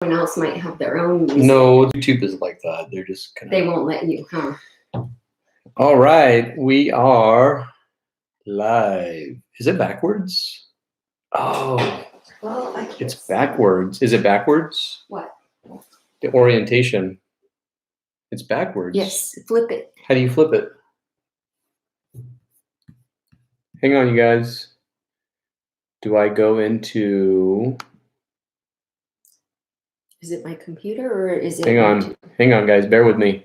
Someone else might have their own music. No, YouTube is like that. They're just kind of. They won't let you, huh? All right, we are live. Is it backwards? Oh, Well, it's backwards. Is it backwards? What? The orientation. It's backwards. Yes, flip it. How do you flip it? Hang on, you guys. Do I go into... Is it my computer or is it... Hang on, guys. Bear with me.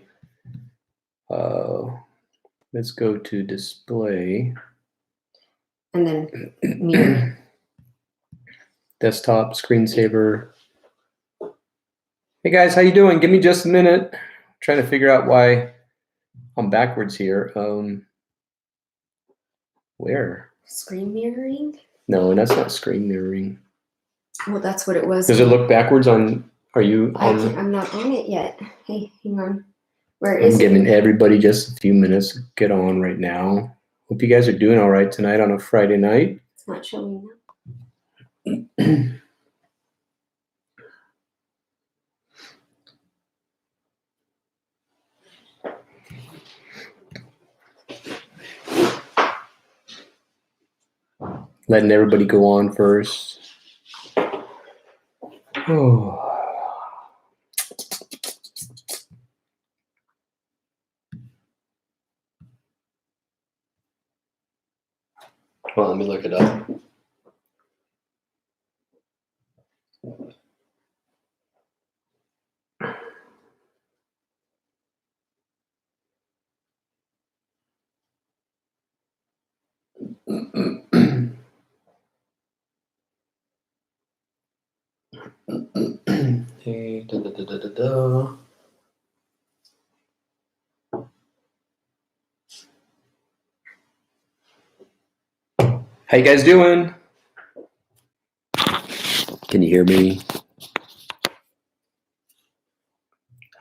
Let's go to display. And then mirror. Desktop, screensaver. Hey guys, how you doing? Give me just a minute. I'm trying to figure out why I'm backwards here. Where? Screen mirroring? No, that's not screen mirroring. Well, that's what it was. Does it look backwards on? Are you on? I'm not on it yet. Hey, hang on. Where is I'm giving everybody just a few minutes to get on right now. Hope you guys are doing all right tonight on a Friday night. It's not showing now. Letting everybody go on first. Oh. Well, let me look it up. Hey, How you guys doing? Can you hear me?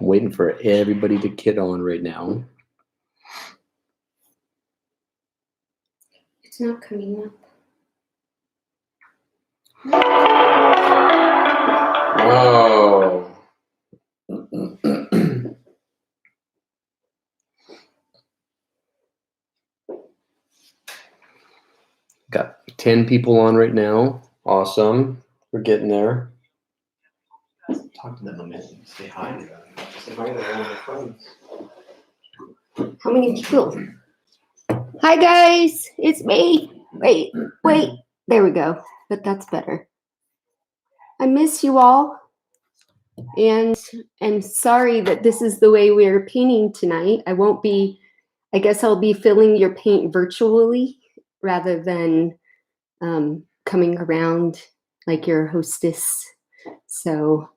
I'm waiting for everybody to get on right now. It's not coming up. Oh. Got 10 people on right now. Awesome. We're getting there. Talk to them a minute. Say hi to them. Say hi to all their friends. How many people? Hi, guys. It's me. Wait. There we go. But that's better. I miss you all. And I'm sorry that this is the way we're painting tonight. I guess I'll be filling your paint virtually rather than coming around like your hostess. So,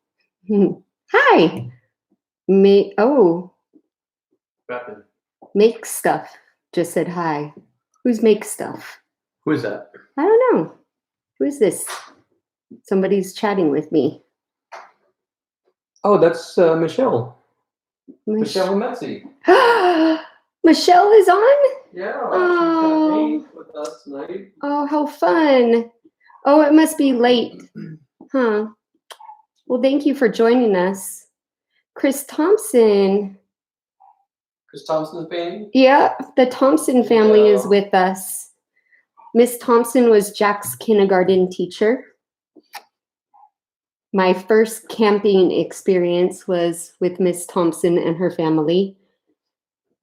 hi. Make stuff just said hi. Who's make stuff? Who is that? I don't know. Who is this? Somebody's chatting with me. Oh, that's Michelle. Michelle Metzi. Michelle is on? Yeah, she's gonna paint with us tonight. Oh, how fun. Oh, it must be late. Huh. Well, thank you for joining us. Chris Thompson. Chris Thompson's painting? Yeah, the Thompson family is with us. Miss Thompson was Jack's kindergarten teacher. My first camping experience was with Miss Thompson and her family.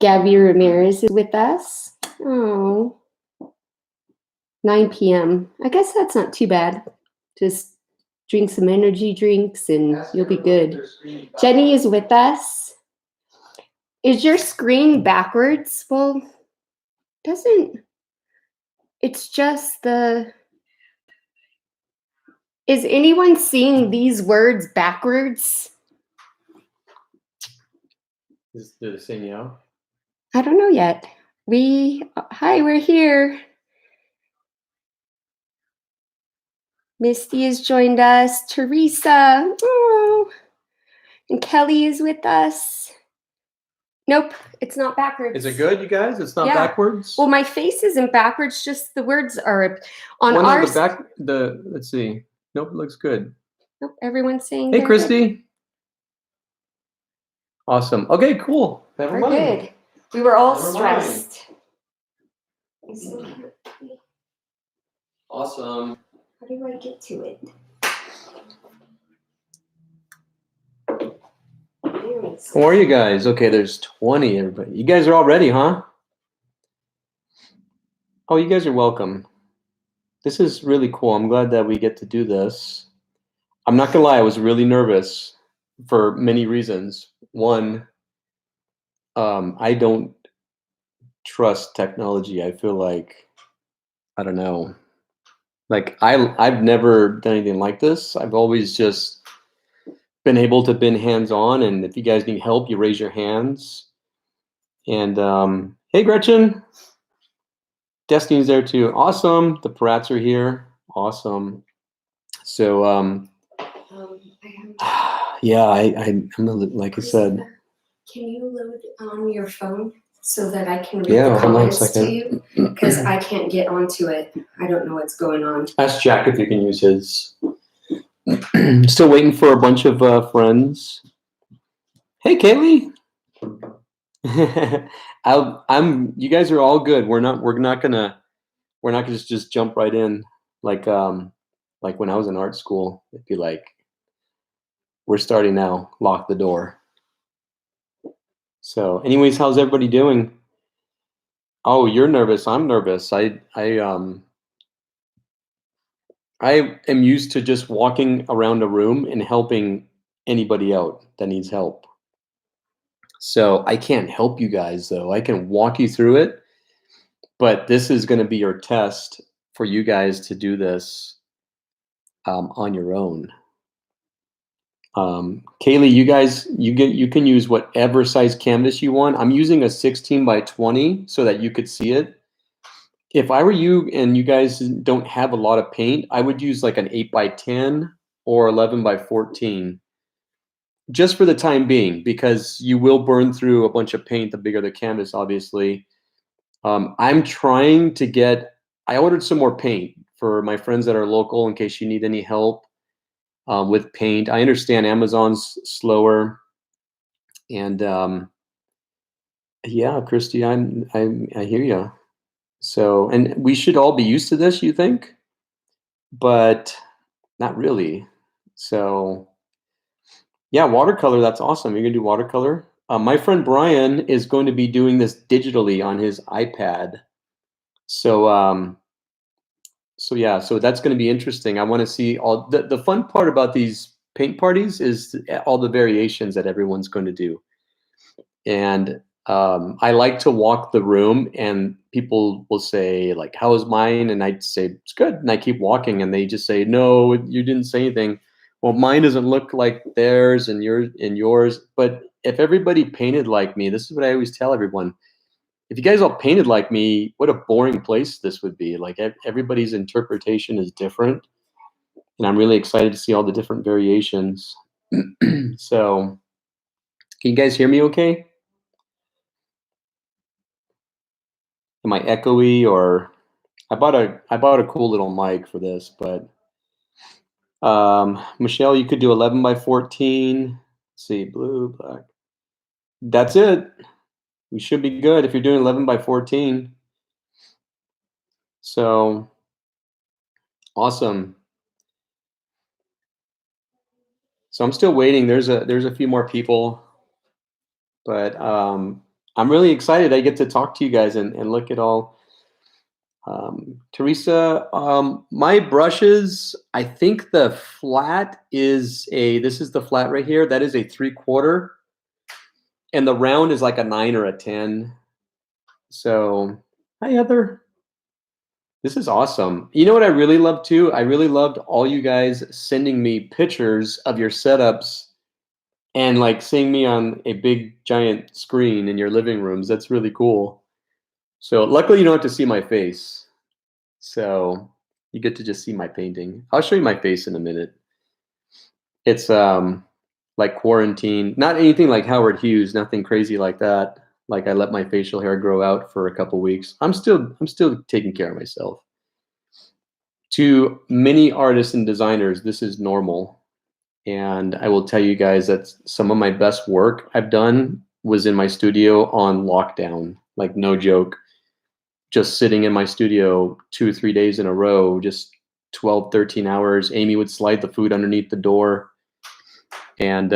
Gabby Ramirez is with us. Oh, 9 p.m. I guess that's not too bad. Just drink some energy drinks and you'll be good. Jenny is with us. Is your screen backwards? Well, it's just the... Is anyone seeing these words backwards? Do they say meow? I don't know yet. Hi, we're here. Misty has joined us. Teresa. Oh. And Kelly is with us. Nope, it's not backwards. Is it good, you guys? It's not backwards? Well, my face isn't backwards, just the words are on One our... let's see. Nope, it looks good. Nope, everyone's saying Hey, they're good. Christy. Awesome. Okay, cool. Never We're mind. good. We were all Never stressed. You still can't- Awesome. How do I get to it? There it is. How are you guys? Okay, there's 20, everybody. You guys are all ready, huh? Oh, you guys are welcome. This is really cool. I'm glad that we get to do this. I'm not gonna lie, I was really nervous for many reasons. One, I don't trust technology. I feel like, I don't know. Like I've never done anything like this. I've always just been able to been hands-on, and if you guys need help, you raise your hands. And hey, Gretchen, Destiny's there too. Awesome. The Parats are here. Awesome. So yeah, I'm like I said. Can you load on your phone so that I can read Yeah, the hold on a comments to second. you? Because I can't get onto it. I don't know what's going on. Ask Jack if you can use his. Still waiting for a bunch of friends. Hey, Kaylee. You guys are all good. We're not gonna just jump right in like when I was in art school. It'd be like, we're starting now. Lock the door. So, anyways, how's everybody doing? Oh, you're nervous. I'm nervous. I am used to just walking around a room and helping anybody out that needs help. So I can't help you guys though. I can walk you through it, but this is going to be your test for you guys to do this on your own. Kaylee, you guys, you can use whatever size canvas you want. I'm using a 16 by 20 so that you could see it. If I were you and you guys don't have a lot of paint, I would use like an 8 by 10 or 11 by 14. Just for the time being, because you will burn through a bunch of paint the bigger the canvas, obviously. I'm trying to get, I ordered some more paint for my friends that are local in case you need any help with paint. I understand Amazon's slower. And yeah, Christy, I hear you. So, and we should all be used to this, you think? But not really. So, yeah, watercolor, that's awesome. You're gonna do watercolor. My friend Brian is going to be doing this digitally on his iPad. So, so yeah, so that's going to be interesting. I want to see all the fun part about these paint parties is all the variations that everyone's going to do. And I like to walk the room and people will say like, how is mine? And I'd say, it's good. And I keep walking and they just say, no, you didn't say anything. Well, mine doesn't look like theirs and yours. But if everybody painted like me, this is what I always tell everyone. If you guys all painted like me, what a boring place this would be. Like everybody's interpretation is different. And I'm really excited to see all the different variations. So can you guys hear me okay? Am I echoey, or I bought a cool little mic for this, but Michelle, you could do 11 by 14. Let's see, blue, black. That's it. We should be good if you're doing 11 by 14. So awesome. So I'm still waiting. There's a few more people, but I'm really excited. I get to talk to you guys and look at all. Teresa, my brushes, I think the flat is this is the flat right here. That is a 3/4. And the round is like a 9 or a 10. So, hi, Heather. This is awesome. You know what I really love too? I really loved all you guys sending me pictures of your setups and like seeing me on a big giant screen in your living rooms. That's really cool. So luckily you don't have to see my face. So you get to just see my painting. I'll show you my face in a minute. It's like quarantine, not anything like Howard Hughes, nothing crazy like that. Like I let my facial hair grow out for a couple weeks. I'm still taking care of myself. To many artists and designers, this is normal. And I will tell you guys that some of my best work I've done was in my studio on lockdown, like no joke. Just sitting in my studio 2 or 3 days in a row, just 12, 13 hours. Amy would slide the food underneath the door, and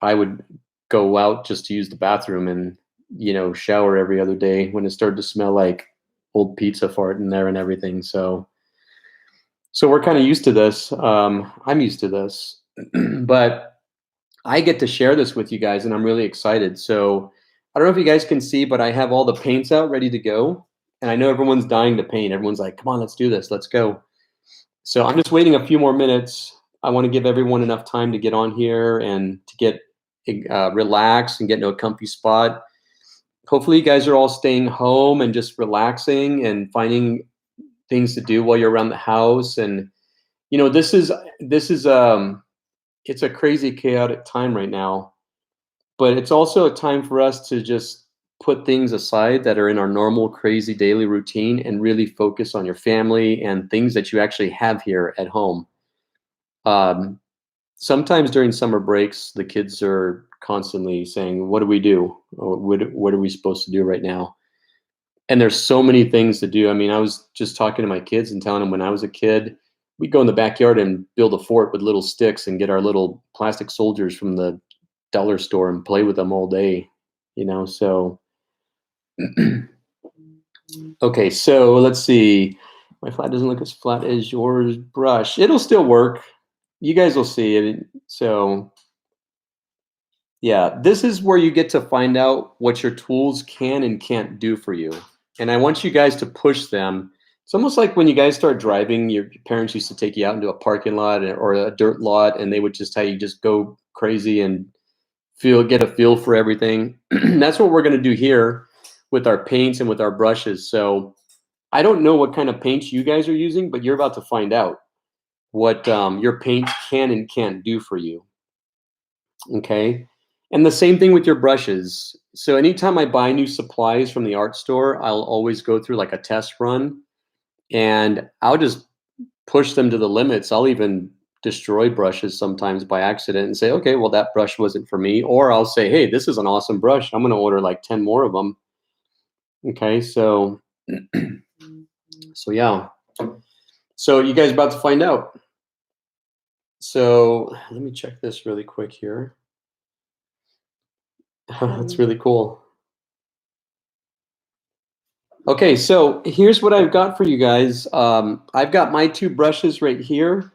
I would go out just to use the bathroom and, shower every other day when it started to smell like old pizza fart in there and everything. So we're kind of used to this. I'm used to this, but I get to share this with you guys, and I'm really excited. So I don't know if you guys can see, but I have all the paints out ready to go. And I know everyone's dying to paint. Everyone's like, come on, let's do this. Let's go. So I'm just waiting a few more minutes. I want to give everyone enough time to get on here and to get relaxed and get into a comfy spot. Hopefully you guys are all staying home and just relaxing and finding things to do while you're around the house. And, this is it's a crazy, chaotic time right now, but it's also a time for us to just put things aside that are in our normal, crazy daily routine and really focus on your family and things that you actually have here at home. Sometimes during summer breaks, the kids are constantly saying, what do we do? Or what are we supposed to do right now? And there's so many things to do. I mean, I was just talking to my kids and telling them when I was a kid, we'd go in the backyard and build a fort with little sticks and get our little plastic soldiers from the dollar store and play with them all day, so. Okay, so let's see. My flat doesn't look as flat as yours brush. It'll still work. You guys will see it. So yeah, this is where you get to find out what your tools can and can't do for you. And I want you guys to push them. It's almost like when you guys start driving, your parents used to take you out into a parking lot or a dirt lot, and they would just tell you just go crazy and get a feel for everything. That's what we're going to do here with our paints and with our brushes. So I don't know what kind of paints you guys are using, but you're about to find out what your paints can and can't do for you. Okay. And the same thing with your brushes. So anytime I buy new supplies from the art store, I'll always go through like a test run, and I'll just push them to the limits. I'll even destroy brushes sometimes by accident and say, okay, well, that brush wasn't for me. Or I'll say, hey, this is an awesome brush. I'm going to order like 10 more of them. Okay. So, yeah. So you guys are about to find out. So let me check this really quick here. That's really cool. Okay, so here's what I've got for you guys. I've got my two brushes right here,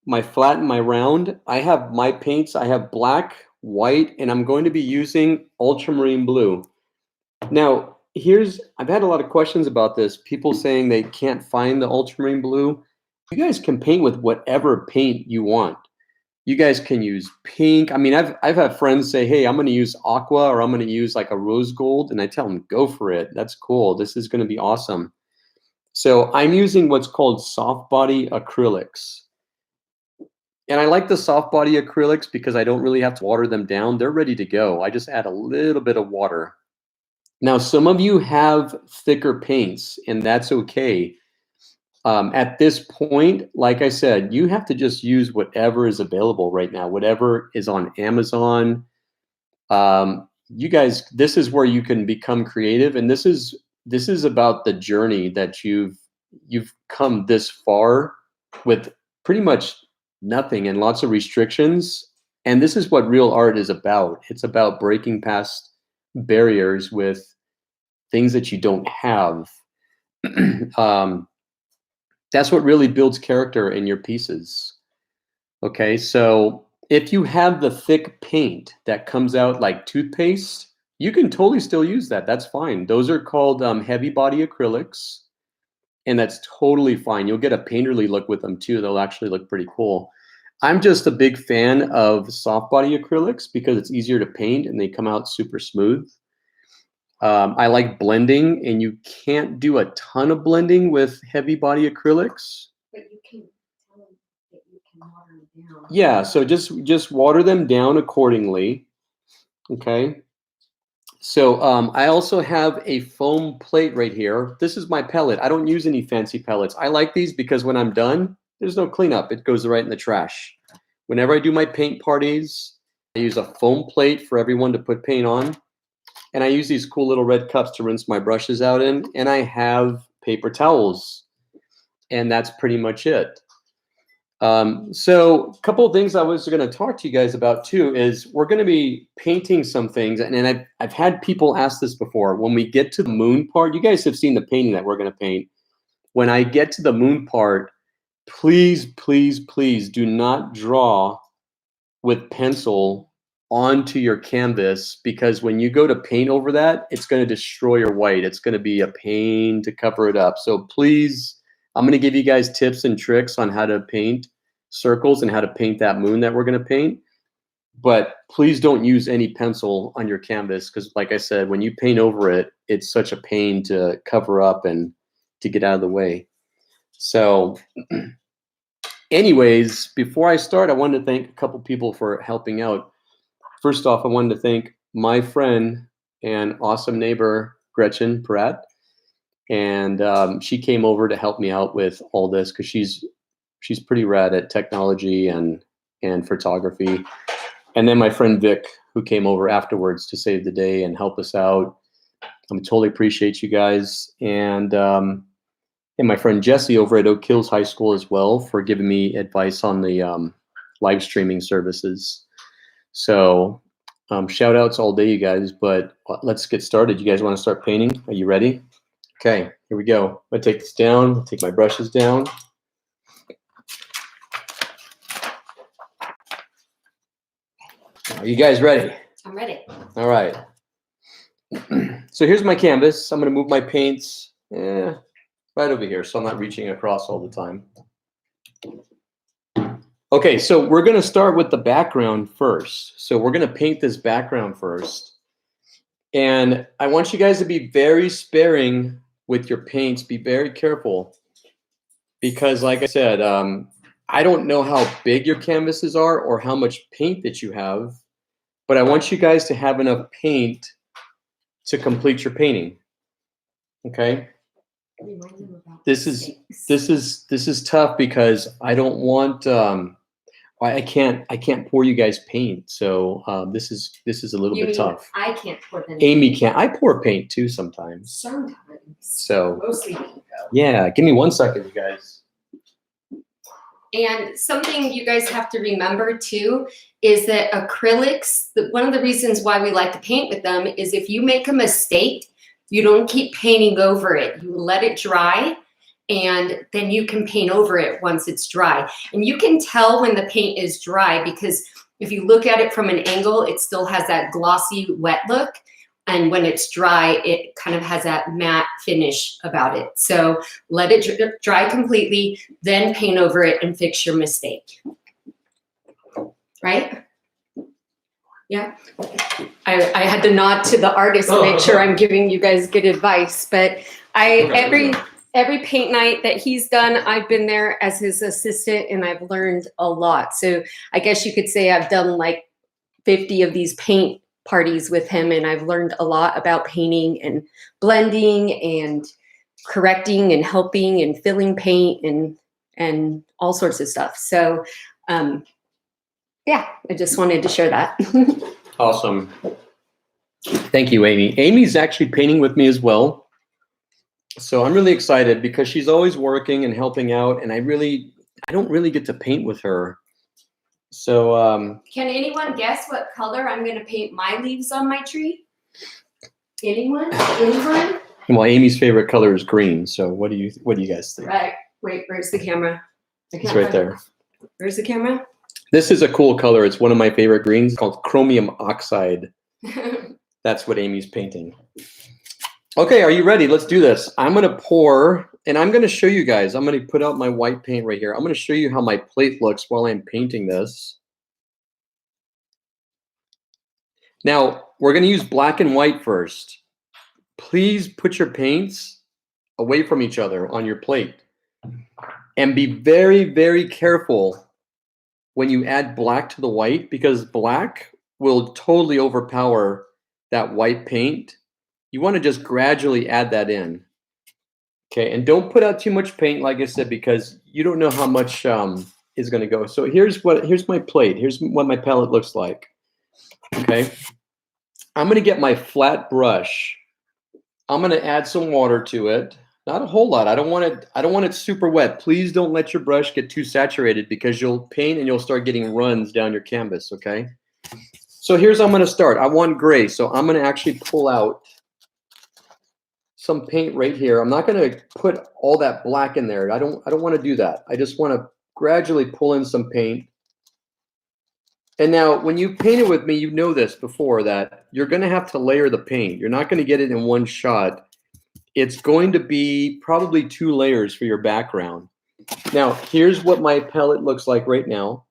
my flat and my round. I have my paints. I have black, white, and I'm going to be using ultramarine blue. Now, I've had a lot of questions about this. People saying they can't find the ultramarine blue. You guys can paint with whatever paint you want. You guys can use pink. I mean, I've had friends say, hey, I'm going to use aqua, or I'm going to use like a rose gold. And I tell them, go for it. That's cool. This is going to be awesome. So I'm using what's called soft body acrylics. And I like the soft body acrylics because I don't really have to water them down. They're ready to go. I just add a little bit of water. Now, some of you have thicker paints, and that's okay. At this point, like I said, you have to just use whatever is available right now, whatever is on Amazon. You guys, this is where you can become creative, and this is about the journey that you've come this far with pretty much nothing and lots of restrictions. And this is what real art is about. It's about breaking past barriers with things that you don't have. That's what really builds character in your pieces. Okay, so if you have the thick paint that comes out like toothpaste, you can totally still use that. That's fine. Those are called heavy body acrylics, and that's totally fine. You'll get a painterly look with them too. They'll actually look pretty cool. I'm just a big fan of soft body acrylics because it's easier to paint and they come out super smooth. I like blending, and you can't do a ton of blending with heavy body acrylics. But you can tell them that you can water them down. Yeah, so just water them down accordingly. Okay. So I also have a foam plate right here. This is my pellet. I don't use any fancy pellets. I like these because when I'm done, there's no cleanup. It goes right in the trash. whenever I do my paint parties, I use a foam plate for everyone to put paint on. And I use these cool little red cups to rinse my brushes out in. And I have paper towels. And that's pretty much it. So a couple of things I was going to talk to you guys about too is we're going to be painting some things. And I've had people ask this before. When we get to the moon part, you guys have seen the painting that we're going to paint. When I get to the moon part, please, please, please do not draw with pencil onto your canvas, because when you go to paint over that, it's going to destroy your white. It's going to be a pain to cover it up. So please, I'm going to give you guys tips and tricks on how to paint circles and how to paint that moon that we're going to paint. But please don't use any pencil on your canvas, because like I said, when you paint over it, it's such a pain to cover up and to get out of the way. So anyways, before I start, I wanted to thank a couple people for helping out. First off, I wanted to thank my friend and awesome neighbor, Gretchen Pratt. And she came over to help me out with all this because she's pretty rad at technology and photography. And then my friend Vic, who came over afterwards to save the day and help us out. I totally appreciate you guys. And my friend Jesse over at Oak Hills High School as well for giving me advice on the live streaming services. So shout outs all day, you guys, but let's get started. You guys want to start painting? Are you ready? Okay, here we go. I'm gonna take this down, take my brushes down. Are you guys ready? I'm ready. All right. So here's my canvas. I'm gonna move my paints right over here so I'm not reaching across all the time. Okay, so we're gonna start with the background first. So we're gonna paint this background first. And I want you guys to be very sparing with your paints. Be very careful because like I said, I don't know how big your canvases are or how much paint that you have, but I want you guys to have enough paint to complete your painting. Okay? This is tough because I don't want I can't pour you guys paint, so this is a little bit tough. I can't pour them. Amy can't. I pour paint too sometimes. Sometimes. So Mostly me, though. yeah, give me 1 second, you guys. And something you guys have to remember too is that acrylics, one of the reasons why we like to paint with them is if you make a mistake, you don't keep painting over it. You let it dry and then you can paint over it once it's dry. And you can tell when the paint is dry because if you look at it from an angle, it still has that glossy wet look. And when it's dry, it kind of has that matte finish about it. So let it dry completely, then paint over it and fix your mistake. Right? Yeah. I had to nod to the artist to make sure I'm giving you guys good advice. But every paint night that he's done, I've been there as his assistant and I've learned a lot. So I guess you could say I've done like 50 of these paint parties with him and I've learned a lot about painting and blending and correcting and helping and filling paint and all sorts of stuff. So yeah, I just wanted to share that. Awesome. Thank you, Amy. Amy's actually painting with me as well. So I'm really excited because she's always working and helping out and I don't really get to paint with her. So can anyone guess what color I'm going to paint my leaves on my tree? Anyone? Anyone? Well, Amy's favorite color is green. So what do you guys think? Right. Wait, where's the camera? It's right there. Where's the camera? This is a cool color. It's one of my favorite greens called chromium oxide. That's what Amy's painting. Okay, are you ready? Let's do this. I'm going to pour, and I'm going to show you guys. I'm going to put out my white paint right here. I'm going to show you how my plate looks while I'm painting this. Now, we're going to use black and white first. Please put your paints away from each other on your plate. And be very, very careful when you add black to the white because black will totally overpower that white paint. You want to just gradually add that in. Okay, and don't put out too much paint, like I said, because you don't know how much is going to go. So here's my plate. Here's what my palette looks like. Okay. I'm going to get my flat brush. I'm going to add some water to it. Not a whole lot. I don't want it super wet. Please don't let your brush get too saturated because you'll paint and you'll start getting runs down your canvas, okay? So here's how I'm going to start. I want gray, so I'm going to actually pull out some paint right here. I'm not going to put all that black in there. I don't want to do that. I just want to gradually pull in some paint. And now when you paint it with me, you know this before that you're going to have to layer the paint. You're not going to get it in one shot. It's going to be probably 2 layers for your background. Now, here's what my palette looks like right now.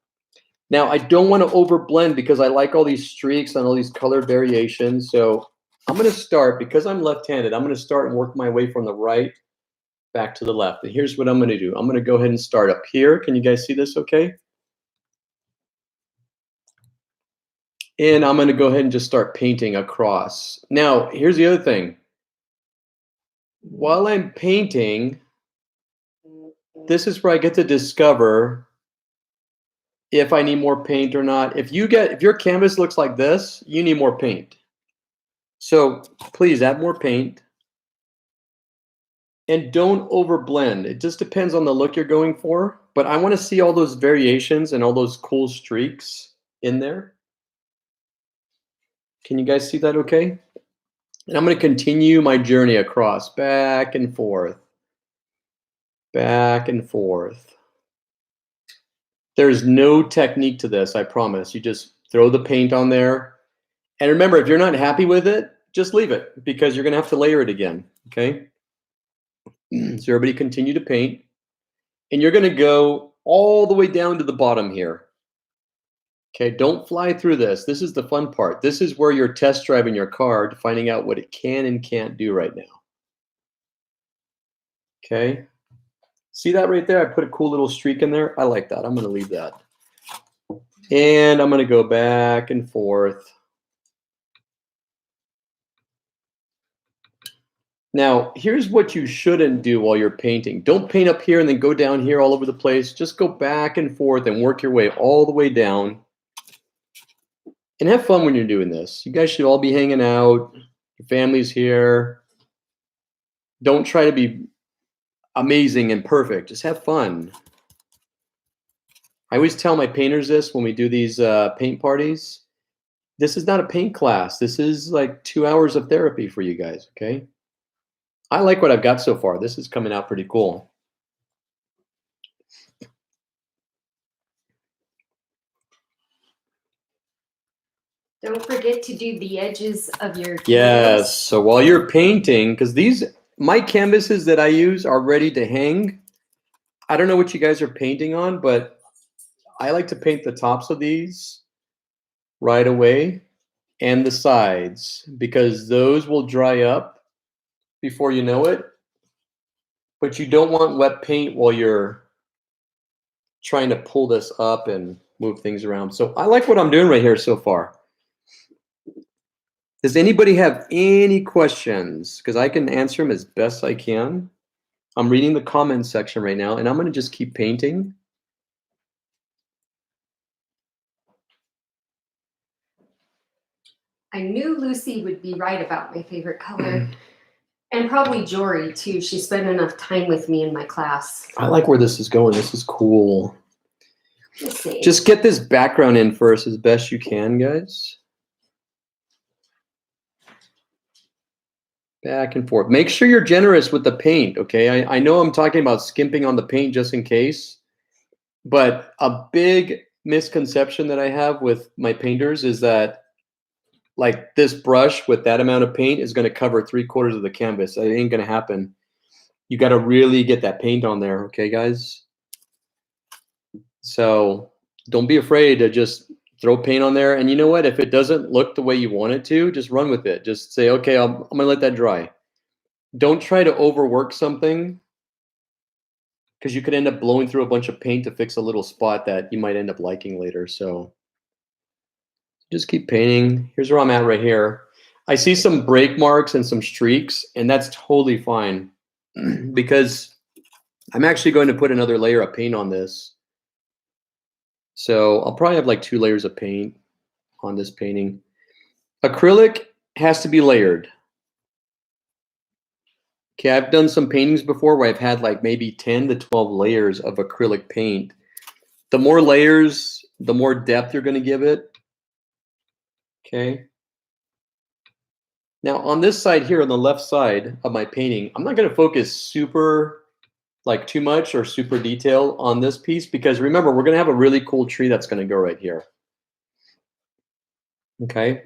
Now, I don't want to overblend because I like all these streaks and all these color variations. So I'm going to start, because I'm left-handed, I'm going to start and work my way from the right back to the left. And here's what I'm going to do. I'm going to go ahead and start up here. Can you guys see this okay? And I'm going to go ahead and just start painting across. Now, here's the other thing. While I'm painting, this is where I get to discover if I need more paint or not. If your canvas looks like this, you need more paint. So please add more paint. And don't overblend. It just depends on the look you're going for. But I want to see all those variations and all those cool streaks in there. Can you guys see that okay? And I'm going to continue my journey across, back and forth, back and forth. There's no technique to this, I promise. You just throw the paint on there. And remember, if you're not happy with it, just leave it, because you're going to have to layer it again, okay? So everybody continue to paint. And you're going to go all the way down to the bottom here. Okay, don't fly through this. This is the fun part. This is where you're test driving your car to finding out what it can and can't do right now. Okay, see that right there? I put a cool little streak in there. I like that. I'm going to leave that. And I'm going to go back and forth. Now, here's what you shouldn't do while you're painting. Don't paint up here and then go down here all over the place. Just go back and forth and work your way all the way down. And have fun when you're doing this. You guys should all be hanging out. Your family's here. Don't try to be amazing and perfect. Just have fun. I always tell my painters this when we do these paint parties. This is not a paint class. This is like 2 hours of therapy for you guys, okay? I like what I've got so far. This is coming out pretty cool. Don't forget to do the edges of your canvas. Yes. So while you're painting, because my canvases that I use are ready to hang. I don't know what you guys are painting on, but I like to paint the tops of these right away and the sides, because those will dry up before you know it. But you don't want wet paint while you're trying to pull this up and move things around. So I like what I'm doing right here so far. Does anybody have any questions? Because I can answer them as best I can. I'm reading the comments section right now, and I'm going to just keep painting. I knew Lucy would be right about my favorite color. And probably Jory, too. She spent enough time with me in my class. I like where this is going. This is cool. Let's see. Just get this background in first as best you can, guys. Back and forth. Make sure you're generous with the paint, okay? I know I'm talking about skimping on the paint just in case, but a big misconception that I have with my painters is that, like, this brush with that amount of paint is going to cover 3/4 of the canvas. It ain't going to happen. You got to really get that paint on there, okay, guys? So don't be afraid to just throw paint on there. And you know what? If it doesn't look the way you want it to, just run with it. Just say, okay, I'm going to let that dry. Don't try to overwork something, because you could end up blowing through a bunch of paint to fix a little spot that you might end up liking later. So just keep painting. Here's where I'm at right here. I see some break marks and some streaks, and that's totally fine because I'm actually going to put another layer of paint on this. So I'll probably have like 2 layers of paint on this painting. Acrylic has to be layered. Okay, I've done some paintings before where I've had like maybe 10 to 12 layers of acrylic paint. The more layers, the more depth you're going to give it. Okay. Now on this side here, on the left side of my painting, I'm not going to focus super like too much or super detail on this piece because remember, we're going to have a really cool tree that's going to go right here. Okay.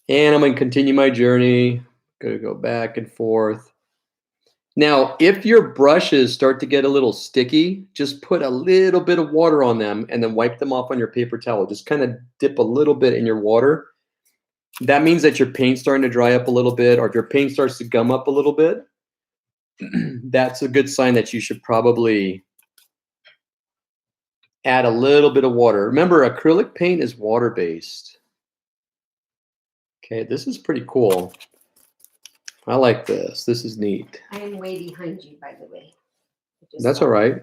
And I'm going to continue my journey. Going to go back and forth. Now, if your brushes start to get a little sticky, just put a little bit of water on them and then wipe them off on your paper towel. Just kind of dip a little bit in your water. That means that your paint's starting to dry up a little bit, or if your paint starts to gum up a little bit, that's a good sign that you should probably add a little bit of water. Remember, acrylic paint is water-based. Okay, this is pretty cool. I like this. This is neat. I am way behind you, by the way. That's all right.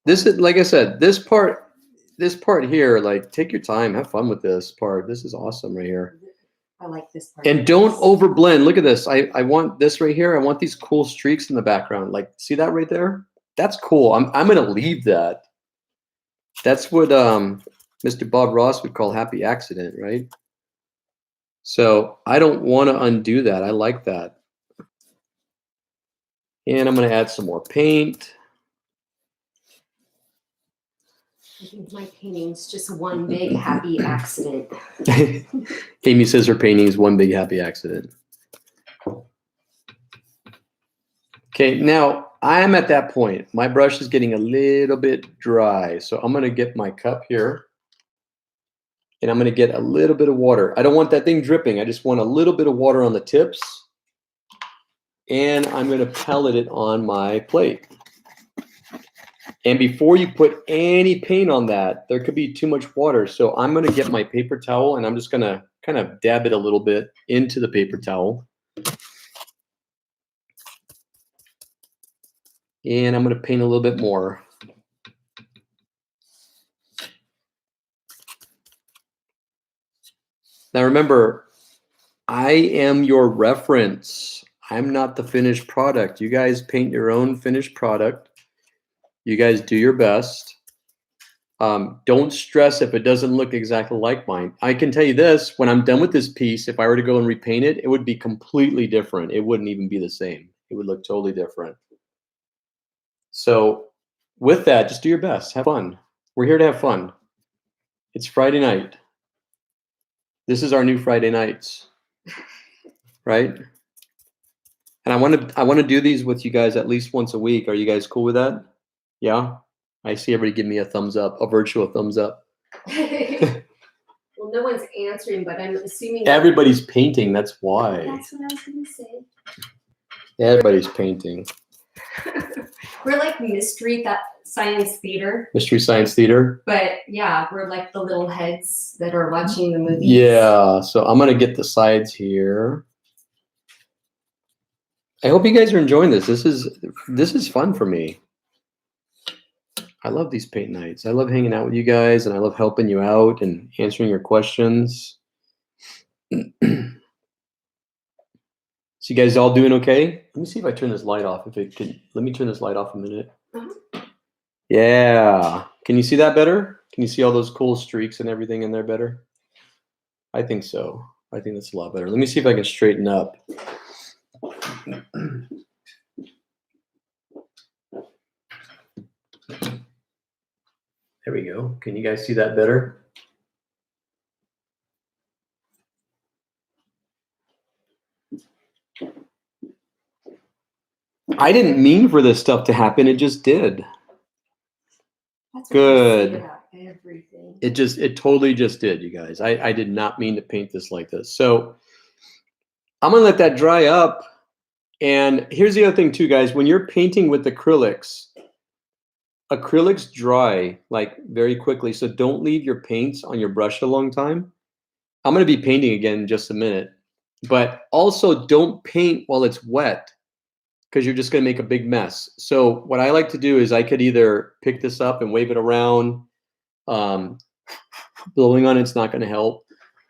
This is, like I said, this part here, like, take your time, have fun with this part. This is awesome right here. I like this part. And don't overblend. Look at this. I want this right here. I want these cool streaks in the background. Like, see that right there? That's cool. I'm going to leave that. That's what Mr. Bob Ross would call happy accident, right? So I don't want to undo that. I like that. And I'm going to add some more paint. I think my painting's just one big happy accident. Amy says her painting is one big happy accident. Okay, now I'm at that point. My brush is getting a little bit dry. So I'm going to get my cup here. And I'm going to get a little bit of water. I don't want that thing dripping. I just want a little bit of water on the tips. And I'm going to pellet it on my plate. And before you put any paint on that, there could be too much water. So I'm going to get my paper towel and I'm just going to kind of dab it a little bit into the paper towel. And I'm going to paint a little bit more. Now remember, I am your reference. I'm not the finished product. You guys paint your own finished product. You guys do your best. Don't stress if it doesn't look exactly like mine. I can tell you this, when I'm done with this piece, if I were to go and repaint it, it would be completely different. It wouldn't even be the same. It would look totally different. So with that, just do your best. Have fun. We're here to have fun. It's Friday night. This is our new Friday nights, right? And I want to do these with you guys at least once a week. Are you guys cool with that? Yeah? I see everybody give me a thumbs up, a virtual thumbs up. Well, no one's answering, but I'm assuming everybody's painting. That's why. That's what I was going to say. Everybody's painting. We're like Mystery Science Theater. Mystery Science Theater. But yeah, we're like the little heads that are watching the movie. Yeah. So I'm going to get the sides here. I hope you guys are enjoying this. This is fun for me. I love these paint nights. I love hanging out with you guys, and I love helping you out and answering your questions. So you guys all doing okay? Let me see if I turn this light off. If it can, let me turn this light off a minute. Yeah. Can you see that better? Can you see all those cool streaks and everything in there better? I think so. I think that's a lot better. Let me see if I can straighten up. There we go. Can you guys see that better? I didn't mean for this stuff to happen. It just did. That's good. Everything. It totally just did, you guys. I did not mean to paint this like this. So I'm going to let that dry up. And here's the other thing too, guys. When you're painting with acrylics dry like very quickly. So don't leave your paints on your brush a long time. I'm going to be painting again in just a minute. But also don't paint while it's wet, because you're just going to make a big mess. So what I like to do is I could either pick this up and wave it around, Um, blowing on it's not going to help,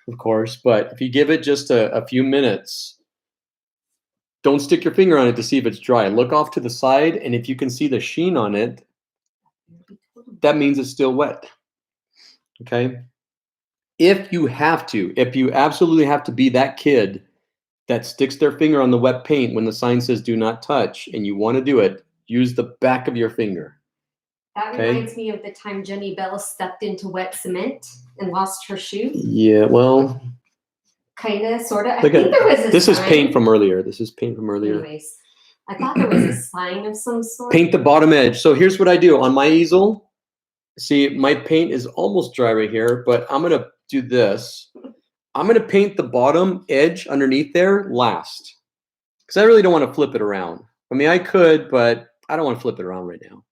of course, but if you give it just a few minutes, don't stick your finger on it to see if it's dry. Look off to the side, and if you can see the sheen on it, that means it's still wet. Okay? If you absolutely have to be that kid that sticks their finger on the wet paint when the sign says do not touch and you want to do it, use the back of your finger. That reminds me of the time Jenny Bell stepped into wet cement and lost her shoe. Yeah, well, kind of, sort of. I think there was a This sign. is paint from earlier. This is paint from earlier. Anyways, I thought there was a sign of some sort. Paint the bottom edge. So here's what I do on my easel. See, my paint is almost dry right here, but I'm going to do this. I'm going to paint the bottom edge underneath there last because I really don't want to flip it around. I mean, I could, but I don't want to flip it around right now.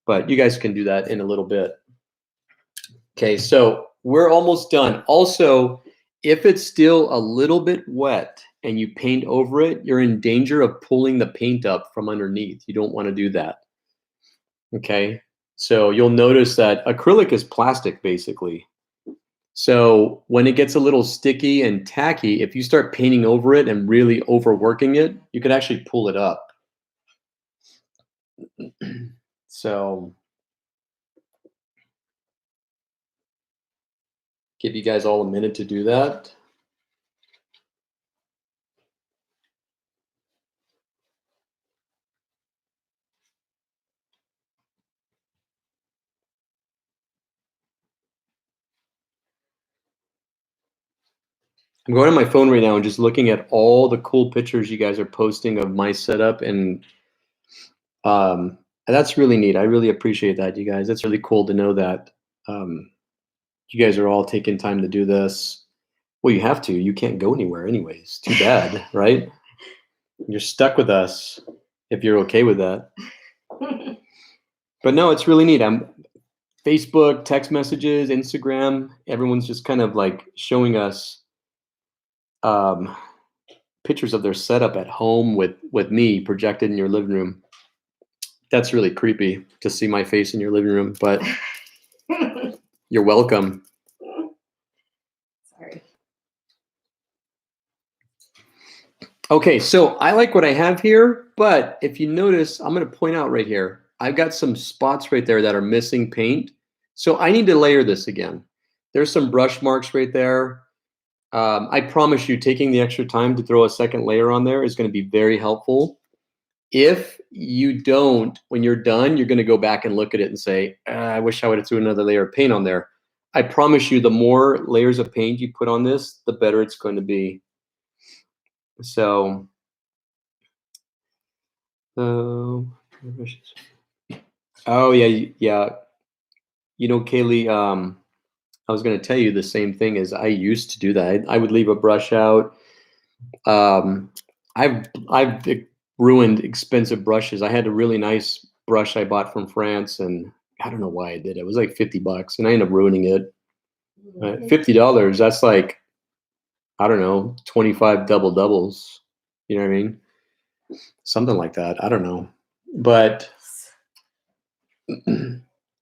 But you guys can do that in a little bit. Okay, so we're almost done. Also, if it's still a little bit wet and you paint over it, you're in danger of pulling the paint up from underneath. You don't want to do that. Okay, so you'll notice that acrylic is plastic basically. So when it gets a little sticky and tacky, if you start painting over it and really overworking it, you could actually pull it up. So give you guys all a minute to do that. I'm going on my phone right now and just looking at all the cool pictures you guys are posting of my setup, and that's really neat. I really appreciate that, you guys. That's really cool to know that you guys are all taking time to do this. Well, you have to. You can't go anywhere anyways. Too bad, right? You're stuck with us if you're okay with that. But no, it's really neat. I'm Facebook, text messages, Instagram, everyone's just kind of like showing us pictures of their setup at home with me projected in your living room. That's really creepy to see my face in your living room, but you're welcome. Sorry. Okay, so I like what I have here, but if you notice, I'm going to point out right here, I've got some spots right there that are missing paint. So I need to layer this again. There's some brush marks right there. I promise you, taking the extra time to throw a second layer on there is going to be very helpful. If you don't, when you're done, you're going to go back and look at it and say, I wish I would have threw another layer of paint on there. I promise you, the more layers of paint you put on this, the better it's going to be. So, oh yeah. You know, Kaylee, I was going to tell you the same thing as I used to do that. I would leave a brush out. I've ruined expensive brushes. I had a really nice brush I bought from France, and I don't know why I did it. It was like $50, and I ended up ruining it. $50. That's like, I don't know, 25 double doubles. You know what I mean? Something like that. I don't know, but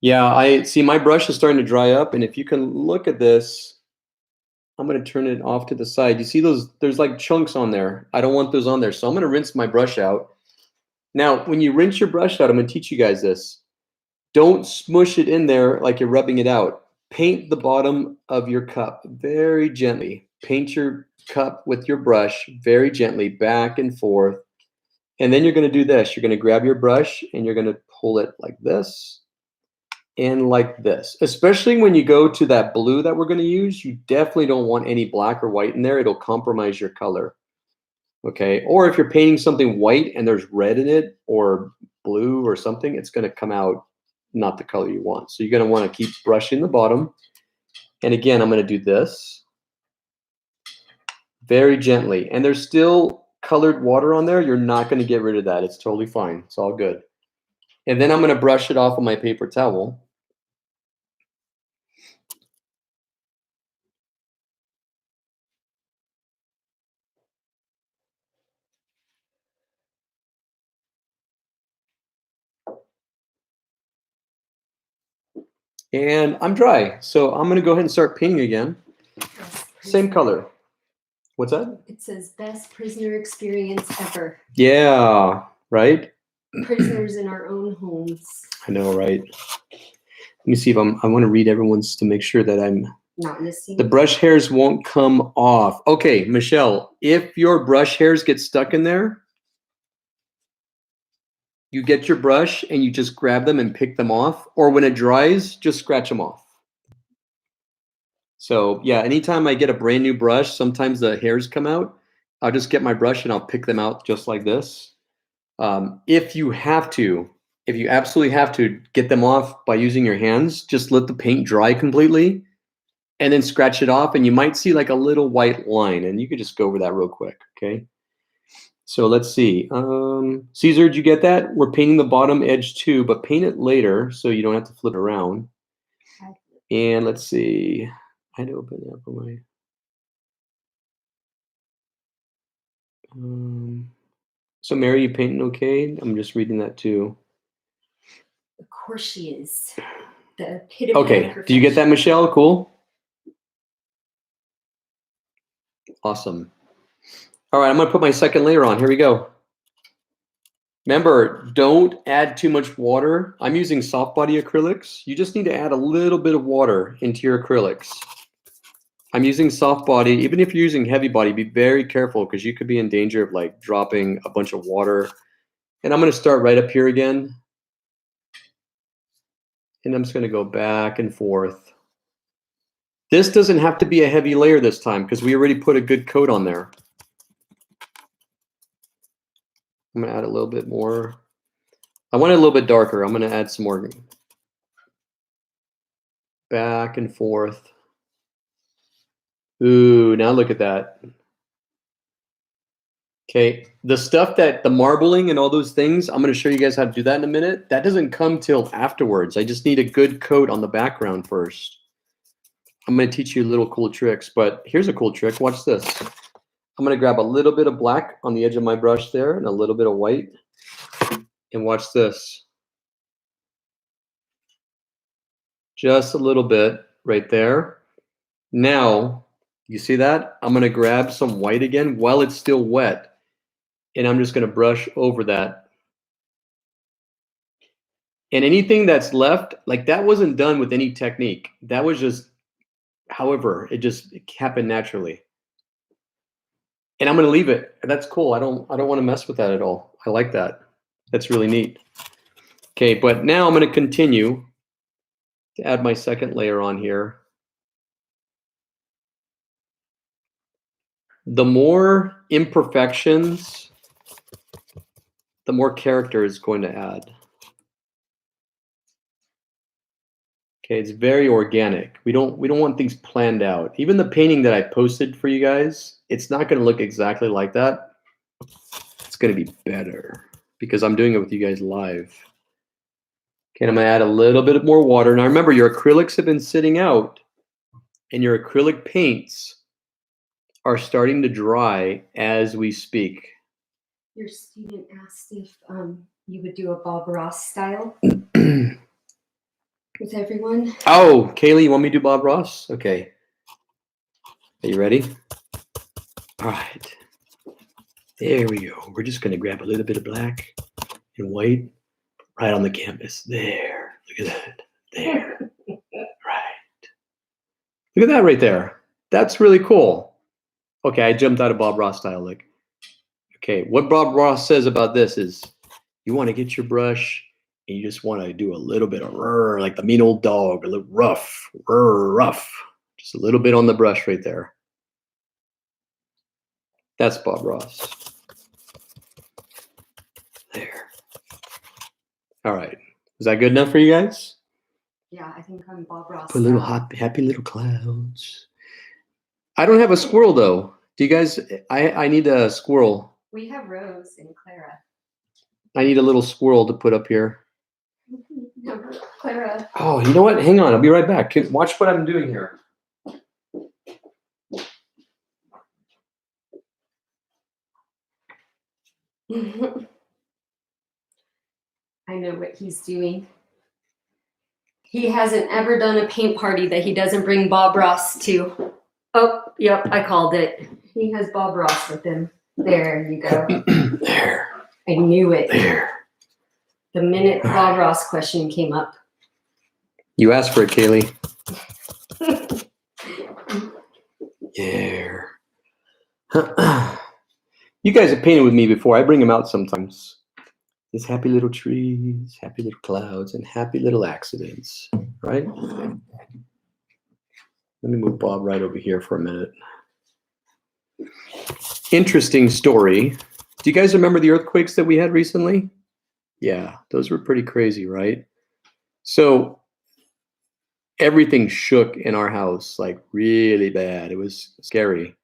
yeah, I see my brush is starting to dry up, and if you can look at this. I'm going to turn it off to the side. You see those? There's like chunks on there. I don't want those on there. So I'm going to rinse my brush out. Now, when you rinse your brush out, I'm going to teach you guys this. Don't smush it in there like you're rubbing it out. Paint the bottom of your cup very gently. Paint your cup with your brush very gently, back and forth. And then you're going to do this. You're going to grab your brush and you're going to pull it like this. And like this, especially when you go to that blue that we're going to use, you definitely don't want any black or white in there. It'll compromise your color. Okay. Or if you're painting something white and there's red in it or blue or something, it's going to come out not the color you want. So you're going to want to keep brushing the bottom. And again, I'm going to do this very gently. And there's still colored water on there. You're not going to get rid of that. It's totally fine. It's all good. And then I'm going to brush it off with my paper towel. And I'm dry, so I'm gonna go ahead and start painting again. Same color. What's that? It says best prisoner experience ever. Yeah, right? Prisoners in our own homes. I know, right? Let me see if I want to read everyone's to make sure that I'm not missing. The brush hairs won't come off. Okay, Michelle, if your brush hairs get stuck in there, you get your brush and you just grab them and pick them off, or when it dries, just scratch them off. So yeah, anytime I get a brand new brush, sometimes the hairs come out. I'll just get my brush and I'll pick them out just like this. If you absolutely have to get them off by using your hands, just let the paint dry completely and then scratch it off, and you might see like a little white line, and you could just go over that real quick, okay? So let's see. Caesar, did you get that? We're painting the bottom edge too, but paint it later so you don't have to flip it around. And let's see. I had to open it up on my... so Mary, you painting okay? I'm just reading that too. Of course she is. The epitome Okay, of do you get that, Michelle? Cool. Awesome. All right, I'm gonna put my second layer on. Here we go. Remember, don't add too much water. I'm using soft body acrylics. You just need to add a little bit of water into your acrylics. I'm using soft body. Even if you're using heavy body, be very careful because you could be in danger of like dropping a bunch of water. And I'm gonna start right up here again. And I'm just gonna go back and forth. This doesn't have to be a heavy layer this time because we already put a good coat on there. I'm gonna add a little bit more. I want it a little bit darker. I'm gonna add some more. Back and forth. Ooh, now look at that. Okay, the stuff that the marbling and all those things, I'm gonna show you guys how to do that in a minute. That doesn't come till afterwards. I just need a good coat on the background first. I'm gonna teach you little cool tricks, but here's a cool trick. Watch this. I'm gonna grab a little bit of black on the edge of my brush there and a little bit of white. And watch this. Just a little bit right there. Now, you see that? I'm gonna grab some white again while it's still wet. And I'm just gonna brush over that. And anything that's left, like that wasn't done with any technique. That was just, however, it happened naturally. And I'm gonna leave it. That's cool. I don't want to mess with that at all. I like that. That's really neat. Okay, but now I'm gonna continue to add my second layer on here. The more imperfections, the more character it's going to add. Okay, it's very organic. We don't want things planned out. Even the painting that I posted for you guys, it's not going to look exactly like that. It's going to be better because I'm doing it with you guys live. Okay, I'm going to add a little bit more water. Now remember, your acrylics have been sitting out and your acrylic paints are starting to dry as we speak. Your student asked if you would do a Bob Ross style with everyone. Oh, Kaylee, you want me to do Bob Ross? Okay. Are you ready? All right. There we go. We're just going to grab a little bit of black and white right on the canvas. There. Look at that. There. Right. Look at that right there. That's really cool. Okay, I jumped out of Bob Ross style. Look. Okay, what Bob Ross says about this is you want to get your brush and you just want to do a little bit of rrr, like the mean old dog, a little rough, rrr, rough. Just a little bit on the brush right there. That's Bob Ross. There. All right. Is that good enough for you guys? Yeah, I think I'm Bob Ross. Put little happy little clouds. I don't have a squirrel though. Do you guys? I need a squirrel. We have Rose and Clara. I need a little squirrel to put up here. No, Clara. Oh, you know what? Hang on. I'll be right back. Watch what I'm doing here. I know what he's doing. He hasn't ever done a paint party that he doesn't bring Bob Ross to. Oh, yep, I called it. He has Bob Ross with him. There you go. There. I knew it. There. The minute the Bob Ross question came up. You asked for it, Kaylee. There. You guys have painted with me before. I bring them out sometimes. There's happy little trees, happy little clouds, and happy little accidents, right? Let me move Bob right over here for a minute. Interesting story. Do you guys remember the earthquakes that we had recently? Yeah, those were pretty crazy, right? So everything shook in our house, like really bad. It was scary.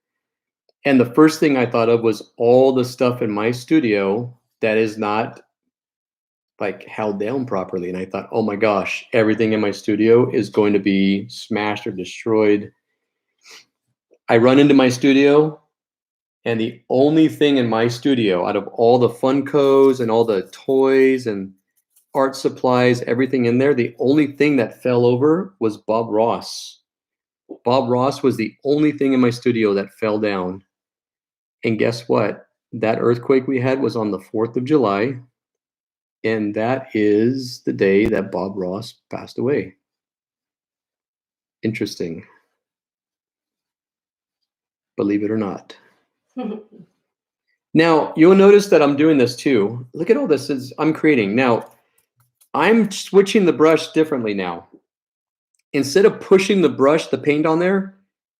And the first thing I thought of was all the stuff in my studio that is not like held down properly. And I thought, oh my gosh, everything in my studio is going to be smashed or destroyed. I run into my studio, and the only thing in my studio out of all the Funkos and all the toys and art supplies, everything in there, the only thing that fell over was Bob Ross. Bob Ross was the only thing in my studio that fell down. And guess what? That earthquake we had was on the 4th of July. And that is the day that Bob Ross passed away. Interesting. Believe it or not. Now, you'll notice that I'm doing this too. Look at all this I'm creating. Now, I'm switching the brush differently now. Instead of pushing the paint on there,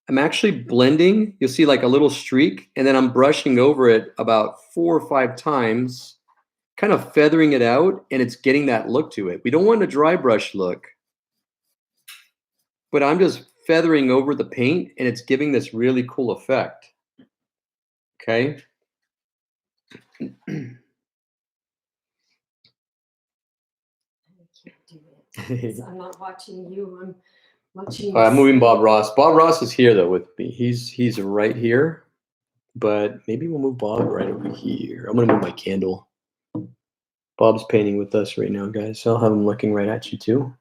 I'm actually blending. You'll see like a little streak, and then I'm brushing over it about 4 or 5 times, kind of feathering it out, and it's getting that look to it. We don't want a dry brush look, but I'm just feathering over the paint, and it's giving this really cool effect. Okay. I can't do it. I'm not watching you. I'm watching. I'm moving Bob Ross. Bob Ross is here though with me. He's right here, but maybe we'll move Bob right over here. I'm gonna move my candle. Bob's painting with us right now, guys. So I'll have him looking right at you too.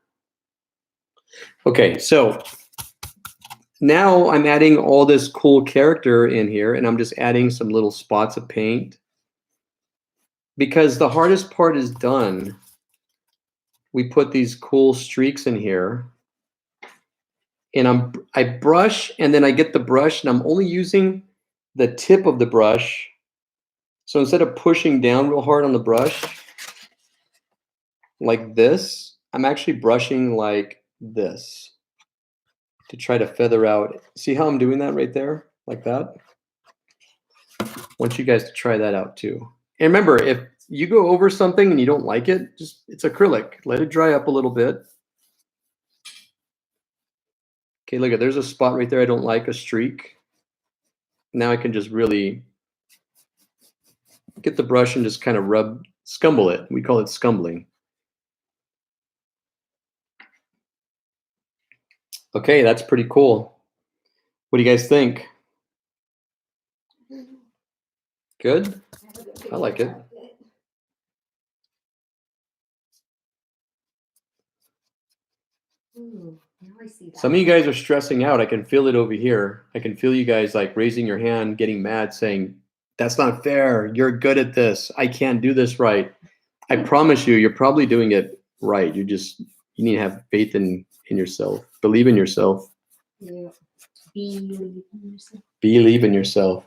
Okay, so now I'm adding all this cool character in here, and I'm just adding some little spots of paint because the hardest part is done. We put these cool streaks in here, and I brush, and then I get the brush, and I'm only using the tip of the brush. So instead of pushing down real hard on the brush like this, I'm actually brushing like this to try to feather out. See how I'm doing that right there? Like that. I want you guys to try that out too. And remember, if you go over something and you don't like it, it's acrylic. Let it dry up a little bit. Okay, look, there's a spot right there I don't like, a streak. Now I can just really get the brush and just kind of scumble it. We call it scumbling. Okay, that's pretty cool. What do you guys think? Good? I like it. Some of you guys are stressing out. I can feel it over here. I can feel you guys like raising your hand, getting mad, saying, that's not fair. You're good at this. I can't do this right. I promise you, you're probably doing it right. You need to have faith in yourself. Believe in yourself. Yeah. Believe in yourself. Believe in yourself.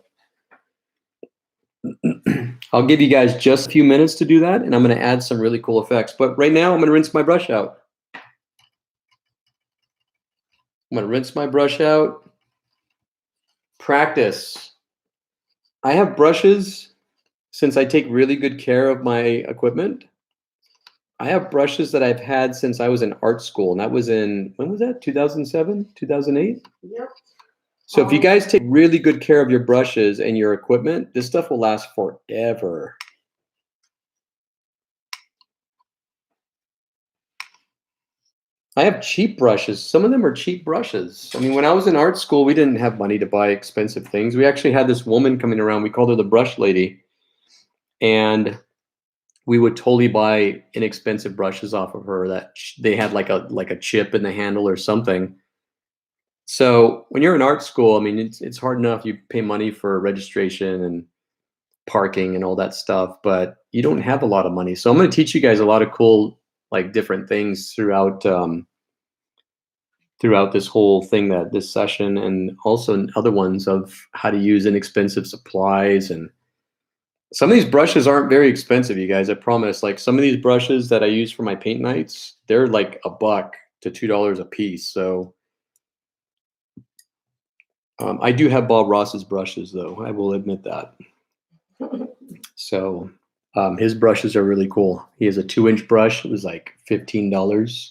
I'll give you guys just a few minutes to do that, and I'm going to add some really cool effects. But right now, I'm going to rinse my brush out. I'm going to rinse my brush out. Practice. I have brushes, since I take really good care of my equipment. I have brushes that I've had since I was in art school, and that was when was that? 2007, 2008? Yep. So if you guys take really good care of your brushes and your equipment, this stuff will last forever. I have cheap brushes. Some of them are cheap brushes. I mean, when I was in art school, we didn't have money to buy expensive things. We actually had this woman coming around. We called her the brush lady. And we would totally buy inexpensive brushes off of her that they had like a chip in the handle or something. So when you're in art school, I mean, it's hard enough. You pay money for registration and parking and all that stuff, but you don't have a lot of money. So I'm going to teach you guys a lot of cool, like different things throughout this whole thing, that this session, and also in other ones of how to use inexpensive supplies. And some of these brushes aren't very expensive, you guys, I promise. Like some of these brushes that I use for my paint nights, they're like $1 to $2 a piece. So I do have Bob Ross's brushes, though. I will admit that. So his brushes are really cool. He has a 2-inch brush. It was like $15.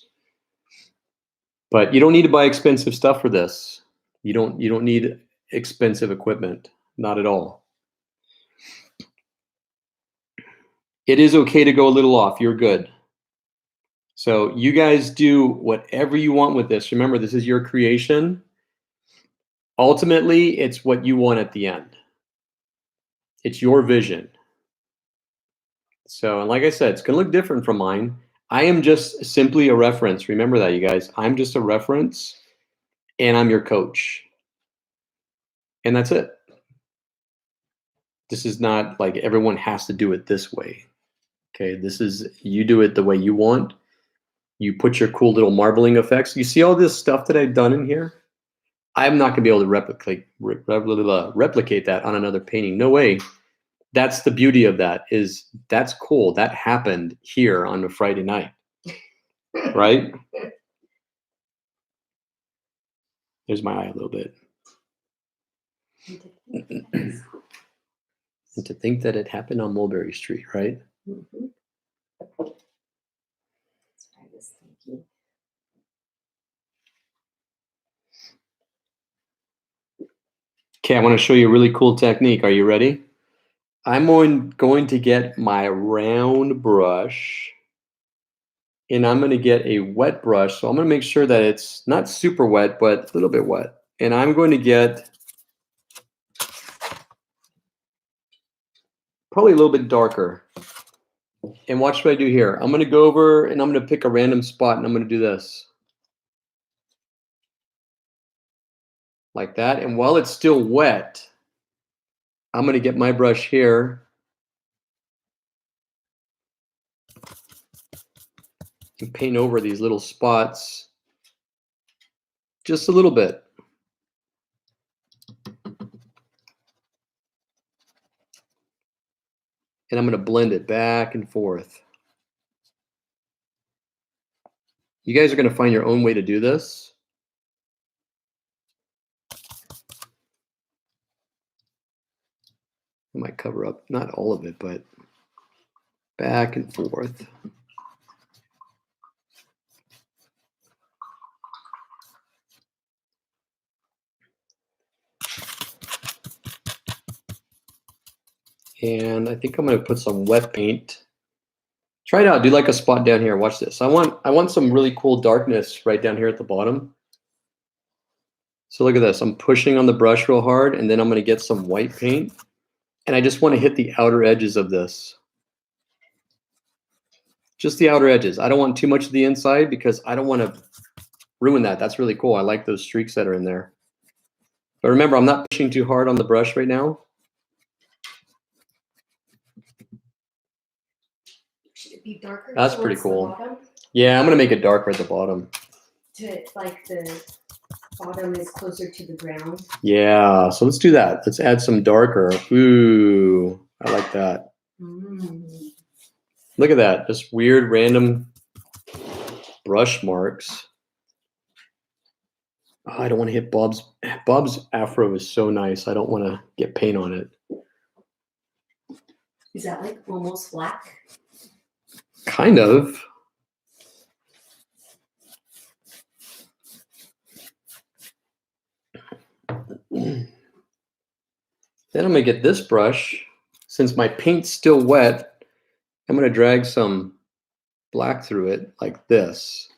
But you don't need to buy expensive stuff for this. You don't need expensive equipment. Not at all. It is okay to go a little off. You're good. So you guys do whatever you want with this. Remember, this is your creation. Ultimately, it's what you want at the end. It's your vision. So, and like I said, it's going to look different from mine. I am just simply a reference. Remember that, you guys. I'm just a reference, and I'm your coach. And that's it. This is not like everyone has to do it this way. Okay, this is, you do it the way you want. You put your cool little marbling effects. You see all this stuff that I've done in here? I'm not going to be able to replicate that on another painting. No way. That's the beauty of that, is that's cool. That happened here on a Friday night, right? There's my eye a little bit. And to think that it happened on Mulberry Street, right? Mm-hmm. That's what I was thinking. Okay, I want to show you a really cool technique. Are you ready? I'm going to get my round brush, and I'm going to get a wet brush. So I'm going to make sure that it's not super wet, but a little bit wet. And I'm going to get probably a little bit darker. And watch what I do here. I'm going to go over and I'm going to pick a random spot, and I'm going to do this. Like that. And while it's still wet, I'm going to get my brush here and paint over these little spots just a little bit. And I'm going to blend it back and forth. You guys are going to find your own way to do this. I might cover up, not all of it, but back and forth. And I think I'm going to put some wet paint. Try it out. Do like a spot down here. Watch this. I want some really cool darkness right down here at the bottom. So look at this. I'm pushing on the brush real hard, and then I'm going to get some white paint. And I just want to hit the outer edges of this. Just the outer edges. I don't want too much of the inside because I don't want to ruin that. That's really cool. I like those streaks that are in there. But remember, I'm not pushing too hard on the brush right now. Should it be darker? That's pretty cool. Yeah, I'm going to make it darker at the bottom. To like the bottom is closer to the ground. Yeah, so let's do that. Let's add some darker. Ooh, I like that. Look at that. Just weird, random brush marks. Oh, I don't want to hit Bob's. Bob's afro is so nice. I don't want to get paint on it. Is that like almost black? Kind of. Then I'm going to get this brush. Since my paint's still wet, I'm going to drag some black through it like this.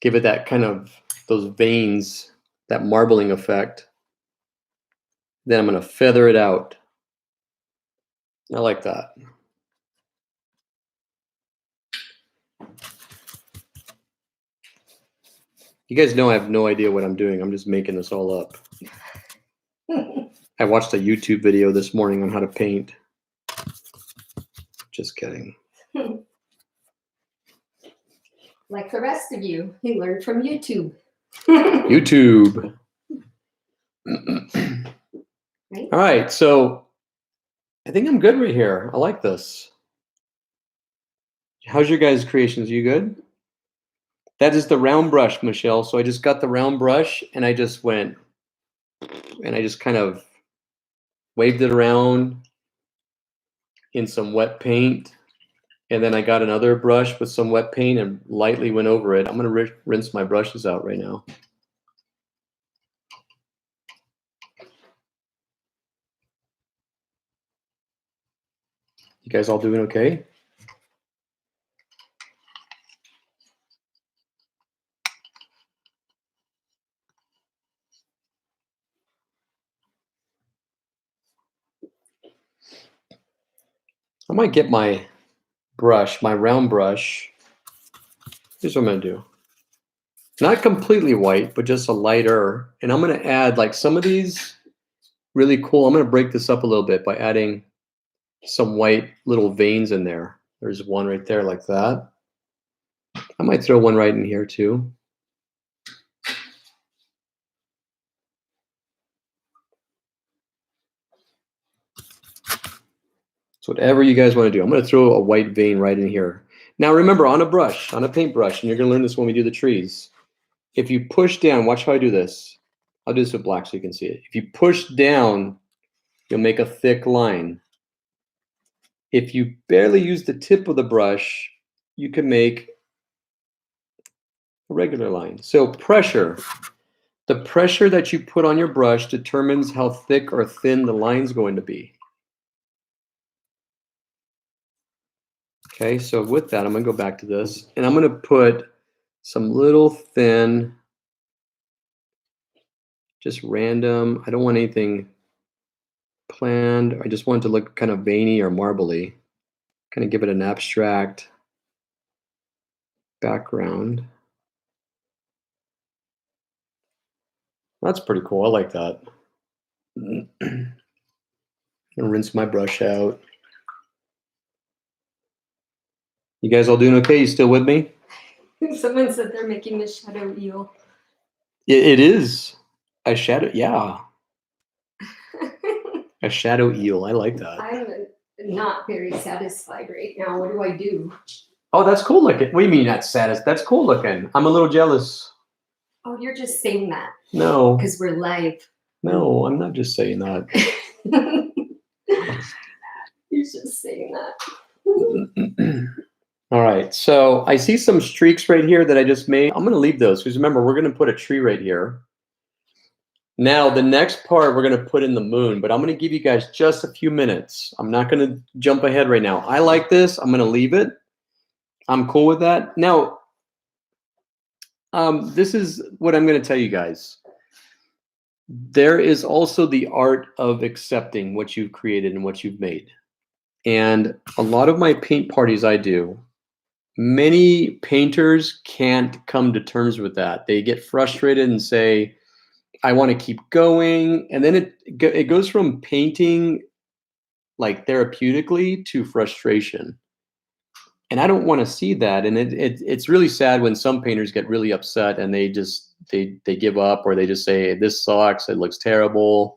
Give it that kind of, those veins, that marbling effect. Then I'm going to feather it out. I like that. You guys know I have no idea what I'm doing. I'm just making this all up. I watched a YouTube video this morning on how to paint. Just kidding. Like the rest of you, he learned from YouTube. YouTube. Right? All right, so I think I'm good right here. I like this. How's your guys' creations? You good? That is the round brush, Michelle. So I just got the round brush and I just went and I just kind of waved it around in some wet paint. And then I got another brush with some wet paint and lightly went over it. I'm going to rinse my brushes out right now. You guys all doing okay? I might get my brush, my round brush. Here's what I'm going to do. Not completely white, but just a lighter. And I'm going to add like some of these really cool. I'm going to break this up a little bit by adding some white little veins in there. There's one right there like that. I might throw one right in here too. So whatever you guys want to do, I'm going to throw a white vein right in here. Now remember, on a brush, on a paintbrush, and you're going to learn this when we do the trees. If you push down, watch how I do this. I'll do this with black so you can see it. If you push down, you'll make a thick line. If you barely use the tip of the brush, you can make a regular line. So pressure. The pressure that you put on your brush determines how thick or thin the line's going to be. Okay, so with that, I'm going to go back to this, and I'm going to put some little thin, just random. I don't want anything planned. I just want it to look kind of veiny or marbly. Kind of give it an abstract background. That's pretty cool. I like that. I'm going to rinse my brush out. You guys all doing okay? You still with me? Someone said they're making the shadow eel. It is a shadow. Yeah. A shadow eel. I like that. I'm not very satisfied right now. What do I do? Oh, that's cool looking. What do you mean that's satisfied? That's cool looking. I'm a little jealous. Oh, you're just saying that No. because we're live. No, I'm not just saying that. You're just saying that. All right, so I see some streaks right here that I just made. I'm going to leave those because remember, we're going to put a tree right here. Now, the next part we're going to put in the moon, but I'm going to give you guys just a few minutes. I'm not going to jump ahead right now. I like this. I'm going to leave it. I'm cool with that. Now, this is what I'm going to tell you guys. There is also the art of accepting what you've created and what you've made. And a lot of my paint parties I do, many painters can't come to terms with that. They get frustrated and say, I want to keep going. And then it goes from painting like therapeutically to frustration. And I don't want to see that. And it's really sad when some painters get really upset and they give up, or they just say, this sucks, it looks terrible.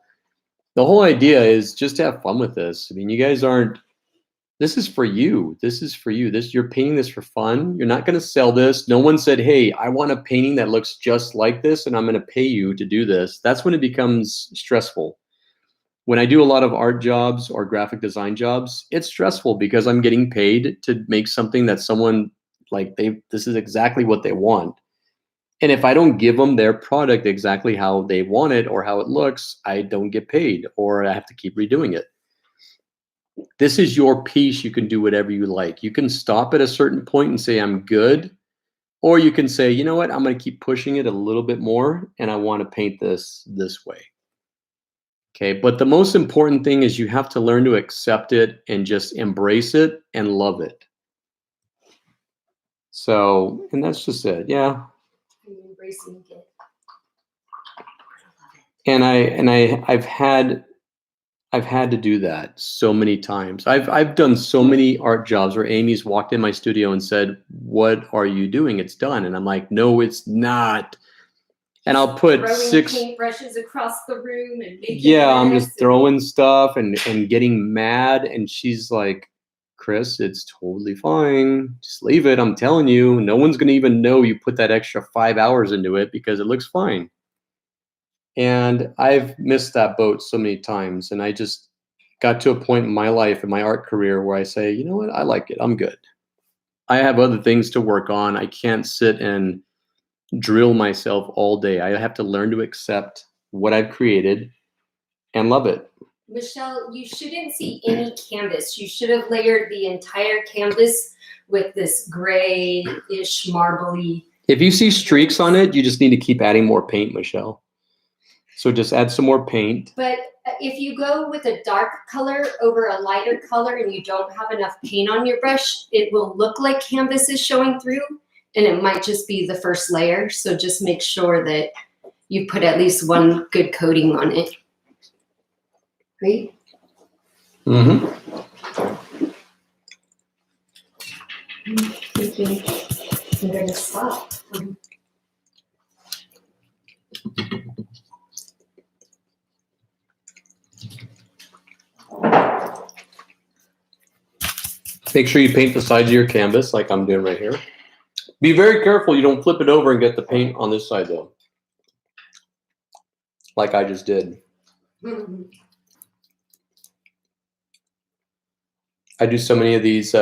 The whole idea is just to have fun with this. I mean, you guys aren't, this is for you. This is for you. You're painting this for fun. You're not going to sell this. No one said, hey, I want a painting that looks just like this, and I'm going to pay you to do this. That's when it becomes stressful. When I do a lot of art jobs or graphic design jobs, it's stressful because I'm getting paid to make something that someone this is exactly what they want. And if I don't give them their product exactly how they want it or how it looks, I don't get paid, or I have to keep redoing it. This is your piece. You can do whatever you like. You can stop at a certain point and say, I'm good. Or you can say, you know what, I'm going to keep pushing it a little bit more, and I want to paint this way. Okay, but the most important thing is you have to learn to accept it and just embrace it and love it. So, and that's just it. Yeah. racing it. And I've had to do that so many times. I've done so many art jobs where Amy's walked in my studio and said, "What are you doing? It's done." And I'm like, "No, it's not." And I'll put throwing 6 paintbrushes across the room and making Yeah, I'm mess just throwing stuff and getting mad, and she's like, "Chris, it's totally fine. Just leave it. I'm telling you, no one's gonna even know you put that extra 5 hours into it because it looks fine." And I've missed that boat so many times, and I just got to a point in my life, in my art career, where I say, "You know what? I like it. I'm good. I have other things to work on. I can't sit and drill myself all day. I have to learn to accept what I've created and love it." Michelle, you shouldn't see any canvas. You should have layered the entire canvas with this grayish, marbly. If you see streaks on it, you just need to keep adding more paint, Michelle. So just add some more paint. But if you go with a dark color over a lighter color and you don't have enough paint on your brush, it will look like canvas is showing through, and it might just be the first layer. So just make sure that you put at least one good coating on it. Right? Mm-hmm. I'm going to stop. Make sure you paint the sides of your canvas like I'm doing right here. Be very careful you don't flip it over and get the paint on this side though, like I just did. Mm-hmm. I do so many of these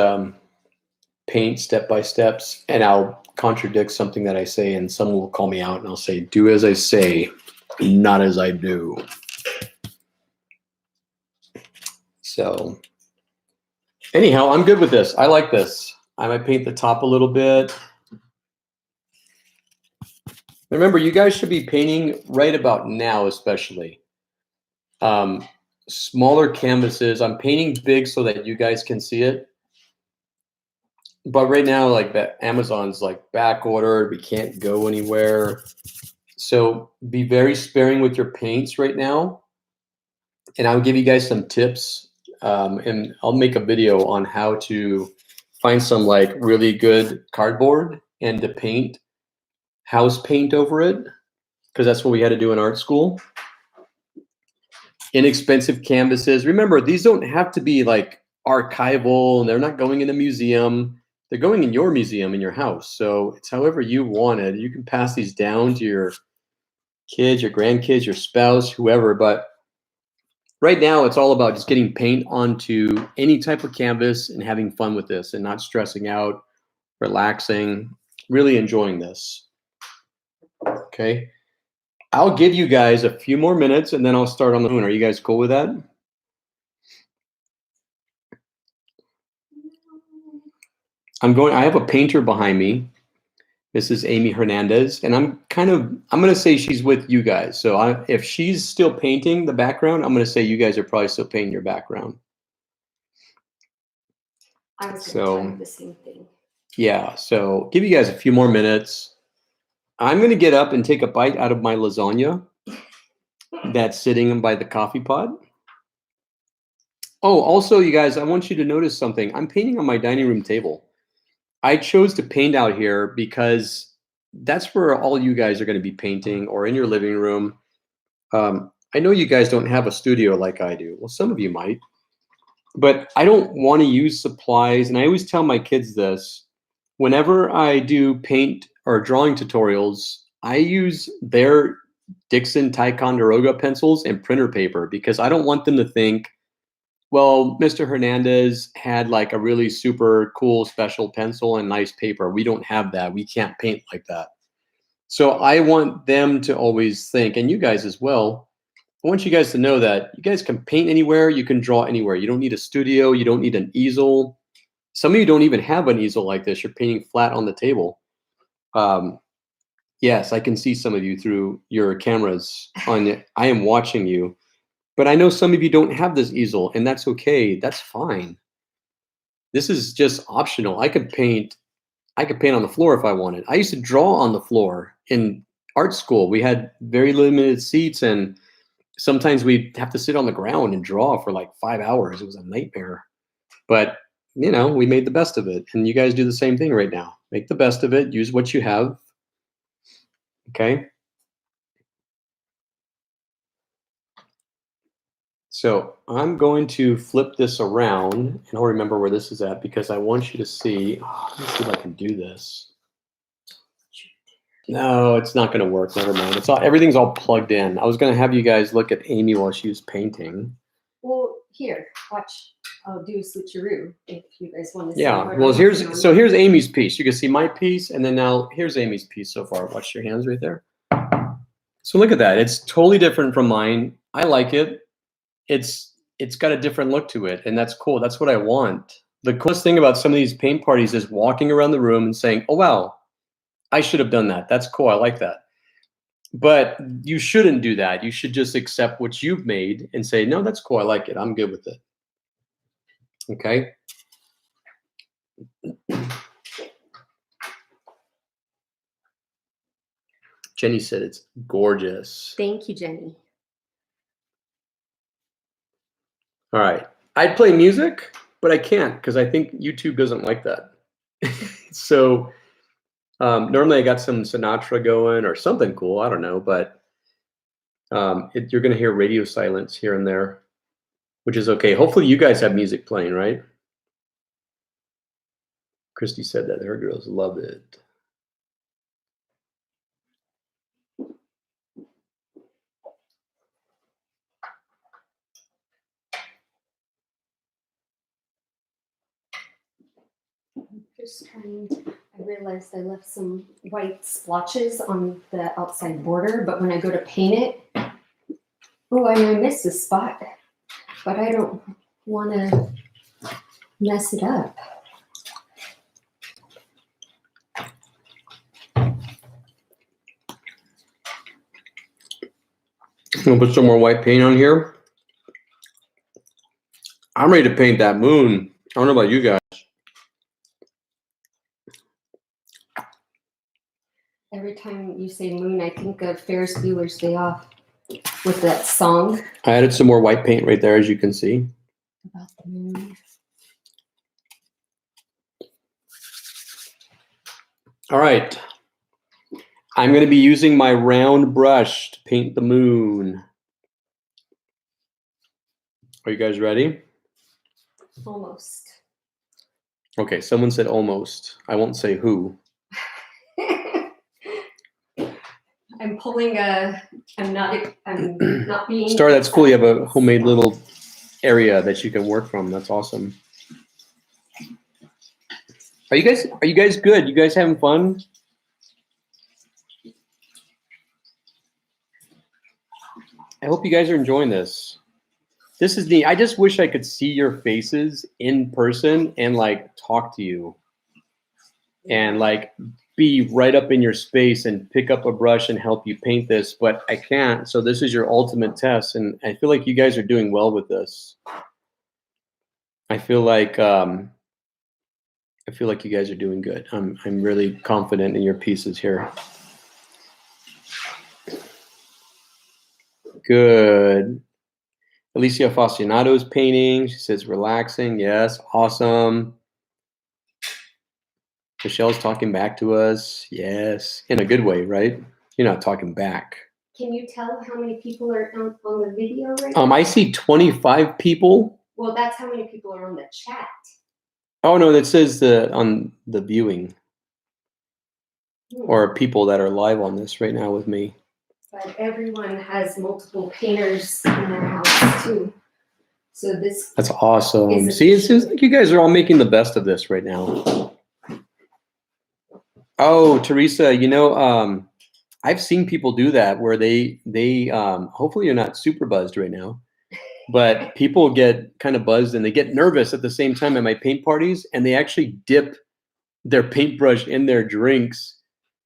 paint step-by-steps, and I'll contradict something that I say, and someone will call me out, and I'll say, "Do as I say, not as I do." So anyhow, I'm good with this. I like this. I might paint the top a little bit. Remember, you guys should be painting right about now, especially. Smaller canvases. I'm painting big so that you guys can see it. But right now, like that, Amazon's like back ordered. We can't go anywhere. So be very sparing with your paints right now. And I'll give you guys some tips. And I'll make a video on how to find some like really good cardboard and to paint house paint over it, because that's what we had to do in art school. Inexpensive canvases. Remember, these don't have to be like archival, and they're not going in a museum. They're going in your museum in your house. So it's however you want it. You can pass these down to your kids, your grandkids, your spouse, whoever. But right now, it's all about just getting paint onto any type of canvas and having fun with this and not stressing out, relaxing, really enjoying this. Okay. I'll give you guys a few more minutes and then I'll start on the moon. Are you guys cool with that? I have a painter behind me. This is Amy Hernandez, and I'm going to say she's with you guys. So if she's still painting the background, I'm going to say you guys are probably still painting your background. I was going to tell you the same thing. Yeah, so give you guys a few more minutes. I'm going to get up and take a bite out of my lasagna that's sitting by the coffee pot. Oh, also, you guys, I want you to notice something. I'm painting on my dining room table. I chose to paint out here because that's where all you guys are going to be painting, or in your living room. I know you guys don't have a studio like I do. Well, some of you might. But I don't want to use supplies, and I always tell my kids this. Whenever I do paint or drawing tutorials, I use their Dixon Ticonderoga pencils and printer paper, because I don't want them to think, well, Mr. Hernandez had like a really super cool special pencil and nice paper. We don't have that. We can't paint like that. So I want them to always think, and you guys as well, I want you guys to know that you guys can paint anywhere, you can draw anywhere. You don't need a studio, you don't need an easel. Some of you don't even have an easel like this. You're painting flat on the table. Yes, I can see some of you through your cameras. I am watching you. But I know some of you don't have this easel, and that's okay. That's fine. This is just optional. I could paint on the floor if I wanted. I used to draw on the floor in art school. We had very limited seats, and sometimes we'd have to sit on the ground and draw for like 5 hours. It was a nightmare. But, we made the best of it. And you guys do the same thing right now. Make the best of it. Use what you have. Okay? So I'm going to flip this around, and I'll remember where this is at because I want you to see. Let me see if I can do this. No, it's not going to work. Never mind. Everything's all plugged in. I was going to have you guys look at Amy while she was painting. Well, here, watch. I'll do a switcheroo if you guys want to see. Yeah. what Well, I'm here's working on. here's Amy's piece. You can see my piece, and then now here's Amy's piece so far. Watch your hands right there. So look at that. It's totally different from mine. I like it. It's got a different look to it, and that's cool. That's what I want. The coolest thing about some of these paint parties is walking around the room and saying, "Oh wow, I should have done that. That's cool. I like that." But you shouldn't do that. You should just accept what you've made and say, "No, that's cool. I like it. I'm good with it." Okay? Jenny said it's gorgeous. Thank you, Jenny. All right. I'd play music, but I can't because I think YouTube doesn't like that. So normally I got some Sinatra going or something cool. I don't know, but you're going to hear radio silence here and there, which is okay. Hopefully you guys have music playing, right? Christy said that her girls love it. Just trying. I realized I left some white splotches on the outside border, but when I go to paint it, I missed a spot. But I don't want to mess it up. I'm gonna put some more white paint on here. I'm ready to paint that moon. I don't know about you guys. Every time you say moon, I think of Ferris Bueller's Day Off with that song I added some more white paint right there, as you can see. about the moon. All right. I'm going to be using my round brush to paint the moon. Are you guys ready? Almost. Okay, someone said almost. I won't say who. I'm pulling I'm not being. Star, that's cool. You have a homemade little area that you can work from. That's awesome. Are you guys good? You guys having fun? I hope you guys are enjoying this. This is neat. I just wish I could see your faces in person and like talk to you and like be right up in your space and pick up a brush and help you paint this, but I can't. So this is your ultimate test, and I feel like you guys are doing well with this. I feel like you guys are doing good. I'm really confident in your pieces here. Good. Alicia Fascinato's painting. She says relaxing. Yes, awesome. Michelle's talking back to us. Yes, in a good way, right? You're not talking back. Can you tell how many people are on the video right now? I see 25 people. Well, that's how many people are on the chat. Oh no, that says on the viewing or people that are live on this right now with me. But everyone has multiple painters in their house too. So that's awesome. See, it seems like you guys are all making the best of this right now. Oh, Teresa, I've seen people do that where they hopefully you're not super buzzed right now, but people get kind of buzzed and they get nervous at the same time at my paint parties, and they actually dip their paintbrush in their drinks.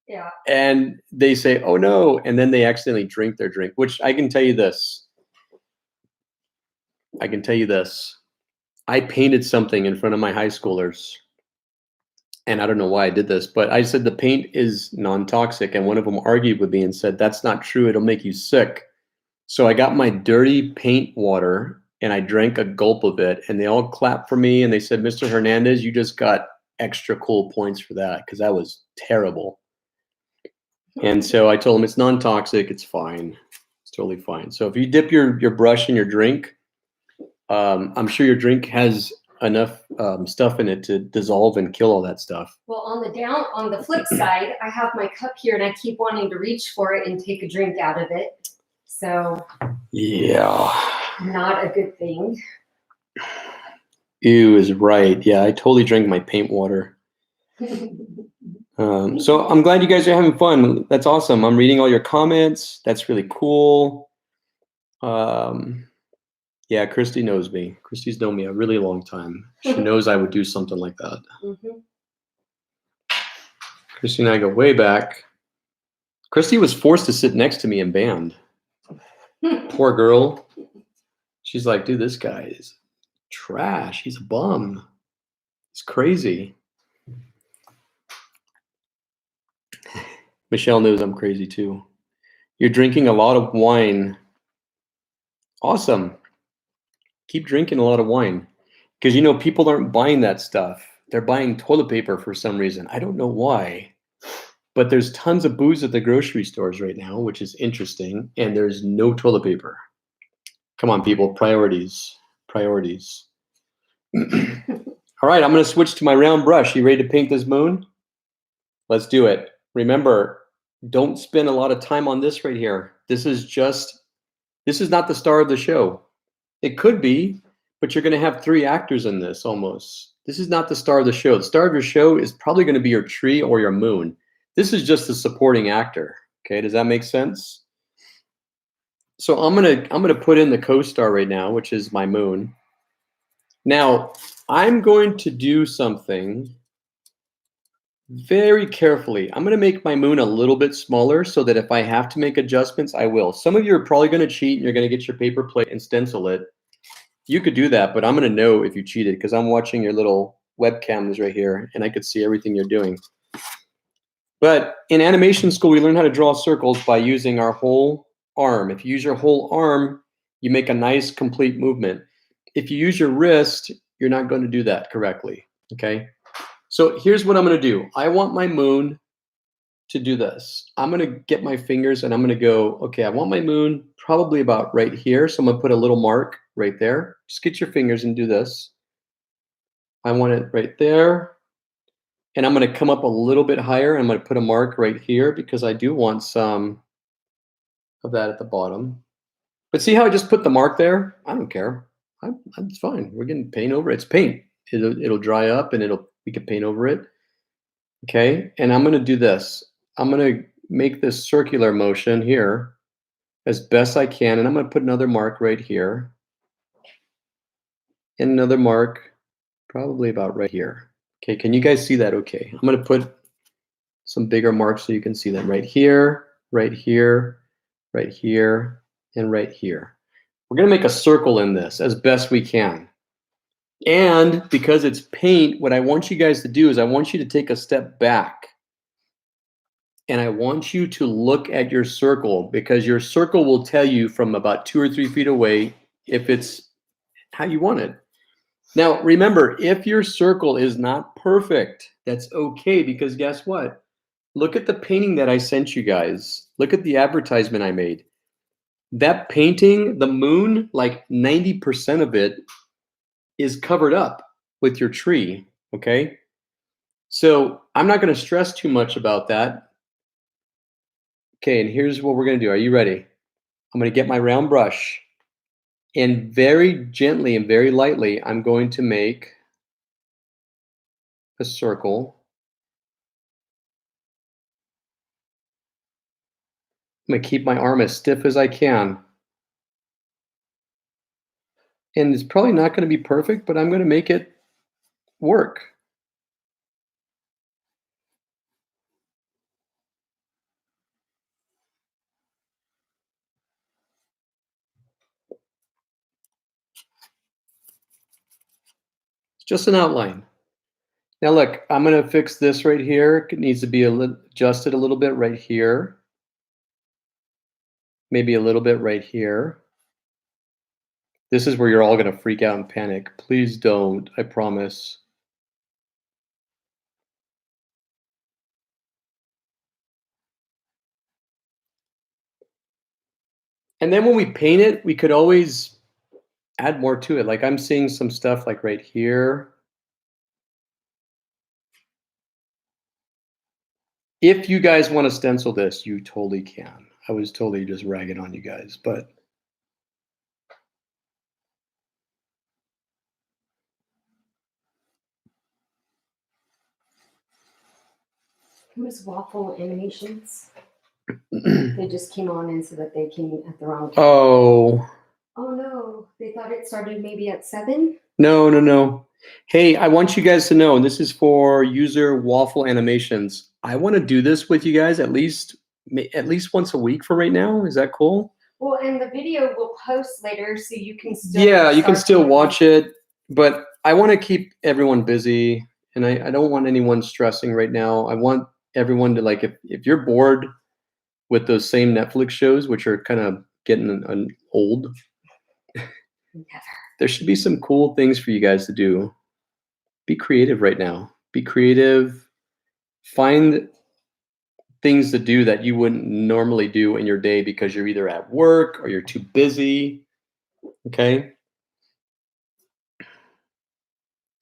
Yeah. And they say, "Oh no," and then they accidentally drink their drink, which I can tell you this. I painted something in front of my high schoolers, and I don't know why I did this, but I said the paint is non-toxic, and one of them argued with me and said, that's not true, it'll make you sick. So I got my dirty paint water and I drank a gulp of it, and they all clapped for me and they said, Mr. Hernandez, you just got extra cool points for that, because that was terrible. And so I told them it's non-toxic, it's fine. It's totally fine. So if you dip your brush in your drink, I'm sure your drink has enough stuff in it to dissolve and kill all that stuff. Well, on the flip side, I have my cup here and I keep wanting to reach for it and take a drink out of it. So yeah, not a good thing. Ew is right. Yeah, I totally drank my paint water. So I'm glad you guys are having fun. That's awesome. I'm reading all your comments. That's really cool. Yeah, Christy knows me. Christy's known me a really long time. She knows I would do something like that. Mm-hmm. Christy and I go way back. Christy was forced to sit next to me in band. Poor girl. She's like, dude, this guy is trash. He's a bum. He's crazy. Michelle knows I'm crazy too. You're drinking a lot of wine. Awesome. Keep drinking a lot of wine. Because, you know, people aren't buying that stuff. They're buying toilet paper for some reason. I don't know why. But there's tons of booze at the grocery stores right now, which is interesting. And there's no toilet paper. Come on, people. Priorities. Priorities. All right, I'm going to switch to my round brush. You ready to paint this moon? Let's do it. Remember, don't spend a lot of time on this right here. This is not the star of the show. It could be, but you're going to have 3 actors in this almost. This is not the star of the show. The star of your show is probably going to be your tree or your moon. This is just the supporting actor. Okay, does that make sense? So I'm gonna put in the co-star right now, which is my moon. Now I'm going to do something very carefully. I'm going to make my moon a little bit smaller so that if I have to make adjustments, I will. Some of you are probably going to cheat and you're going to get your paper plate and stencil it. You could do that, but I'm going to know if you cheated because I'm watching your little webcams right here and I could see everything you're doing. But in animation school, we learn how to draw circles by using our whole arm. If you use your whole arm, you make a nice complete movement. If you use your wrist, you're not going to do that correctly, okay? So here's what I'm going to do. I want my moon to do this. I'm going to get my fingers and I'm going to go, okay, I want my moon probably about right here. So I'm going to put a little mark right there. Just get your fingers and do this. I want it right there. And I'm going to come up a little bit higher. I'm going to put a mark right here because I do want some of that at the bottom. But see how I just put the mark there? I don't care. It's fine. We're getting paint over it. It's paint. It'll dry up and we can paint over it. Okay, and I'm going to do this. I'm going to make this circular motion here as best I can, and I'm going to put another mark right here. And another mark probably about right here. Okay, can you guys see that okay? I'm going to put some bigger marks so you can see them right here, right here, right here, and right here. We're going to make a circle in this as best we can. And because it's paint, what I want you guys to do is I want you to take a step back. And I want you to look at your circle because your circle will tell you from about 2 or 3 feet away if it's how you want it. Now, remember, if your circle is not perfect, that's okay because guess what? Look at the painting that I sent you guys. Look at the advertisement I made. That painting, the moon, like 90% of it is covered up with your tree, okay? So I'm not going to stress too much about that. Okay, and here's what we're going to do. Are you ready? I'm going to get my round brush and very gently and very lightly, I'm going to make a circle. I'm going to keep my arm as stiff as I can. And it's probably not going to be perfect, but I'm going to make it work. It's just an outline. Now look, I'm going to fix this right here. It needs to be adjusted a little bit right here. Maybe a little bit right here. This is where you're all going to freak out and panic. Please don't, I promise. And then when we paint it, we could always add more to it. Like I'm seeing some stuff like right here. If you guys want to stencil this, you totally can. I was totally just ragging on you guys, but Who's Waffle Animations? They just came on and said that they came at the wrong time. oh, Oh no, they thought it started maybe at 7. no. Hey, I want you guys to know, and this is for user Waffle Animations. I want to do this with you guys at least once a week for right now. Is that cool? Well, and the video will post later, so you can still. Yeah, you can start still doing watch it, but I want to keep everyone busy, and I don't want anyone stressing right now. I want everyone to, like, if you're bored with those same Netflix shows, which are kind of getting old, Never. there should be some cool things for you guys to do. Be creative right now. Be creative. Find things to do that you wouldn't normally do in your day because you're either at work or you're too busy. Okay?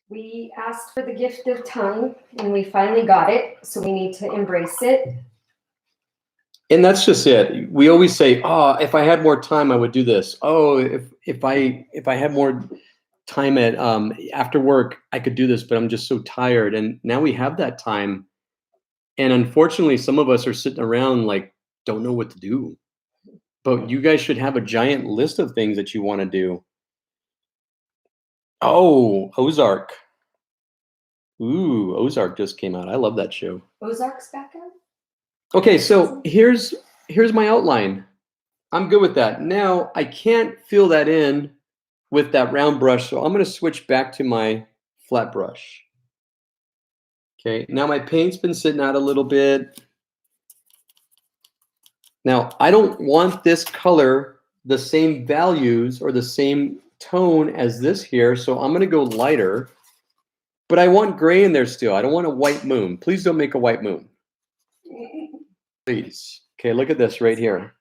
We asked for the gift of tongue, and we finally got it, so we need to embrace it. And that's just it. We always say, "Oh, if I had more time, I would do this." Oh, if I had more time at after work, I could do this, but I'm just so tired. And now we have that time. And unfortunately, some of us are sitting around like don't know what to do. But you guys should have a giant list of things that you want to do. Oh, Ozark. Ooh, Ozark just came out. I love that show. Ozark's back up? Okay, so here's my outline. I'm good with that. Now I can't fill that in with that round brush, so I'm going to switch back to my flat brush. Okay, now my paint's been sitting out a little bit. Now I don't want this color the same values or the same tone as this here, so I'm going to go lighter. But I want gray in there still. I don't want a white moon. Please don't make a white moon. Please. Okay, look at this right here.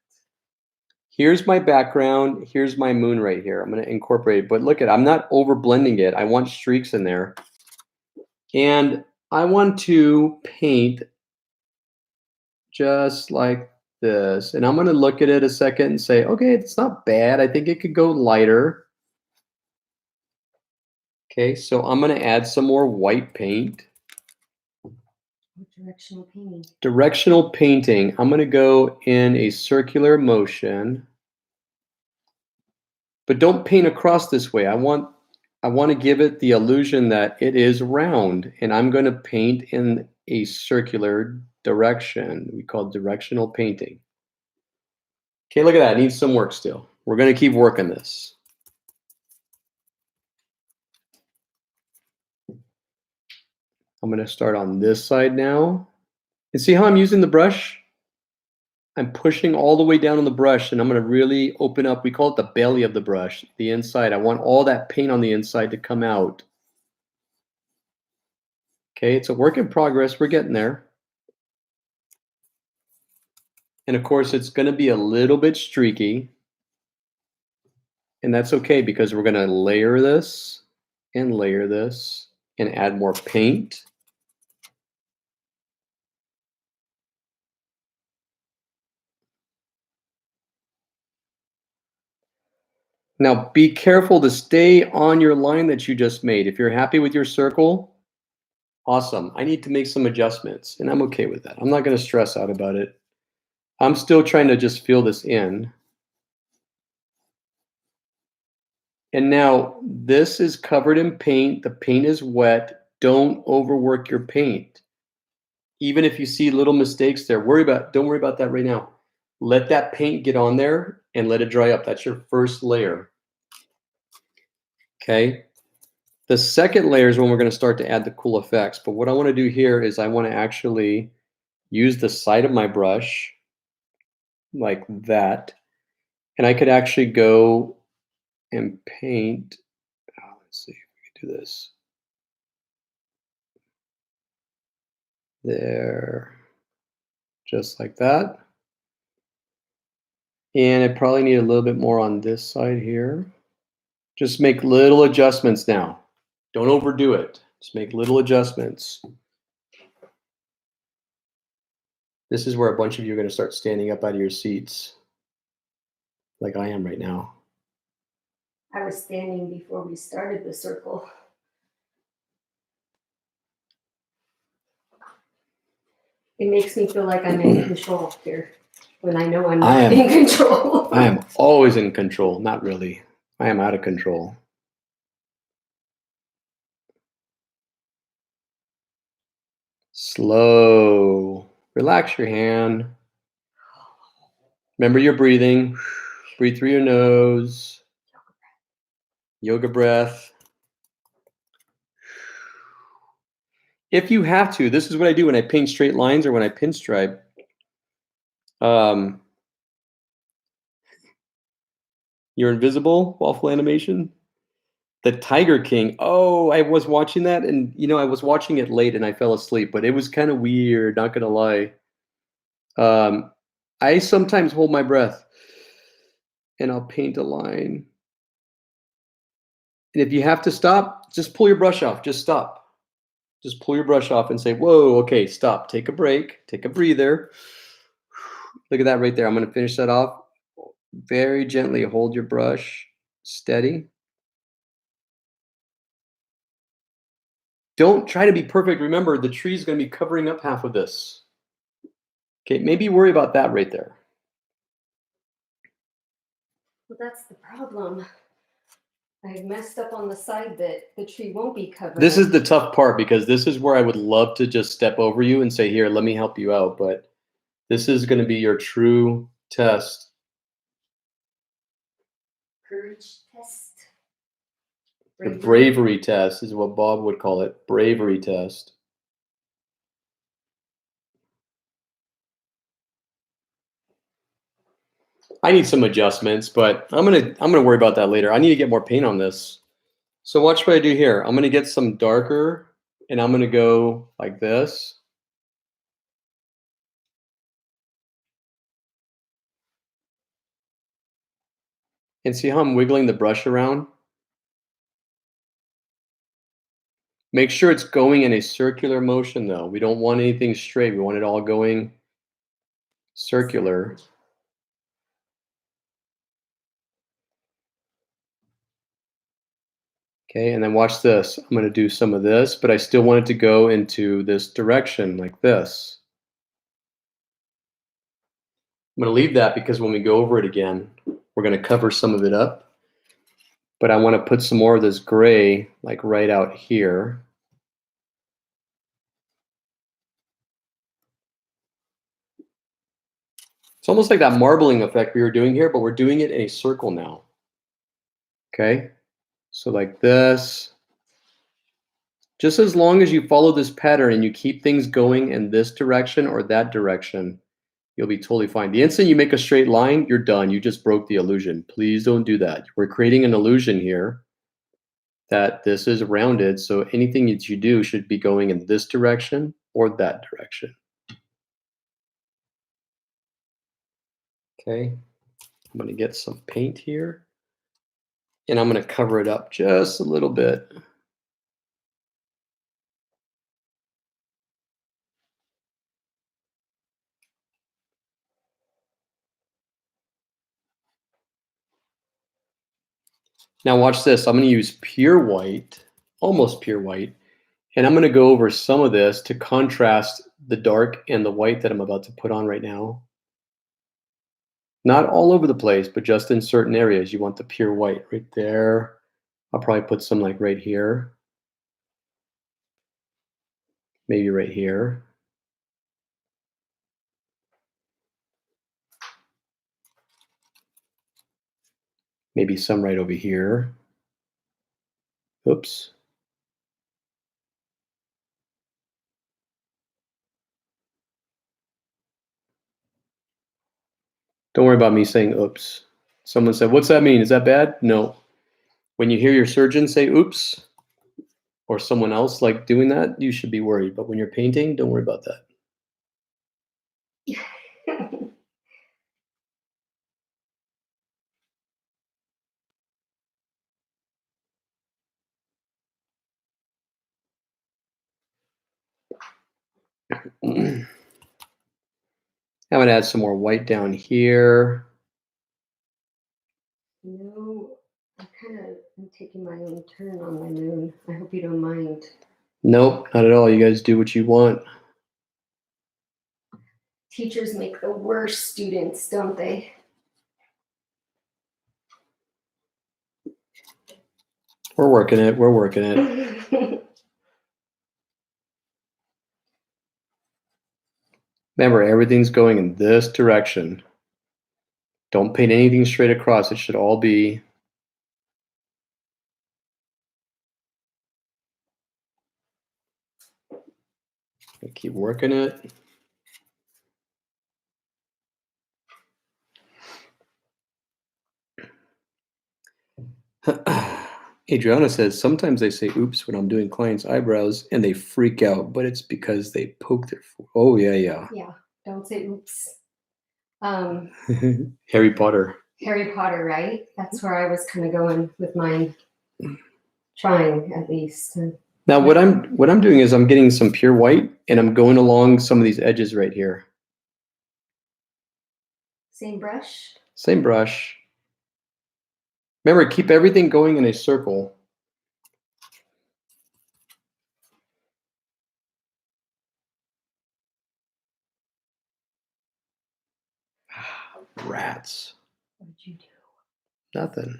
Here's my background. Here's my moon right here. I'm going to incorporate it. But look at, I'm not over blending it. I want streaks in there. And I want to paint just like this. And I'm going to look at it a second and say, okay, it's not bad. I think it could go lighter. Okay, so I'm going to add some more white paint. Directional painting. Directional painting. I'm going to go in a circular motion. But don't paint across this way. I want to give it the illusion that it is round, and I'm going to paint in a circular direction. We call it directional painting. Okay, look at that. It needs some work still. We're going to keep working this. I'm going to start on this side now. And see how I'm using the brush? I'm pushing all the way down on the brush, and I'm going to really open up. We call it the belly of the brush, the inside. I want all that paint on the inside to come out. Okay, it's a work in progress. We're getting there. And of course, it's going to be a little bit streaky. And that's okay because we're going to layer this and add more paint. Now, be careful to stay on your line that you just made. If you're happy with your circle, awesome. I need to make some adjustments, and I'm okay with that. I'm not going to stress out about it. I'm still trying to just fill this in. And now this is covered in paint. The paint is wet. Don't overwork your paint. Even if you see little mistakes there, don't worry about that right now. Let that paint get on there and let it dry up. That's your first layer. Okay. The second layer is when we're going to start to add the cool effects. But what I want to do here is I want to actually use the side of my brush like that. And I could actually go and paint. Let's see if we can do this. There. Just like that. And I probably need a little bit more on this side here. Just make little adjustments now. Don't overdo it. Just make little adjustments. This is where a bunch of you are going to start standing up out of your seats, like I am right now. I was standing before we started the circle. It makes me feel like I'm in control here when I know I'm not in control. I am always in control. Not really. I am out of control. Slow. Relax your hand. Remember your breathing. Breathe through your nose. Yoga breath. If you have to, this is what I do when I paint straight lines or when I pinstripe. You're invisible, waffle animation. The Tiger King. Oh, I was watching that, and I was watching it late and I fell asleep, but it was kind of weird, not gonna lie. I sometimes hold my breath and I'll paint a line. And if you have to stop, just pull your brush off. Just stop. Just pull your brush off and say, whoa, okay, stop. Take a break. Take a breather. Look at that right there. I'm going to finish that off. Very gently hold your brush steady. Don't try to be perfect. Remember, the tree is going to be covering up half of this. Okay, maybe worry about that right there. Well, that's the problem. I messed up on the side that the tree won't be covered. This is the tough part because this is where I would love to just step over you and say, here, let me help you out. But this is going to be your true test. Courage test. The bravery test is what Bob would call it. Bravery test. I need some adjustments, but I'm gonna worry about that later. I need to get more paint on this. So watch what I do here. I'm gonna get some darker and I'm gonna go like this. And see how I'm wiggling the brush around? Make sure it's going in a circular motion though. We don't want anything straight. We want it all going circular. Okay, and then watch this. I'm going to do some of this, but I still want it to go into this direction like this. I'm going to leave that because when we go over it again, we're going to cover some of it up. But I want to put some more of this gray like right out here. It's almost like that marbling effect we were doing here, but we're doing it in a circle now. Okay, so like this. Just as long as you follow this pattern and you keep things going in this direction or that direction, you'll be totally fine. The instant you make a straight line, you're done. You just broke the illusion. Please don't do that. We're creating an illusion here that this is rounded, so anything that you do should be going in this direction or that direction. Okay, I'm going to get some paint here, and I'm going to cover it up just a little bit. Now watch this. I'm going to use pure white, almost pure white, and I'm going to go over some of this to contrast the dark and the white that I'm about to put on right now. Not all over the place, but just in certain areas. You want the pure white right there. I'll probably put some like right here. Maybe right here. Maybe some right over here. Oops. Don't worry about me saying oops. Someone said, what's that mean? Is that bad? No. When you hear your surgeon say oops, or someone else like doing that, you should be worried. But when you're painting, don't worry about that. I'm going to add some more white down here. No, I'm taking my own turn on my moon. I hope you don't mind. Nope, not at all. You guys do what you want. Teachers make the worst students, don't they? We're working it. We're working it. Remember, everything's going in this direction. Don't paint anything straight across. It should all be keep working it. Adriana says, sometimes I say oops when I'm doing clients' eyebrows and they freak out, but it's because they poke their oh yeah. Yeah, don't say oops. Harry Potter. Harry Potter, right? That's where I was kind of going with mine. Trying at least. Now what I'm doing is I'm getting some pure white and I'm going along some of these edges right here. Same brush? Same brush. Remember, keep everything going in a circle. Rats. What did you do? Nothing.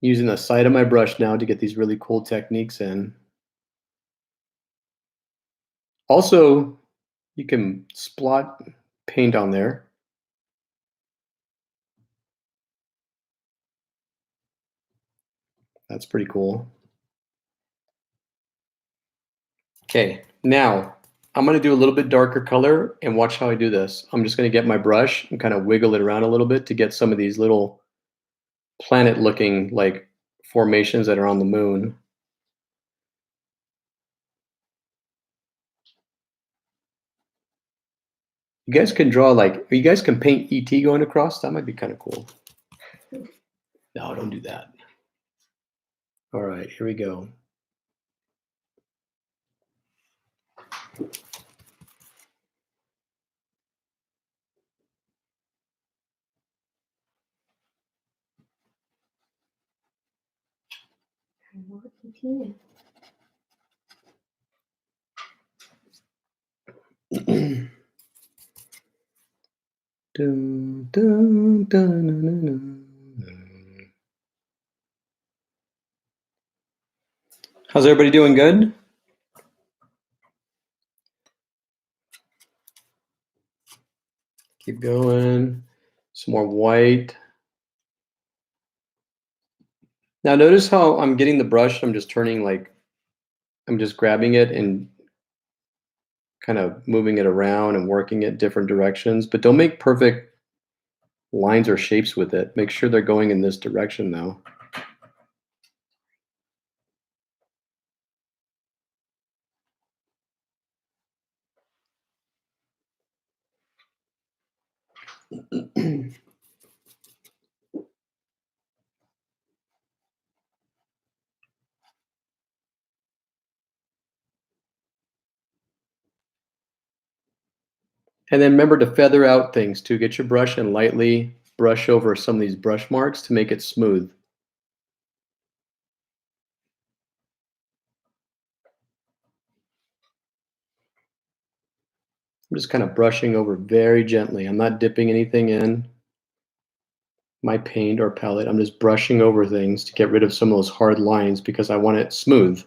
Using the side of my brush now to get these really cool techniques in. Also, you can splot paint on there. That's pretty cool. Okay, now I'm going to do a little bit darker color and watch how I do this. I'm just going to get my brush and kind of wiggle it around a little bit to get some of these little planet looking like formations that are on the moon. You guys can draw you guys can paint ET going across. That might be kind of cool. No, don't do that. All right, here we go. Dun, dun, dun, dun, dun, dun. How's everybody doing? Good? Keep going. Some more white. Now notice how I'm getting the brush, I'm just turning I'm just grabbing it and kind of moving it around and working it different directions, but don't make perfect lines or shapes with it. Make sure they're going in this direction though. And then remember to feather out things too. Get your brush and lightly brush over some of these brush marks to make it smooth. I'm just kind of brushing over very gently. I'm not dipping anything in my paint or palette. I'm just brushing over things to get rid of some of those hard lines because I want it smooth.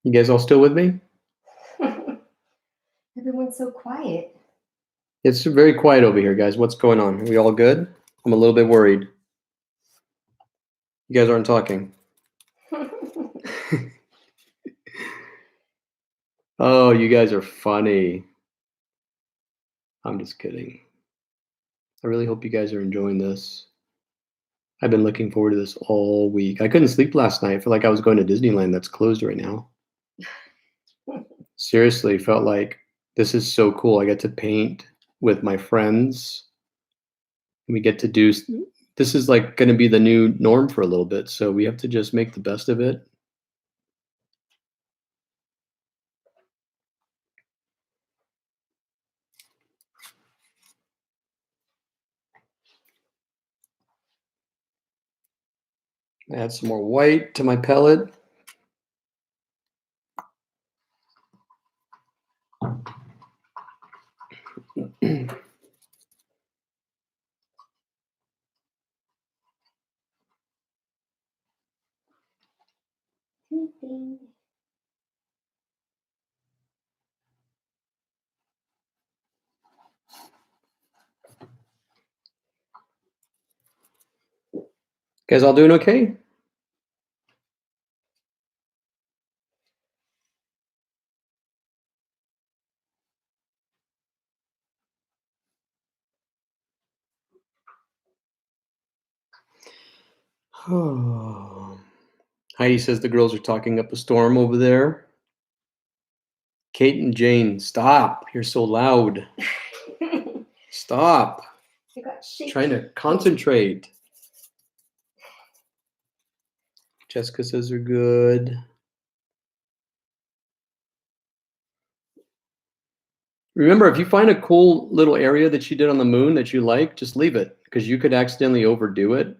You guys all still with me? Everyone's so quiet. It's very quiet over here, guys. What's going on? Are we all good? I'm a little bit worried. You guys aren't talking. Oh, you guys are funny. I'm just kidding. I really hope you guys are enjoying this. I've been looking forward to this all week. I couldn't sleep last night. I felt like I was going to Disneyland that's closed right now. Seriously, felt like this is so cool. I get to paint with my friends. We get to do this is like going to be the new norm for a little bit, so we have to just make the best of it. Add some more white to my palette. Guys all doing okay? Oh. Heidi says the girls are talking up a storm over there. Kate and Jane, stop. You're so loud. Stop. Trying to concentrate. Jessica says they're good. Remember, if you find a cool little area that you did on the moon that you like, just leave it, because you could accidentally overdo it.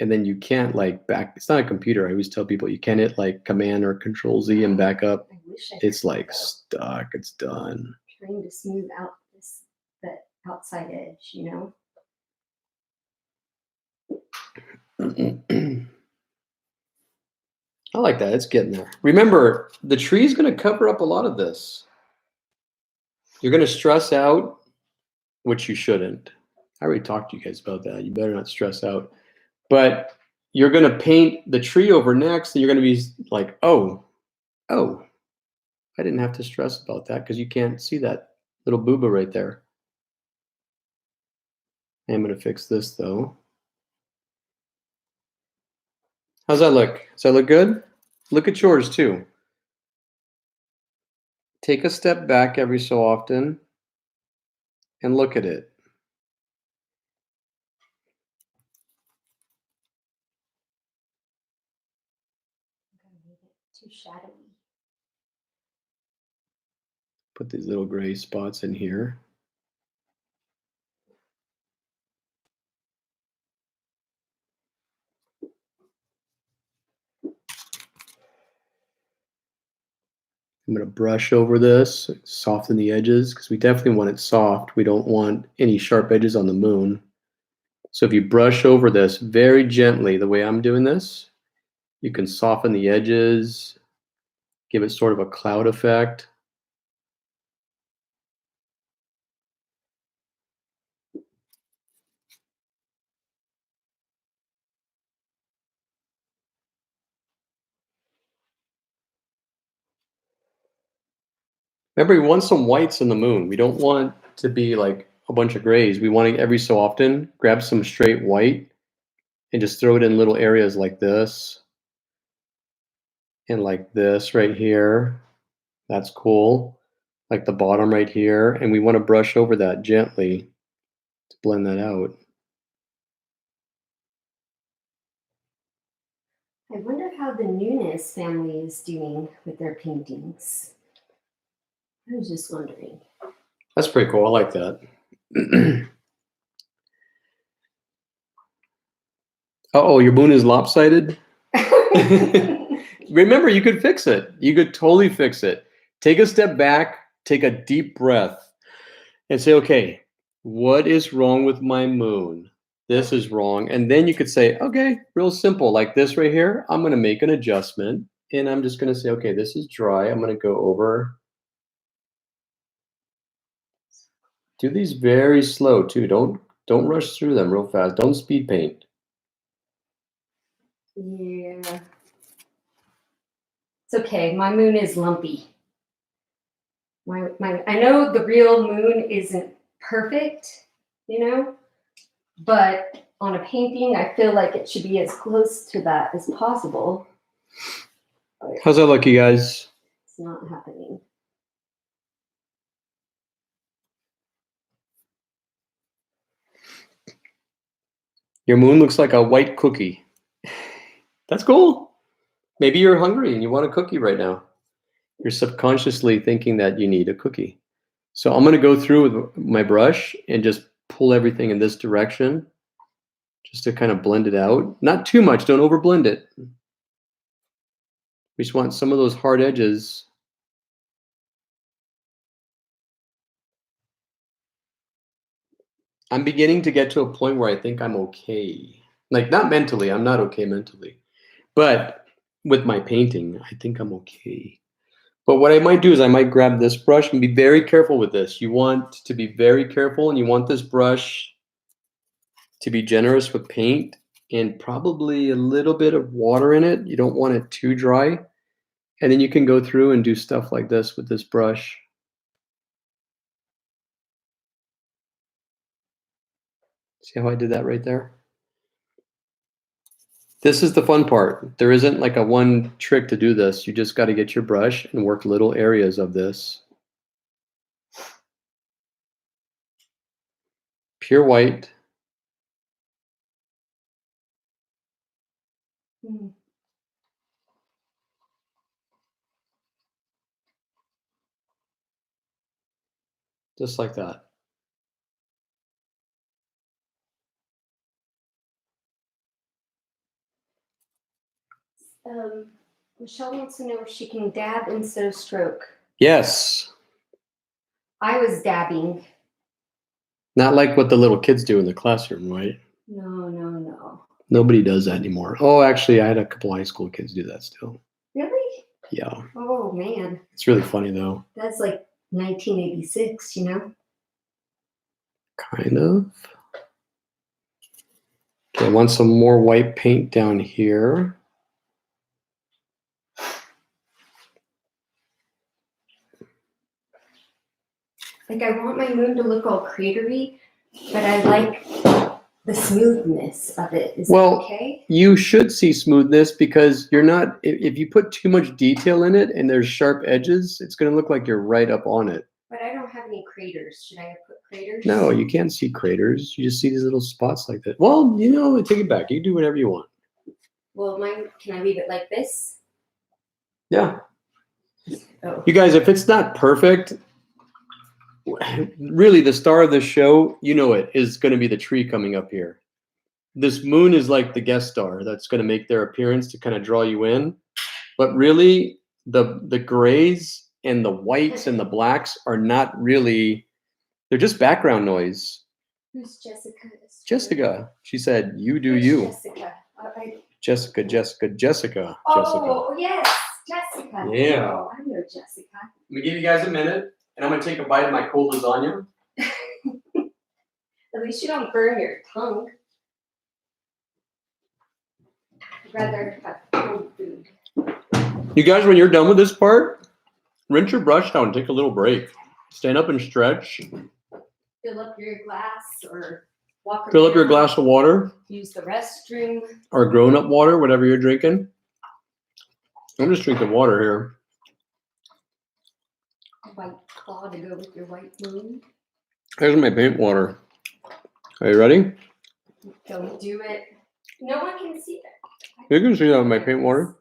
And then you can't like back. It's not a computer. I always tell people you can't hit like Command or Control Z and back up. I wish I It's could, like though. stuck. It's done. Trying to smooth out that outside edge, you know? I like that. It's getting there. Remember, the tree is going to cover up a lot of this. You're going to stress out, which you shouldn't. I already talked to you guys about that. You better not stress out. But you're going to paint the tree over next, and you're going to be like, oh, I didn't have to stress about that because you can't see that little booba right there. I'm going to fix this, though. How's that look? Does that look good? Look at yours, too. Take a step back every so often and look at it. Too shadowy. Put these little gray spots in here. I'm going to brush over this, soften the edges, because we definitely want it soft. We don't want any sharp edges on the moon. So if you brush over this very gently, the way I'm doing this, you can soften the edges, give it sort of a cloud effect. Remember, we want some whites in the moon. We don't want to be like a bunch of grays. We want to every so often grab some straight white and just throw it in little areas like this and like this right here. That's cool. Like the bottom right here. And we want to brush over that gently to blend that out. I wonder how the Nunes family is doing with their paintings. I was just wondering. That's pretty cool. I like that. Uh-oh, your moon is lopsided? Remember, you could fix it. You could totally fix it. Take a step back, take a deep breath, and say, okay, what is wrong with my moon? This is wrong. And then you could say, okay, real simple, like this right here, I'm going to make an adjustment. and I'm just going to say, okay, this is dry. I'm going to go over. Do these very slow too. Don't rush through them real fast. Don't speed paint. Yeah. It's okay. My moon is lumpy. I know the real moon isn't perfect, you know, but on a painting, I feel like it should be as close to that as possible. But How's that look, you guys? it's not happening. Your moon looks like a white cookie. That's cool. Maybe you're hungry and you want a cookie right now. You're subconsciously thinking that you need a cookie. So I'm going to go through with my brush and just pull everything in this direction just to kind of blend it out. Not too much. Don't over blend it. We just want some of those hard edges. I'm beginning to get to a point where I think I'm okay. Like, not mentally. I'm not okay mentally. But with my painting, I think I'm okay. But what I might do is I might grab this brush and be very careful with this. You want to be very careful, and you want this brush to be generous with paint and probably a little bit of water in it. You don't want it too dry. And then you can go through and do stuff like this with this brush. See how I did that right there? This is the fun part. There isn't like a one trick to do this. You just got to get your brush and work little areas of this. Pure white. Just like that. Michelle wants to know if she can dab instead of stroke. Yes. I was dabbing. Not like what the little kids do in the classroom, right? No. Nobody does that anymore. Oh, actually, I had a couple high school kids do that still. Really? Yeah. Oh, man. It's really funny, though. That's like 1986, you know? Kind of. Okay, I want some more white paint down here. Like, I want my moon to look all cratery, but I like the smoothness of it. Is Well, that okay? You should see smoothness because you're not, if you put too much detail in it and there's sharp edges, it's going to look like you're right up on it. But I don't have any craters. Should I have put craters? No, you can't see craters. You just see these little spots like that. Well, you know, take it back. You can do whatever you want. Well, can I leave it like this? Yeah. Oh. You guys, if it's not perfect, really the star of the show, you know it, is going to be the tree coming up here. This moon is like the guest star that's going to make their appearance to kind of draw you in. But really, the grays and the whites and the blacks are not really, they're just background noise. Who's Jessica? Jessica. She said, you do Who's you. Jessica. Jessica. Oh, yes, Jessica. Yeah. Oh, I know Jessica. Let me give you guys a minute, and I'm going to take a bite of my cold lasagna. At least you don't burn your tongue. I'd rather have cold food. You guys, when you're done with this part, rinse your brush down and take a little break. Stand up and stretch. Fill up your glass or walk Fill up your around. glass of water Use the restroom. or grown-up water, whatever you're drinking. I'm just drinking water here. White claw to go with your white moon. Here's my paint water. Are you ready? Don't do it. No one can see that. You can see that with my paint water.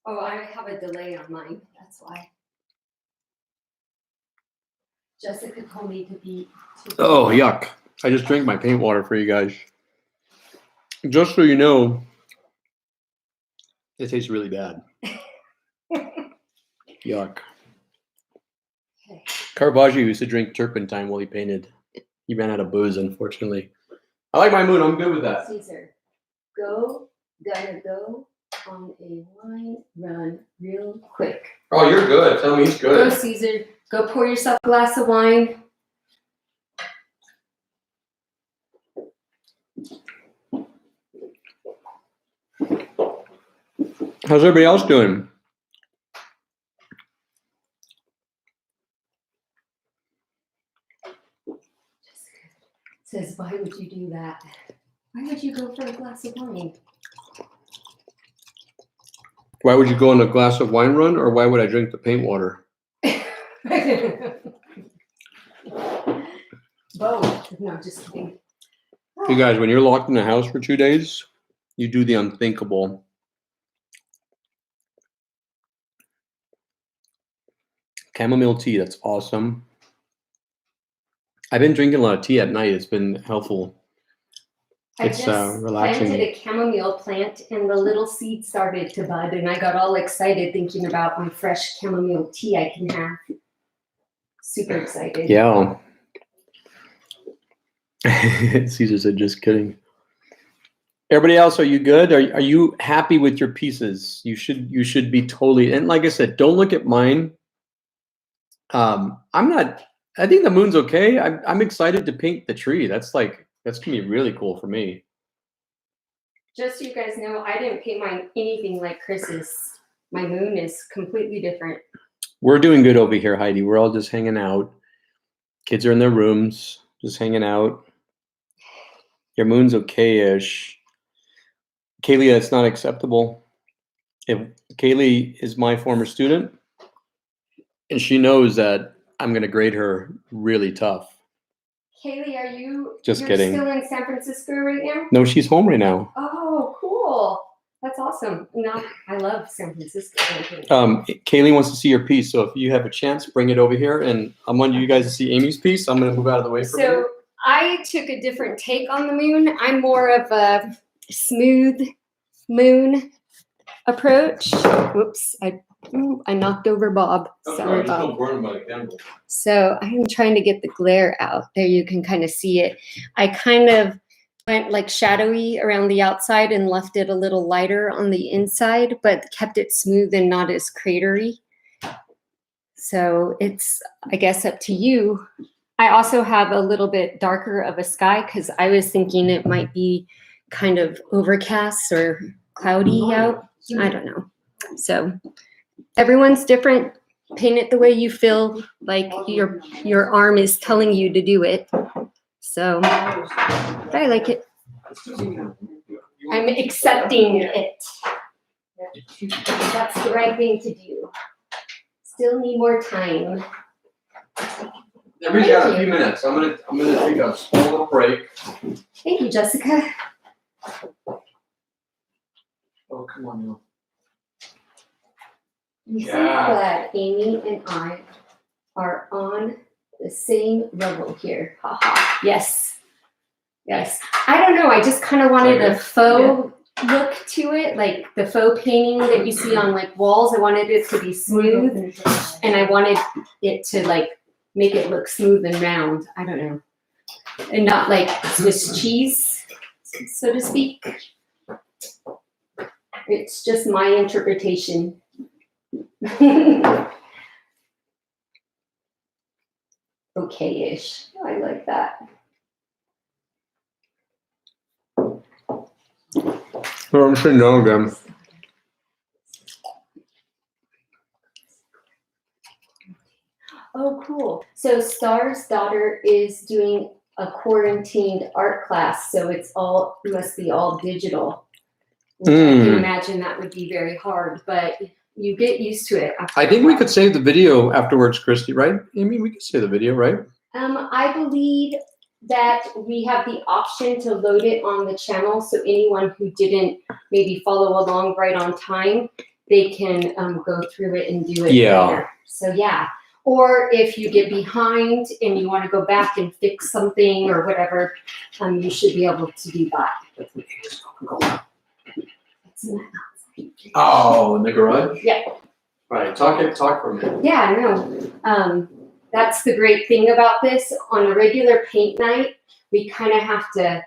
Oh, I have a delay on mine. That's why. Jessica told me to be. Oh, yuck. I just drank my paint water for you guys. Just so you know, it tastes really bad. Yuck. Okay. Caravaggio used to drink turpentine while he painted. He ran out of booze, unfortunately. I like my moon. I'm good with that. Caesar, go, gonna go, on a wine run real quick. Oh, you're good. Tell me he's Go, good. Caesar. Go pour yourself a glass of wine. How's everybody else doing? Says, why would you do that? Why would you go for a glass of wine? Why would you go on a glass of wine run, or why would I drink the paint water? Both. No, just kidding. You guys, when you're locked in the house for 2 days, you do the unthinkable. Chamomile tea, that's awesome. I've been drinking a lot of tea at night. It's been helpful. It's relaxing. Planted a chamomile plant, and the little seed started to bud, and I got all excited thinking about my fresh chamomile tea I can have. Super excited. Yeah. Caesar said, just kidding. Everybody else, are you good? Are you happy with your pieces? You should be totally. And like I said, don't look at mine. I'm not. I think the moon's okay. I'm excited to paint the tree. That's gonna be really cool for me. Just so you guys know, I didn't paint mine anything like Chris's. My moon is completely different. We're doing good over here, Heidi. We're all just hanging out. Kids are in their rooms, just hanging out. Your moon's okay-ish. Kaylee, that's not acceptable. If Kaylee is my former student, and she knows that I'm going to grade her really tough. Kaylee, are you Just kidding. Still in San Francisco right now? No, she's home right now. Oh, cool. That's awesome. No, I love San Francisco. Kaylee wants to see your piece, so if you have a chance, bring it over here, and I want you guys to see Amy's piece. I'm going to move out of the way for her. So I took a different take on the moon. I'm more of a smooth moon approach. Whoops, I knocked over Bob. Sorry, Bob. So I'm trying to get the glare out. There you can kind of see it. I kind of went like shadowy around the outside and left it a little lighter on the inside, but kept it smooth and not as cratery. So it's, I guess, up to you. I also have a little bit darker of a sky because I was thinking it might be kind of overcast or cloudy out. I don't know. So everyone's different. Paint it the way you feel like your arm is telling you to do it. So I like it. I'm accepting it. That's the right thing to do. Still need more time. Everybody's got a few minutes. I'm gonna take a small break. Thank you, Jessica. Oh, come on now. I'm so glad Amy and I are on the same level here. Haha. Yes. Yes. I don't know. I just kind of wanted a faux look to it, like the faux painting that you see on like walls. I wanted it to be smooth, and I wanted it to like make it look smooth and round. I don't know. And not like Swiss cheese, so to speak. It's just my interpretation. Okay-ish. I like that. Well, I'm saying no again. Oh, cool. So Star's daughter is doing a quarantined art class, so it must be all digital. Which I can imagine that would be very hard, but you get used to it. I think we could save the video afterwards, Christy, right? Amy, we could save the video, right? I believe that we have the option to load it on the channel, so anyone who didn't maybe follow along right on time, they can go through it and do it later. So yeah. Or if you get behind and you want to go back and fix something or whatever, you should be able to do that. Oh, in the garage? Yeah. All right, talk for a minute. Yeah, no. That's the great thing about this. On a regular paint night, we kind of have to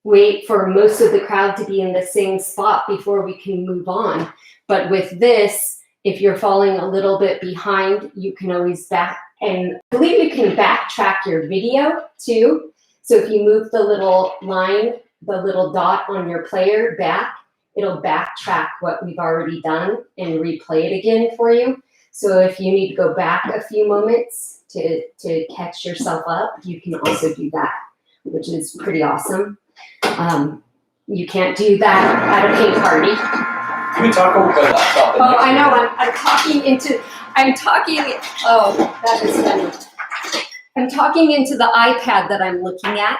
wait for most of the crowd to be in the same spot before we can move on. But with this, if you're falling a little bit behind, you can always back, and I believe you can backtrack your video too. So if you move the little line, the little dot on your player back, it'll backtrack what we've already done and replay it again for you. So if you need to go back a few moments to catch yourself up, you can also do that, which is pretty awesome. You can't do that at a paint party. Can we talk over the laptop? Oh, I know. I'm talking. Oh, that is funny. I'm talking into the iPad that I'm looking at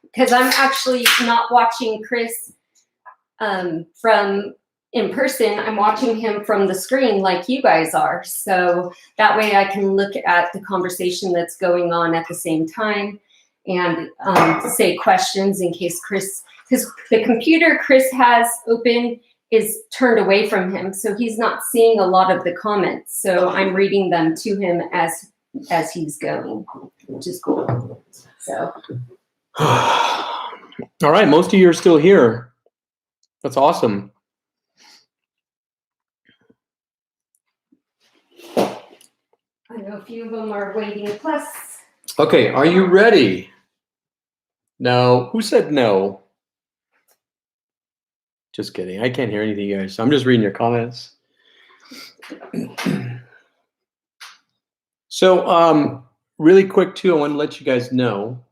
because I'm actually not watching Chris from in person. I'm watching him from the screen like you guys are. So that way I can look at the conversation that's going on at the same time and say questions in case Chris, because the computer Chris has open is turned away from him. So he's not seeing a lot of the comments. So I'm reading them to him as he's going, which is cool. So. All right, most of you are still here. That's awesome. I know a few of them are waiting. Plus. Okay, are you ready? No. Who said no? Just kidding. I can't hear anything, guys. I'm just reading your comments. So, really quick too, I want to let you guys know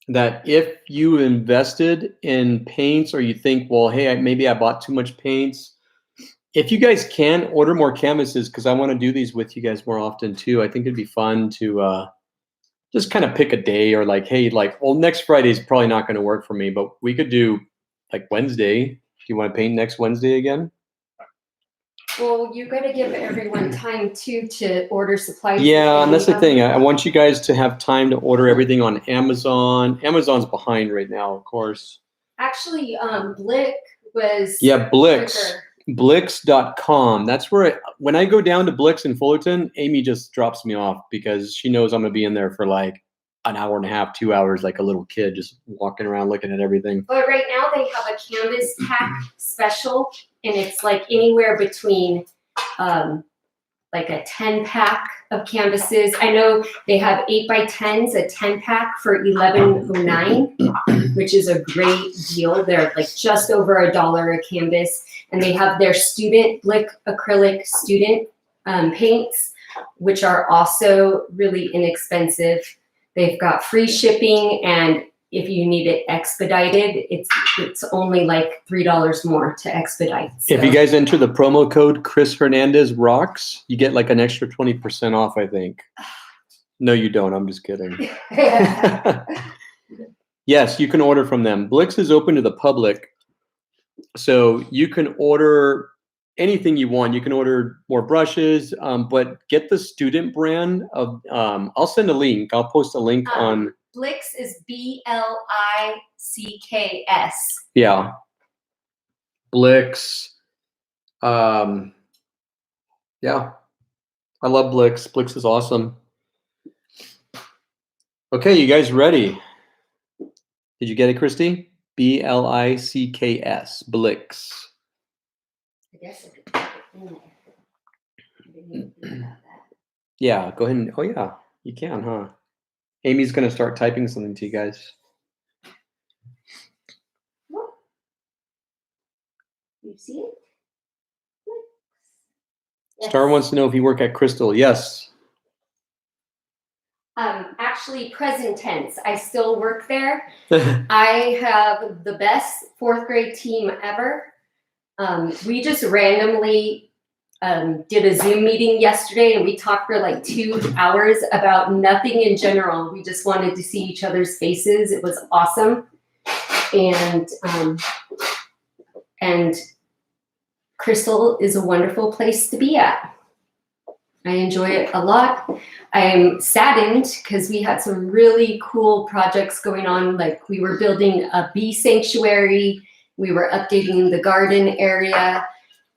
that if you invested in paints or you think, well, hey, maybe I bought too much paints, if you guys can order more canvases, because I want to do these with you guys more often too. I think it'd be fun to just kind of pick a day or like, hey, like, well, next Friday is probably not going to work for me, but we could do like Wednesday. Do you want to paint next Wednesday again? Well, you got to give everyone time too to order supplies. Yeah, and that's the thing. I want you guys to have time to order everything on Amazon. Amazon's behind right now, of course. Actually, Blick was. Yeah, Blix. quicker. Blix.com. That's where when I go down to Blix in Fullerton, Amy just drops me off because she knows I'm going to be in there for like an hour and a half, 2 hours, like a little kid, just walking around looking at everything. But right now they have a canvas pack special, and it's like anywhere between like a 10 pack of canvases. I know they have 8x10s, a 10 pack for $11.09, which is a great deal. They're like just over $1 a canvas, and they have their student Blick acrylic student paints, which are also really inexpensive. They've got free shipping, and if you need it expedited, it's only like $3 more to expedite. So. If you guys enter the promo code Chris Hernandez Rocks, you get like an extra 20% off, I think. No, you don't. I'm just kidding. Yes, you can order from them. Blix is open to the public, so you can order anything you want. You can order more brushes, but get the student brand of. I'll send a link. I'll post a link on. Blix is Blicks. Yeah. Blix. Yeah. I love Blix. Blix is awesome. Okay, you guys ready? Did you get it, Christy? Blicks. Blix. I guess I could put it in there. I didn't even think about that. Yeah, go ahead and, oh yeah, you can, huh? Amy's gonna start typing something to you guys. You see it? Yes. Star wants to know if you work at Crystal. Yes. Actually, present tense. I still work there. I have the best 4th grade team ever. We just randomly did a Zoom meeting yesterday, and we talked for like 2 hours about nothing in general. We just wanted to see each other's faces. It was awesome. And Crystal is a wonderful place to be at. I enjoy it a lot. I am saddened because we had some really cool projects going on. Like we were building a bee sanctuary. We were updating the garden area,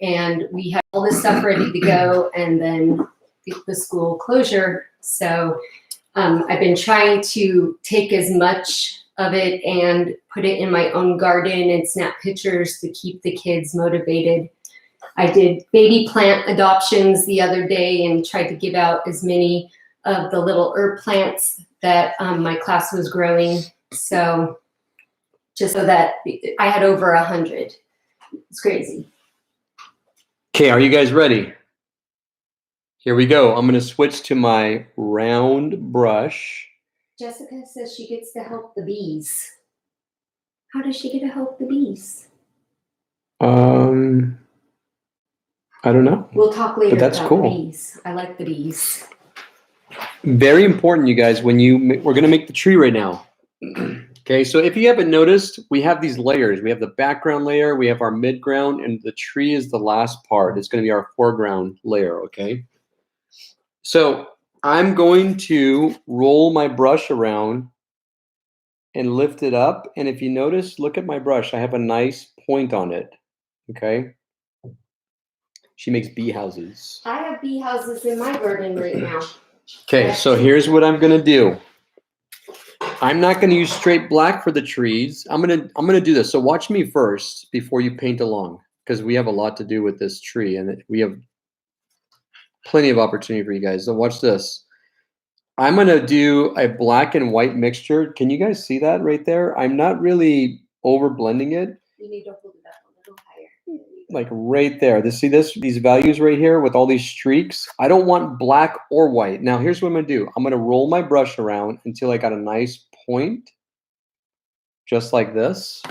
and we had all this stuff ready to go, and then the school closure. So I've been trying to take as much of it and put it in my own garden and snap pictures to keep the kids motivated. I did baby plant adoptions the other day and tried to give out as many of the little herb plants that my class was growing. So just so that I had over 100. It's crazy. Okay, are you guys ready? Here we go. I'm going to switch to my round brush. Jessica says she gets to help the bees. How does she get to help the bees? I don't know. We'll talk later that's about cool. the bees. I like the bees. Very important, you guys, we're going to make the tree right now. Okay, so if you haven't noticed, we have these layers. We have the background layer, we have our midground, and the tree is the last part. It's going to be our foreground layer, okay? So I'm going to roll my brush around and lift it up. And if you notice, look at my brush. I have a nice point on it, okay? She makes bee houses. I have bee houses in my garden right now. Okay, so here's what I'm gonna do. I'm not gonna use straight black for the trees. I'm gonna do this. So watch me first before you paint along, because we have a lot to do with this tree, and we have plenty of opportunity for you guys. So watch this. I'm gonna do a black and white mixture. Can you guys see that right there? I'm not really over blending it. You need to hold it up a little higher. Like right there. These values right here with all these streaks. I don't want black or white. Now here's what I'm gonna do. I'm gonna roll my brush around until I got a nice point, just like this.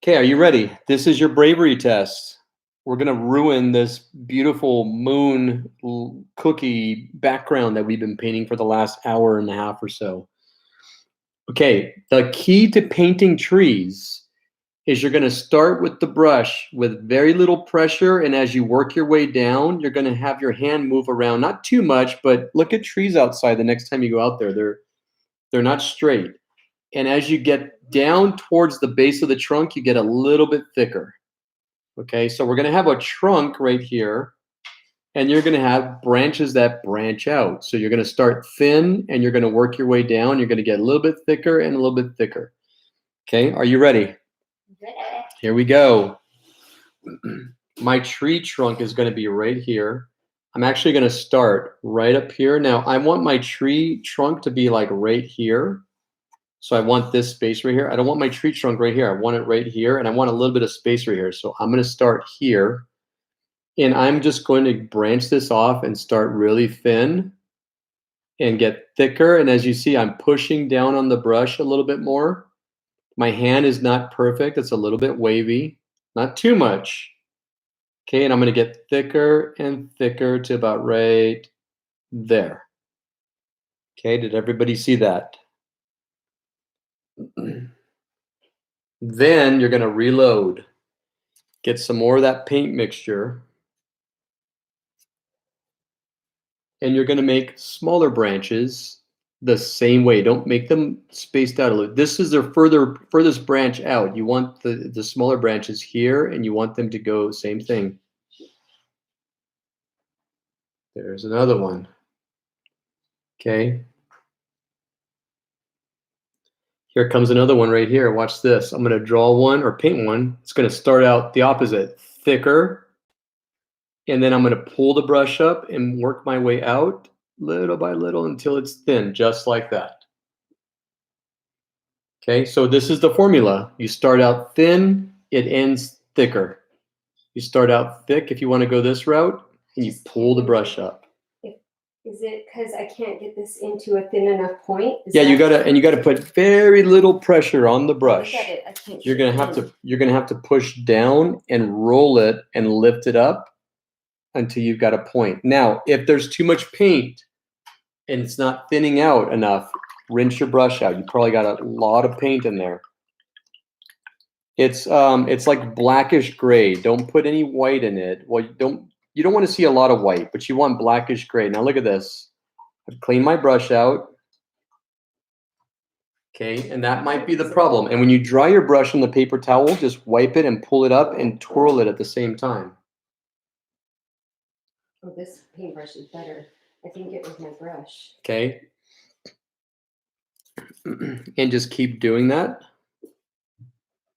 Okay, are you ready? This is your bravery test. We're gonna ruin this beautiful moon cookie background that we've been painting for the last hour and a half or so. Okay, the key to painting trees is you're going to start with the brush with very little pressure, and as you work your way down, you're going to have your hand move around, not too much, but look at trees outside the next time you go out there. They're not straight. And as you get down towards the base of the trunk, you get a little bit thicker. Okay, so we're going to have a trunk right here, and you're going to have branches that branch out. So you're going to start thin, and you're going to work your way down. You're going to get a little bit thicker and a little bit thicker. Okay, are you ready? Here we go. My tree trunk is going to be right here. I'm actually going to start right up here. Now, I want my tree trunk to be like right here. So I want this space right here. I don't want my tree trunk right here. I want it right here, and I want a little bit of space right here. So I'm going to start here, and I'm just going to branch this off and start really thin and get thicker. And as you see, I'm pushing down on the brush a little bit more. My hand is not perfect. It's a little bit wavy, not too much. Okay, and I'm going to get thicker and thicker to about right there. Okay, did everybody see that? Then you're going to reload. Get some more of that paint mixture. And you're going to make smaller branches the same way. Don't make them spaced out a little. This is their furthest branch out. You want the smaller branches here, and you want them to go same thing. There's another one. Okay. Here comes another one right here. Watch this. I'm going to draw one or paint one. It's going to start out the opposite, thicker. And then I'm going to pull the brush up and work my way out little by little until it's thin, just like that. Okay, so this is the formula. You start out thin, it ends thicker. You start out thick if you want to go this route, and you pull the brush up. Is it because I can't get this into a thin enough point? Yeah, you gotta put very little pressure on the brush. Look at it. I can't. You're gonna have to push down and roll it and lift it up until you've got a point. Now, if there's too much paint and it's not thinning out enough, rinse your brush out. You probably got a lot of paint in there. It's like blackish gray. Don't put any white in it. Well, you don't want to see a lot of white, but you want blackish gray. Now look at this. I've cleaned my brush out. Okay, and that might be the problem. And when you dry your brush on the paper towel, just wipe it and pull it up and twirl it at the same time. Oh, this paintbrush is better. I think it was my brush. Okay. and just keep doing that.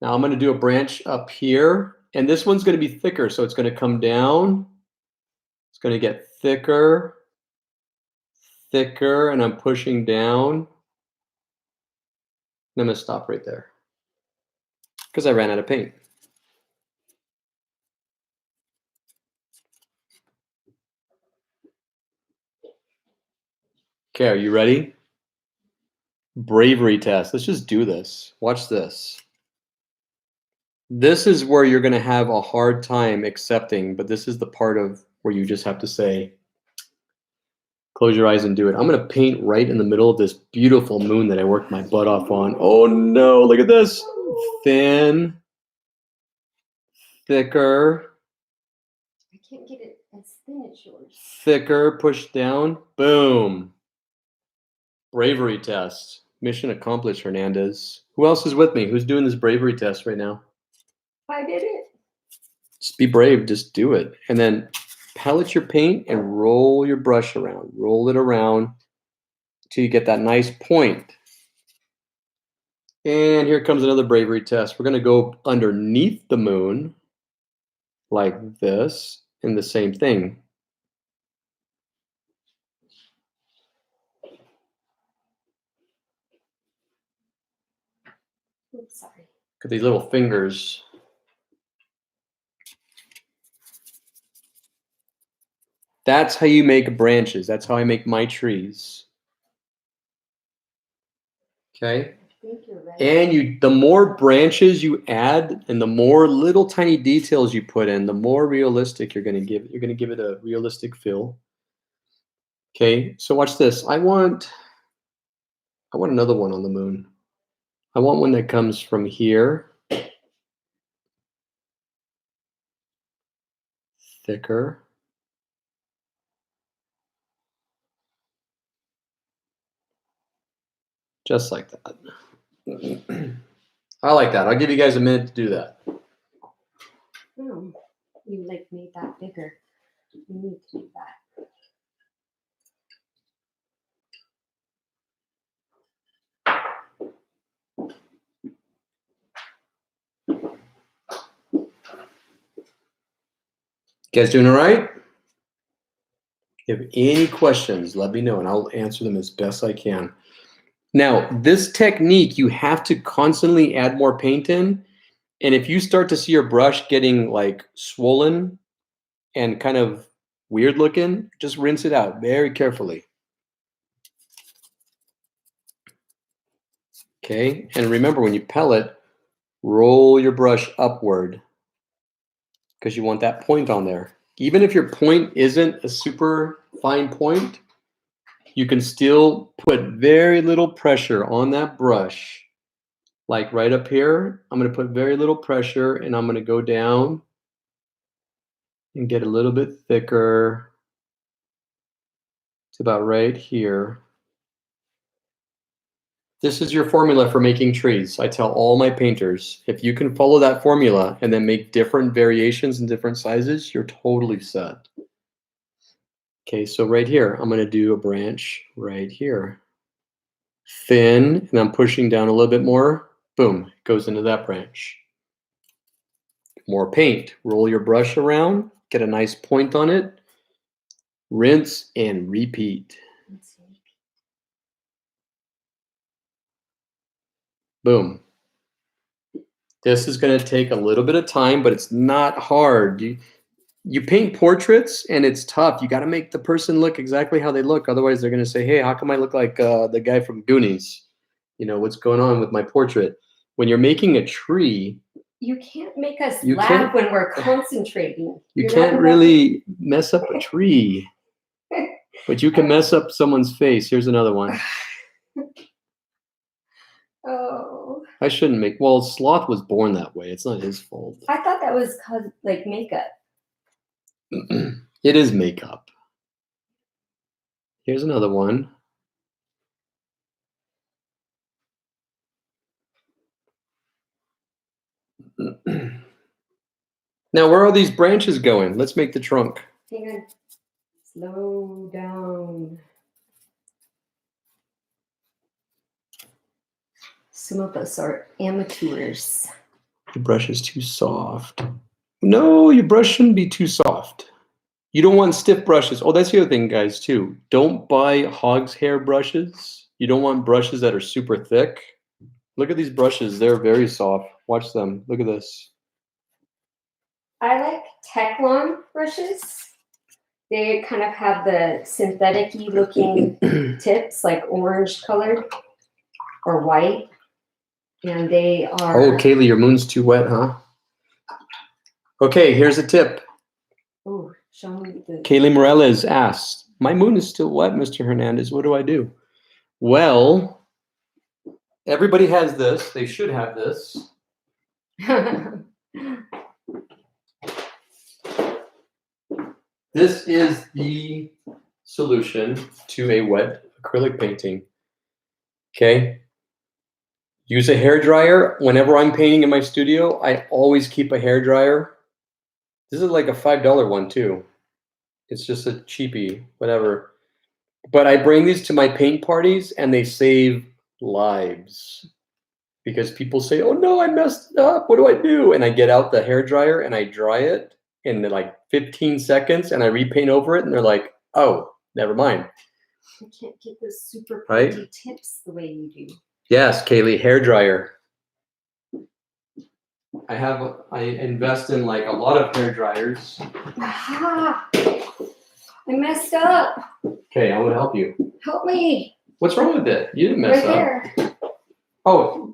Now I'm going to do a branch up here, and this one's going to be thicker, so it's going to come down. It's going to get thicker, thicker, and I'm pushing down. And I'm going to stop right there because I ran out of paint. Okay, are you ready? Bravery test. Let's just do this. Watch this. This is where you're going to have a hard time accepting, but this is the part of where you just have to say, close your eyes and do it. I'm going to paint right in the middle of this beautiful moon that I worked my butt off on. Oh no, look at this. Thin, thicker. I can't get it as thin as yours. Thicker, push down. Boom. Bravery test. Mission accomplished, Hernandez. Who else is with me? Who's doing this bravery test right now? I did it. Just be brave. Just do it. And then palette your paint and roll your brush around. Roll it around until you get that nice point. And here comes another bravery test. We're going to go underneath the moon like this, and the same thing. Oops, sorry. Look at these little fingers. That's how you make branches. That's how I make my trees. Okay? I think you're ready. And the more branches you add and the more little tiny details you put in, the more realistic you're going to give it. You're going to give it a realistic feel. Okay, so watch this. I want another one on the moon. I want one that comes from here. Thicker. Just like that. I like that. I'll give you guys a minute to do that. Oh, you like made that bigger. You need to do that. You guys doing all right? If you have any questions, let me know and I'll answer them as best I can. Now, this technique, you have to constantly add more paint in. And if you start to see your brush getting like swollen and kind of weird looking, just rinse it out very carefully. Okay, and remember when you pellet, roll your brush upward because you want that point on there. Even if your point isn't a super fine point, you can still put very little pressure on that brush. Like right up here, I'm going to put very little pressure and I'm going to go down and get a little bit thicker. It's about right here. This is your formula for making trees. I tell all my painters, if you can follow that formula and then make different variations in different sizes, you're totally set. Okay, so right here, I'm going to do a branch right here. Thin, and I'm pushing down a little bit more. Boom, it goes into that branch. More paint. Roll your brush around, get a nice point on it. Rinse and repeat. Boom. This is going to take a little bit of time, but it's not hard. You paint portraits and it's tough. You got to make the person look exactly how they look. Otherwise, they're going to say, hey, how come I look like the guy from Goonies? You know, what's going on with my portrait? When you're making a tree, you can't make us laugh when we're concentrating. You can't really mess up a tree, but you can mess up someone's face. Here's another one. Oh. I shouldn't make, well, Sloth was born that way. It's not his fault. I thought that was cause like makeup. It is makeup. Here's another one. Now, where are these branches going? Let's make the trunk. Hang on. Slow down. Some of us are amateurs. Your brush is too soft. No, your brush shouldn't be too soft. You don't want stiff brushes. Oh, that's the other thing, guys, too. Don't buy hog's hair brushes. You don't want brushes that are super thick. Look at these brushes. They're very soft. Watch them. Look at this. I like Teflon brushes. They kind of have the synthetic-y looking tips, like orange colored or white. And they are... Oh, Kaylee, your moon's too wet, huh? Okay, here's a tip. Oh, show me the... Kaylee Morales asked, my moon is still wet, Mr. Hernandez. What do I do? Well, everybody has this. They should have this. This is the solution to a wet acrylic painting. Okay. Use a hair dryer. Whenever I'm painting in my studio, I always keep a hair dryer. This is like a $5 one too. It's just a cheapie, whatever. But I bring these to my paint parties and they save lives. Because people say, oh no, I messed it up. What do I do? And I get out the hair dryer and I dry it in like 15 seconds and I repaint over it and they're like, oh, never mind. I can't get those super Right? pretty tips the way you do. Yes, Kaylee, hair dryer. I invest in like a lot of hair dryers. Aha! I messed up. Okay, I will help you. Help me. What's wrong with it? You didn't mess Right up. there. Oh,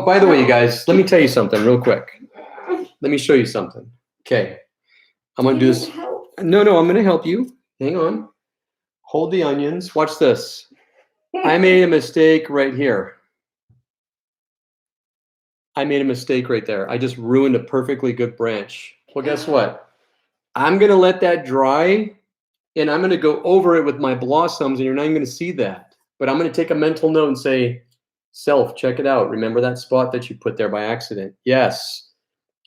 by the way, you guys, let me tell you something real quick. Let me show you something. Okay. I'm going to do this. Help. No, I'm going to help you. Hang on. Hold the onions. Watch this. I made a mistake right here. I made a mistake right there. I just ruined a perfectly good branch. Well, guess what? I'm going to let that dry and I'm going to go over it with my blossoms and you're not even going to see that. But I'm going to take a mental note and say, self, check it out. Remember that spot that you put there by accident? Yes.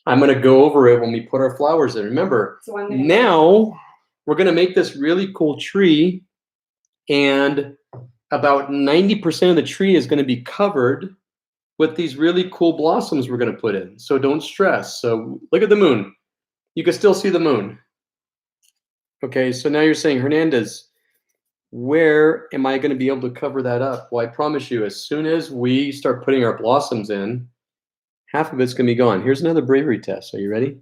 I'm going to go over it when we put our flowers in. Remember, So now we're going to make this really cool tree and about 90% of the tree is going to be covered with these really cool blossoms we're going to put in. So don't stress. So look at the moon. You can still see the moon. Okay, so now you're saying, Hernandez, where am I going to be able to cover that up? Well, I promise you, as soon as we start putting our blossoms in, half of it's going to be gone. Here's another bravery test. Are you ready?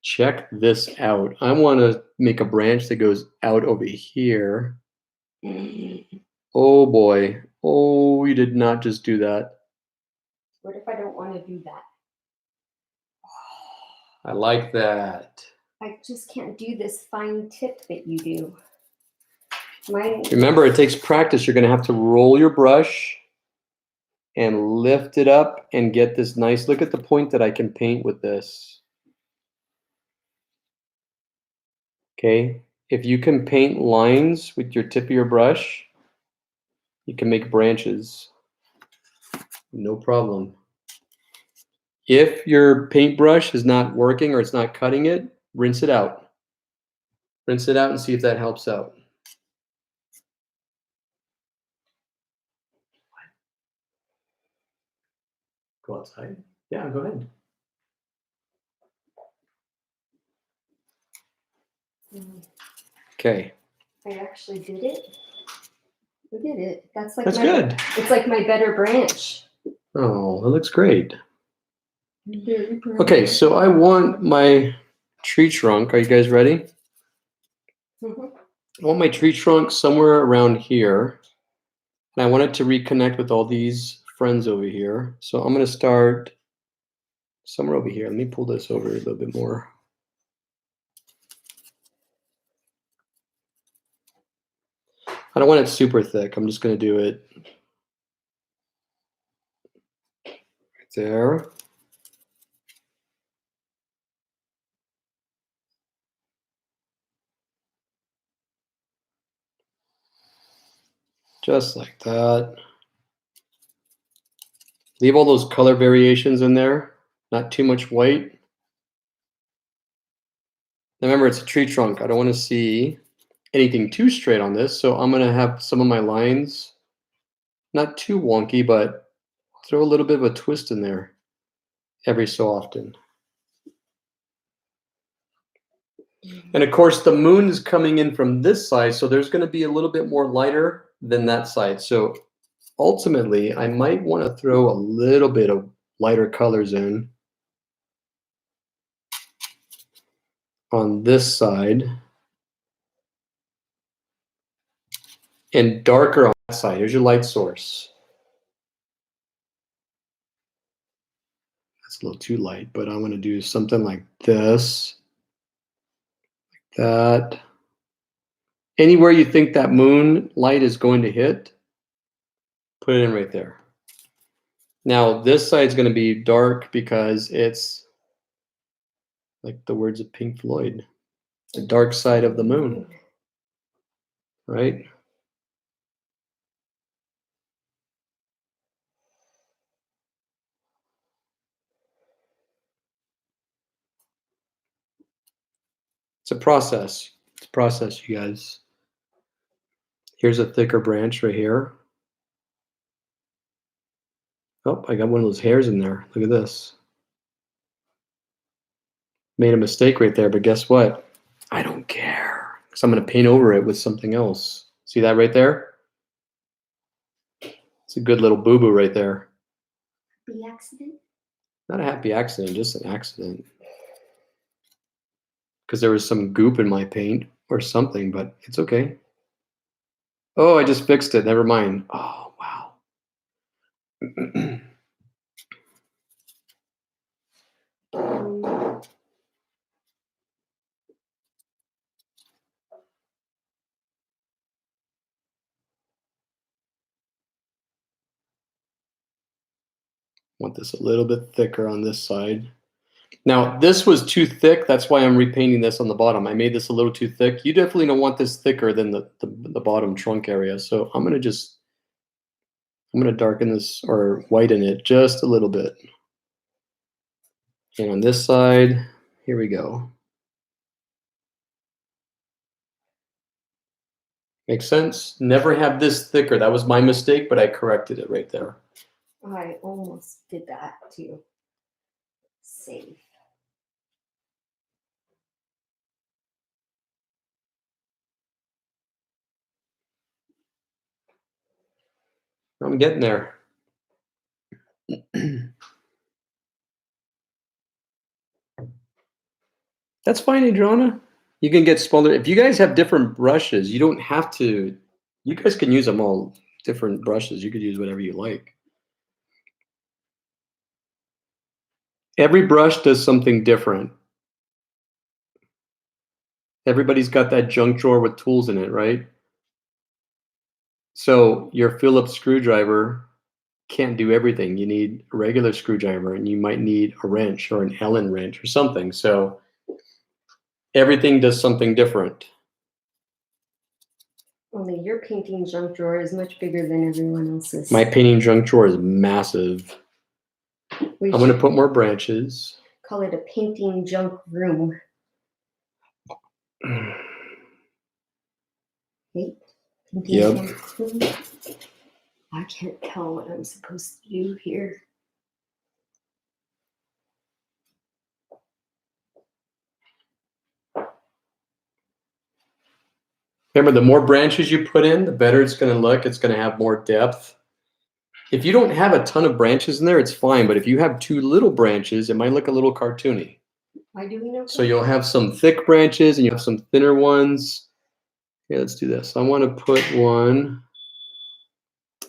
Check this out. I want to make a branch that goes out over here. Oh boy. Oh, you did not just do that. What if I don't want to do that? I like that. I just can't do this fine tip that you do. Mine. Remember, it takes practice. You're going to have to roll your brush and lift it up and get this nice. Look at the point that I can paint with this. Okay. If you can paint lines with your tip of your brush, you can make branches. No problem. If your paintbrush is not working or it's not cutting it, rinse it out. Rinse it out and see if that helps out. Go outside. Yeah, go ahead. Okay. I actually did it. We did it. That's good. It's like my better branch. Oh, that looks great. Okay, so I want my tree trunk. Are you guys ready? Mm-hmm. I want my tree trunk somewhere around here. And I want it to reconnect with all these friends over here. So I'm going to start somewhere over here. Let me pull this over a little bit more. I don't want it super thick. I'm just going to do it right there. Just like that. Leave all those color variations in there. Not too much white. Remember, it's a tree trunk. I don't want to see anything too straight on this. So I'm going to have some of my lines not too wonky, but throw a little bit of a twist in there every so often. And of course, the moon is coming in from this side, so there's going to be a little bit more lighter than that side. So ultimately, I might want to throw a little bit of lighter colors in on this side and darker on that side. Here's your light source. That's a little too light, but I'm going to do something like this, like that. Anywhere you think that moon light is going to hit, put it in right there. Now this side is going to be dark because it's like the words of Pink Floyd, the dark side of the moon, right? It's a process. It's a process, you guys. Here's a thicker branch right here. Oh, I got one of those hairs in there. Look at this. Made a mistake right there, but guess what? I don't care, because I'm going to paint over it with something else. See that right there? It's a good little boo-boo right there. The accident? Not a happy accident, just an accident. Because there was some goop in my paint or something, but it's okay. Oh, I just fixed it. Never mind. Oh, wow. Want this a little bit thicker on this side. Now, this was too thick. That's why I'm repainting this on the bottom. I made this a little too thick. You definitely don't want this thicker than the bottom trunk area. So I'm going to darken this or whiten it just a little bit. And on this side, here we go. Makes sense? Never have this thicker. That was my mistake, but I corrected it right there. I almost did that too. Safe. I'm getting there. That's fine, Adriana. You can get smaller. If you guys have different brushes, you don't have to. You guys can use them all different brushes. You could use whatever you like. Every brush does something different. Everybody's got that junk drawer with tools in it, right? So your Phillips screwdriver can't do everything. You need a regular screwdriver, and you might need a wrench or an Allen wrench or something. So everything does something different. Only your painting junk drawer is much bigger than everyone else's. My painting junk drawer is massive. I'm going to put more branches. Call it a painting junk room. Hey, Yep. junk room. I can't tell what I'm supposed to do here. Remember, the more branches you put in, the better it's going to look. It's going to have more depth. If you don't have a ton of branches in there, it's fine. But if you have too little branches, it might look a little cartoony. Why do we know? So you'll have some thick branches and you have some thinner ones. Okay, let's do this. I want to put one.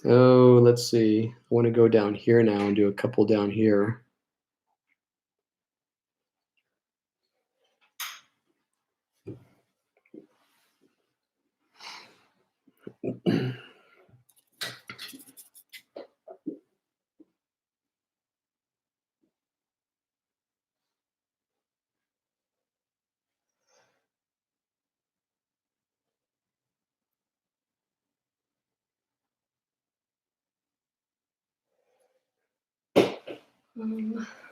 Oh, let's see. I want to go down here now and do a couple down here.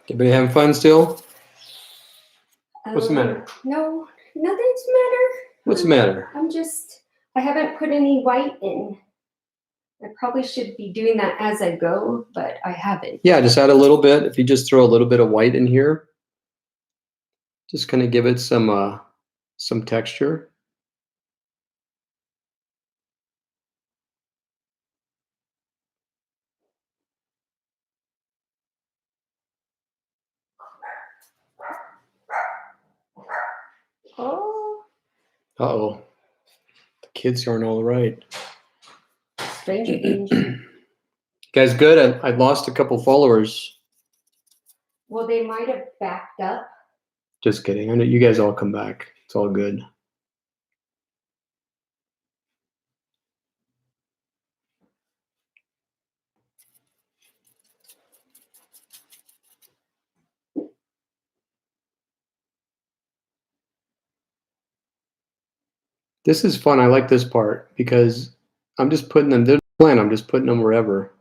Everybody having fun still? What's the matter? No, nothing's the matter. What's the matter? I haven't put any white in. I probably should be doing that as I go, but I haven't. Yeah, just add a little bit. If you just throw a little bit of white in here, just kind of give it some texture. Oh, Uh-oh. The kids aren't all right. stranger danger. Guys, good. I lost a couple followers. Well, they might have backed up. Just kidding. I know you guys all come back. It's all good. This is fun. I like this part because I'm just putting them, there's a plan. I'm just putting them wherever.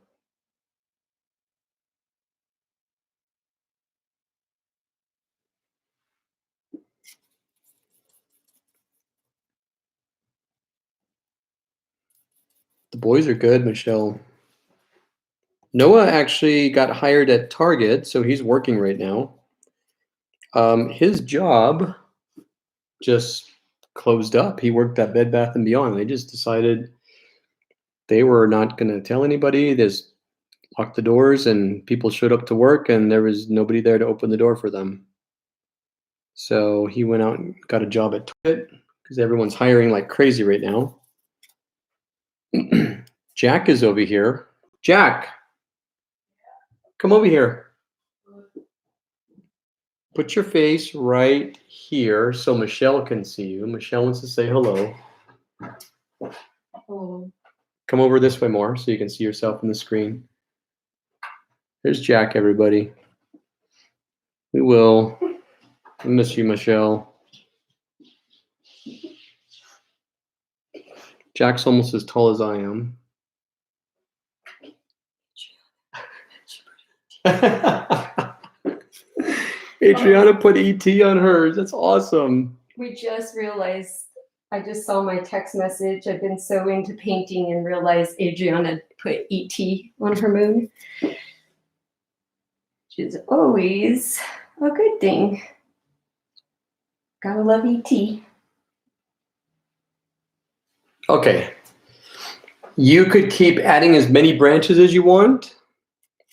The boys are good, Michelle. Noah actually got hired at Target, so he's working right now. His job just closed up. He worked at Bed Bath & Beyond. They just decided they were not going to tell anybody. They just locked the doors, and people showed up to work, and there was nobody there to open the door for them. So he went out and got a job at Target because everyone's hiring like crazy right now. Jack is over here. Jack, come over here. Put your face right here so Michelle can see you. Michelle wants to say hello. Oh. Come over this way more so you can see yourself in the screen. There's Jack, everybody. We will. I miss you, Michelle. Jack's almost as tall as I am. Adriana put ET on hers. That's awesome. We just realized, I just saw my text message. I've been so into painting and realized Adriana put ET on her moon. Which is always a good thing. Gotta love ET. Okay. You could keep adding as many branches as you want.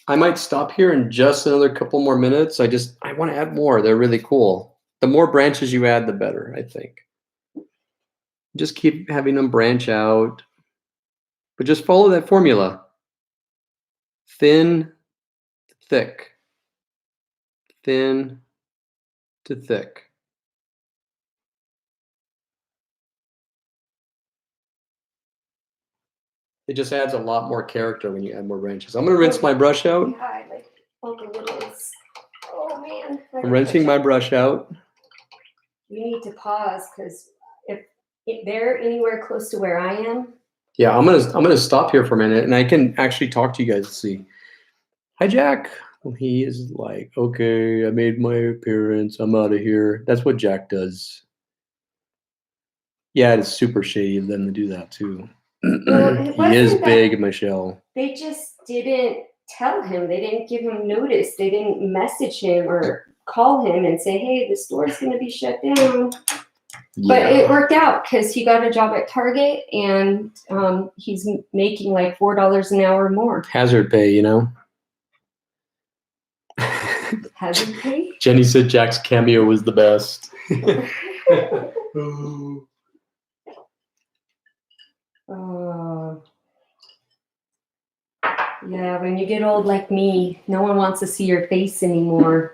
I might stop here in just another couple more minutes. I want to add more. They're really cool. The more branches you add, the better, I think. Just keep having them branch out. But just follow that formula. Thin, thick. Thin to thick. It just adds a lot more character when you add more branches. I'm going to rinse my brush out. Yeah, I like all the littles. Oh man. I'm rinsing my brush out. We need to pause because if they're anywhere close to where I am. Yeah, I'm gonna stop here for a minute, and I can actually talk to you guys and see. Hi, Jack. Well, he is like, okay, I made my appearance. I'm out of here. That's what Jack does. Yeah, it's super shady of them to do that too. Well, he is big, Michelle. They just didn't tell him. They didn't give him notice. They didn't message him or call him and say, hey, the store's going to be shut down. Yeah. But it worked out because he got a job at Target and he's making like $4 an hour more. Hazard pay, you know? Hazard pay? Jenny said Jack's cameo was the best. Yeah, when you get old like me, no one wants to see your face anymore.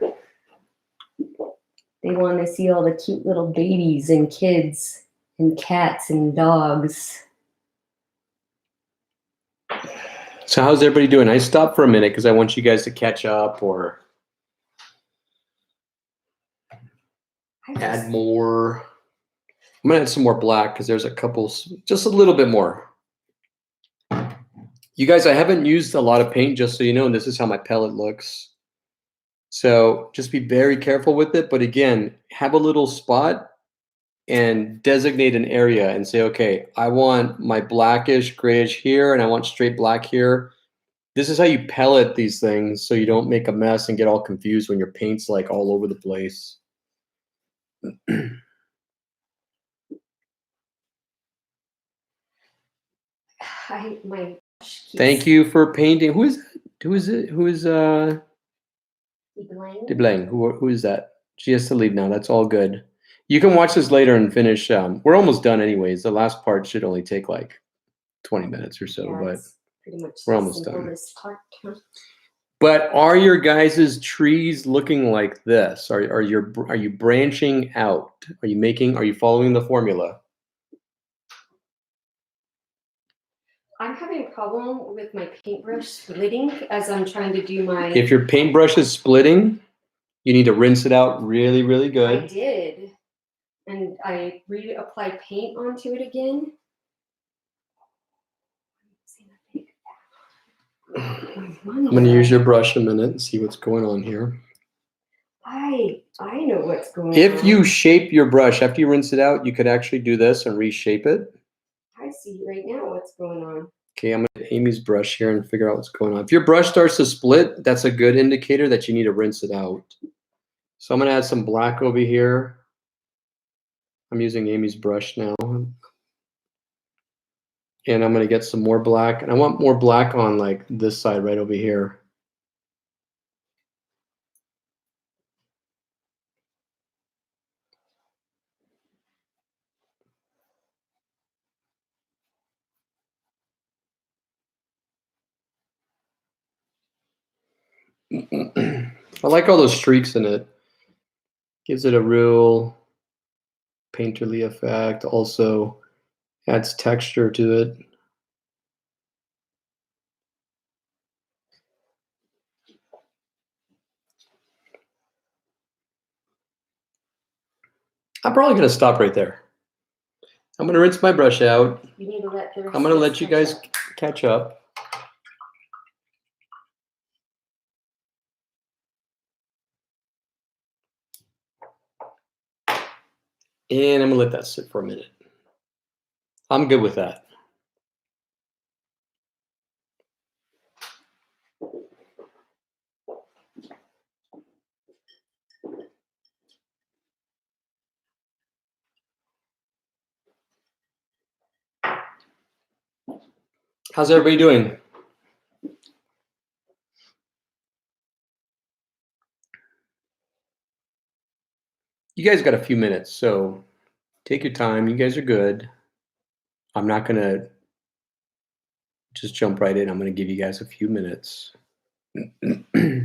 They want to see all the cute little babies and kids and cats and dogs. So how's everybody doing? I stopped for a minute because I want you guys to catch up or add more. I'm going to add some more black because there's a couple, just a little bit more. You guys, I haven't used a lot of paint, just so you know, and this is how my palette looks. So just be very careful with it. But again, have a little spot and designate an area and say, okay, I want my blackish, grayish here, and I want straight black here. This is how you pellet these things so you don't make a mess and get all confused when your paint's like all over the place. My Thank you for painting. Who is that? Who is it? Who is Blank. DeBlanc? Who is that? She has to leave now. That's all good. You can watch this later and finish. We're almost done anyways. The last part should only take like 20 minutes or so, Yeah, but it's pretty much we're the almost done. simplest part. But are your guys' trees looking like this? Are you branching out? Are you following the formula? I'm having a problem with my paintbrush splitting as I'm trying to do my. If your paintbrush is splitting, you need to rinse it out really, really I good. did, and I reapplied paint onto it again. I'm going to use your brush a minute and see what's going on here. I know what's going on. If you shape your brush after you rinse it out, you could actually do this and reshape it. I see right now what's going on. Okay, I'm going to Amy's brush here and figure out what's going on. If your brush starts to split, that's a good indicator that you need to rinse it out. So I'm going to add some black over here. I'm using Amy's brush now. And I'm going to get some more black. And I want more black on like this side right over here. I like all those streaks in it. Gives it a real painterly effect. Also adds texture to it. I'm probably going to stop right there. I'm going to rinse my brush out. You need to let the I'm going to let you guys catch up. And I'm going to let that sit for a minute. I'm good with that. How's everybody doing? You guys got a few minutes, so take your time. You guys are good. I'm not going to just jump right in. I'm going to give you guys a few minutes. If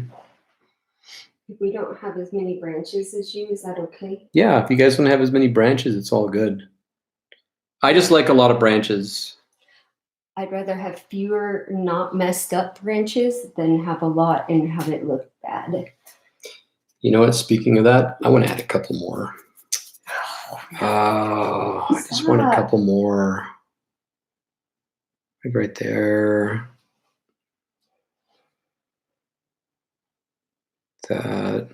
we don't have as many branches as you, is that okay? Yeah, if you guys don't have as many branches, it's all good. I just like a lot of branches. I'd rather have fewer not messed up branches than have a lot and have it look bad. You know what? Speaking of that, I want to add a couple more. I just want a couple more. Like right there. That.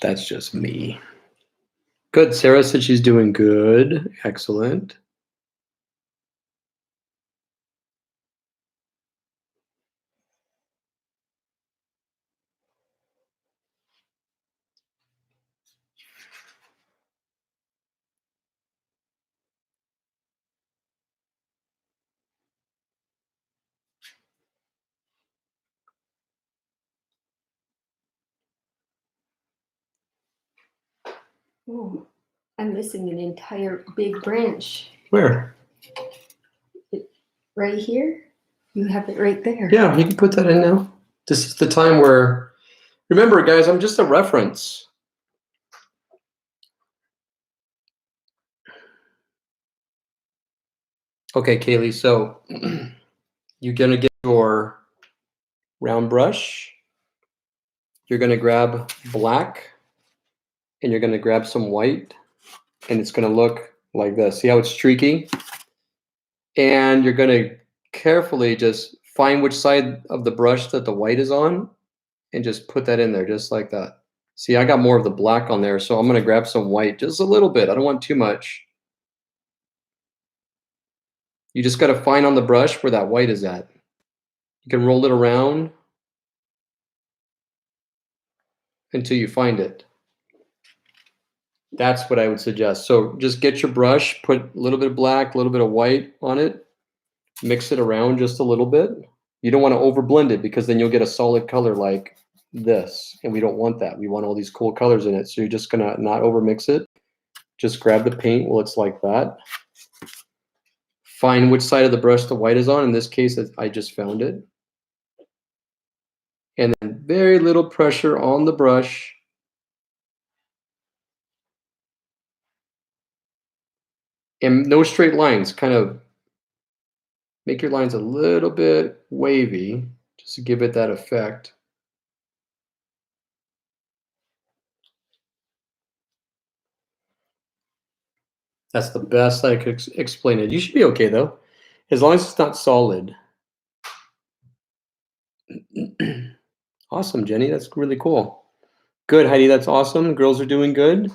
That's just me. Good. Sarah said she's doing good. Excellent. Oh, I'm missing an entire big branch. Where? Right here? You have it right there. Yeah, you can put that in now. This is the time where, remember guys, I'm just a reference. Okay, Kaylee, so you're gonna get your round brush. You're gonna grab black and you're gonna grab some white and it's gonna look like this. See how it's streaky? And you're gonna carefully just find which side of the brush that the white is on and just put that in there just like that. See, I got more of the black on there, so I'm going to grab some white, just a little bit. I don't want too much. You just got to find on the brush where that white is at. You can roll it around until you find it. That's what I would suggest. So just get your brush, put a little bit of black, a little bit of white on it, mix it around just a little bit. You don't want to over blend it because then you'll get a solid color like this, and we don't want that. We want all these cool colors in it. So you're just gonna not over mix it. Just grab the paint while it's like that. Find which side of the brush the white is on. In this case, I just found it. And then very little pressure on the brush. And no straight lines, kind of make your lines a little bit wavy just to give it that effect. That's the best I could explain it. You should be okay though, as long as it's not solid. Awesome, Jenny. That's really cool. Good, Heidi. That's awesome. The girls are doing good.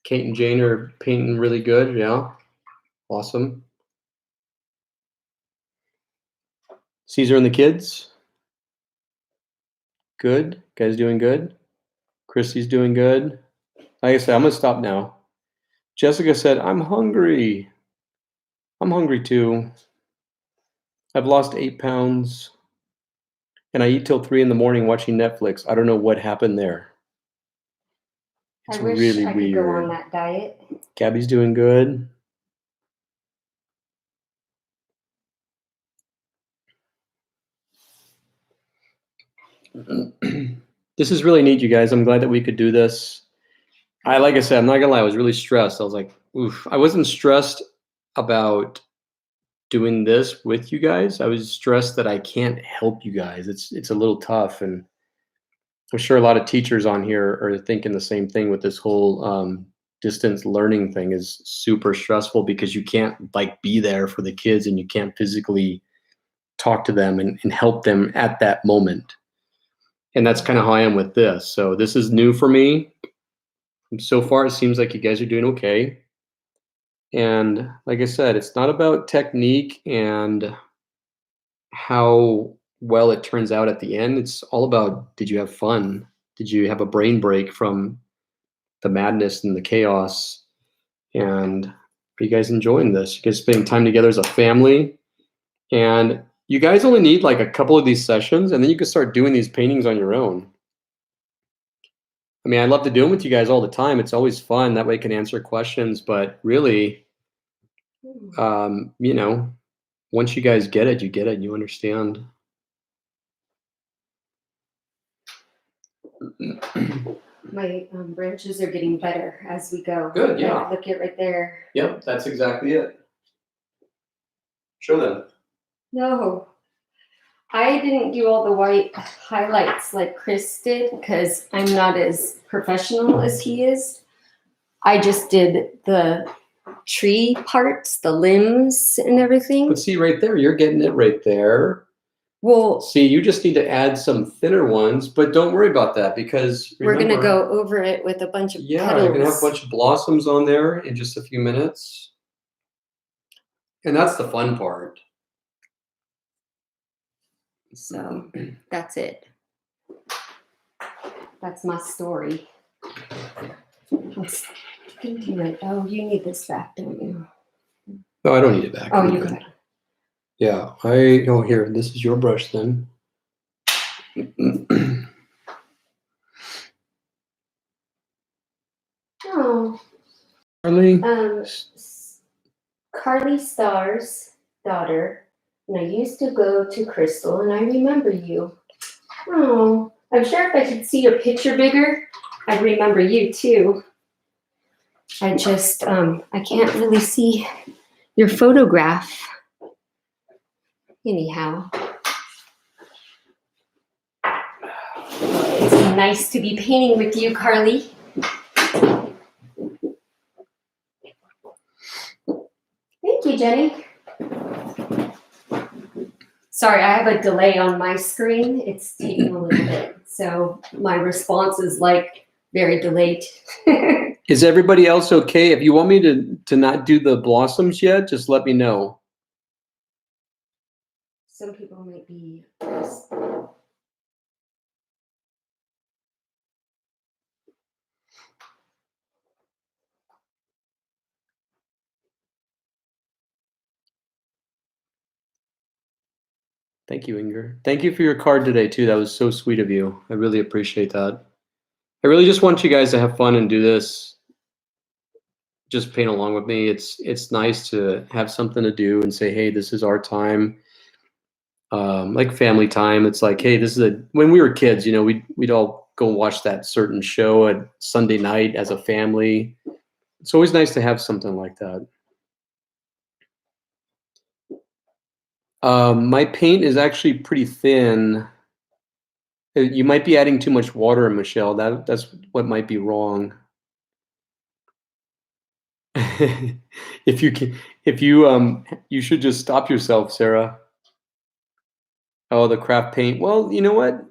Kate and Jane are painting really good. Yeah. Awesome. Caesar and the kids. Good. Guys doing good. Christy's doing good. Like I said, I'm going to stop now. Jessica said, I'm hungry. I'm hungry too. I've lost 8 pounds. And I eat till 3 in the morning watching Netflix. I don't know what happened there. It's I wish really I could weird. go on that diet. Gabby's doing good. This is really neat, you guys. I'm glad that we could do this. Like I said, I'm not gonna lie, I was really stressed. I was like, oof. I wasn't stressed about doing this with you guys. I was stressed that I can't help you guys. It's a little tough, and I'm sure a lot of teachers on here are thinking the same thing with this whole distance learning thing is super stressful because you can't like be there for the kids and you can't physically talk to them and help them at that moment. And that's kind of how I am with this. So this is new for me. So far, it seems like you guys are doing okay. And like I said, it's not about technique and how well it turns out at the end. It's all about, did you have fun? Did you have a brain break from the madness and the chaos? And are you guys enjoying this? You guys spending time together as a family? And you guys only need like a couple of these sessions, and then you can start doing these paintings on your own. I mean, I love to do them with you guys all the time. It's always fun. That way I can answer questions. But really, you know, once you guys get it, you get it. You understand. My branches are getting better as we go. Good, yeah. Look at right there. Yep, that's exactly it. Show them. No, I didn't do all the white highlights like Chris did because I'm not as professional as he is. I just did the tree parts, the limbs and everything. But see right there, you're getting it right there. Well, see, you just need to add some thinner ones, but don't worry about that because remember, we're going to go over it with a bunch of petals. You're going to have a bunch of blossoms on there in just a few minutes. And that's the fun part. So that's it. That's my story. Oh, you need this back, don't you? No, I don't need it back. Oh, you got it. Yeah, here, this is your brush then. Oh. Carly? Carly Starr's daughter. And I used to go to Crystal, and I remember you. Oh, I'm sure if I could see your picture bigger, I'd remember you too. I just, I can't really see your photograph. Anyhow. It's nice to be painting with you, Carly. Thank you, Jenny. Sorry, I have a delay on my screen. It's taking a little bit. So my response is like very delayed. Is everybody else okay? If you want me to not do the blossoms yet, just let me know. Some people might be. Thank you, Inger. Thank you for your card today too. That was so sweet of you. I really appreciate that. I really just want you guys to have fun and do this. Just paint along with me. It's nice to have something to do and say, hey, this is our time. Like family time. It's like, hey, this is when we were kids, you know, we'd all go watch that certain show at Sunday night as a family. It's always nice to have something like that. My paint is actually pretty thin. You might be adding too much water, Michelle. That's what might be wrong. If you should just stop yourself, Sarah. Oh, the craft paint. Well, you know what?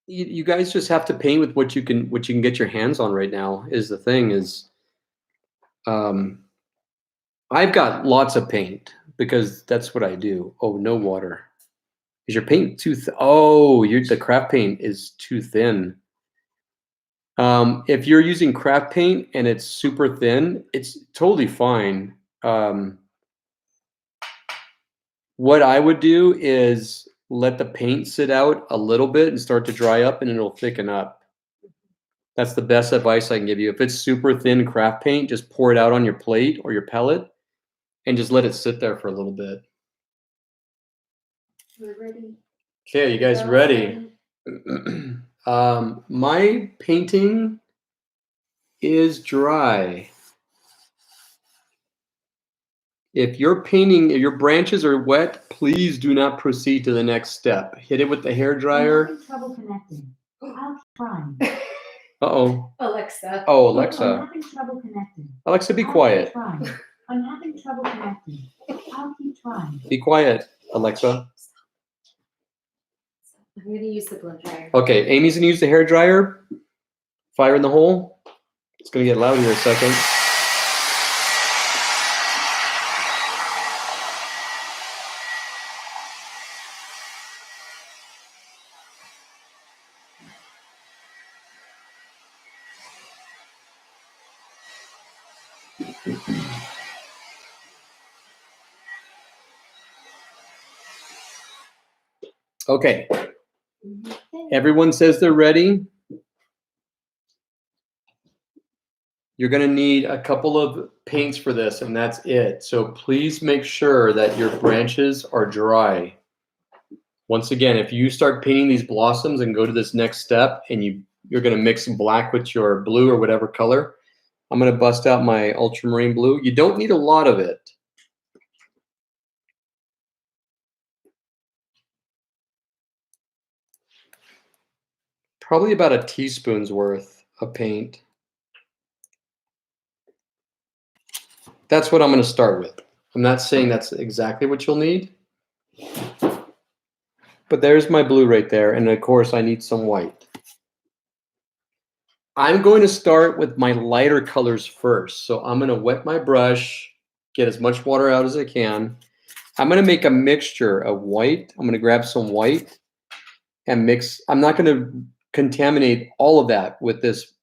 You guys just have to paint with what you can get your hands on right now. Is the thing is, I've got lots of paint because that's what I do. Oh, no water. Is your paint too? Oh, the craft paint is too thin. If you're using craft paint and it's super thin, it's totally fine. What I would do is let the paint sit out a little bit and start to dry up, and it'll thicken up. That's the best advice I can give you. If it's super thin craft paint, just pour it out on your plate or your pellet and just let it sit there for a little bit. We're ready. Okay, are you guys ready? My painting is dry. If your branches are wet, please do not proceed to the next step. Hit it with the hair dryer. I'm having trouble connecting. I'll keep trying. Uh-oh. Alexa. Oh, I'm Alexa. having trouble connecting. Alexa, be I'll quiet. keep trying. I'm having trouble connecting. I'll keep trying. Be quiet, Alexa. I'm going to use the blow dryer. Okay, Amy's going to use the hair dryer. Fire in the hole. It's going to get loud here a second. Okay. Everyone says they're ready. You're going to need a couple of paints for this, and that's it. So please make sure that your branches are dry. Once again, if you start painting these blossoms and go to this next step, and you're going to mix black with your blue or whatever color, I'm going to bust out my ultramarine blue. You don't need a lot of it. Probably about a teaspoon's worth of paint. That's what I'm going to start with. I'm not saying that's exactly what you'll need. But there's my blue right there. And of course, I need some white. I'm going to start with my lighter colors first. So I'm going to wet my brush, get as much water out as I can. I'm going to make a mixture of white. I'm going to grab some white and mix. I'm not going to contaminate all of that with this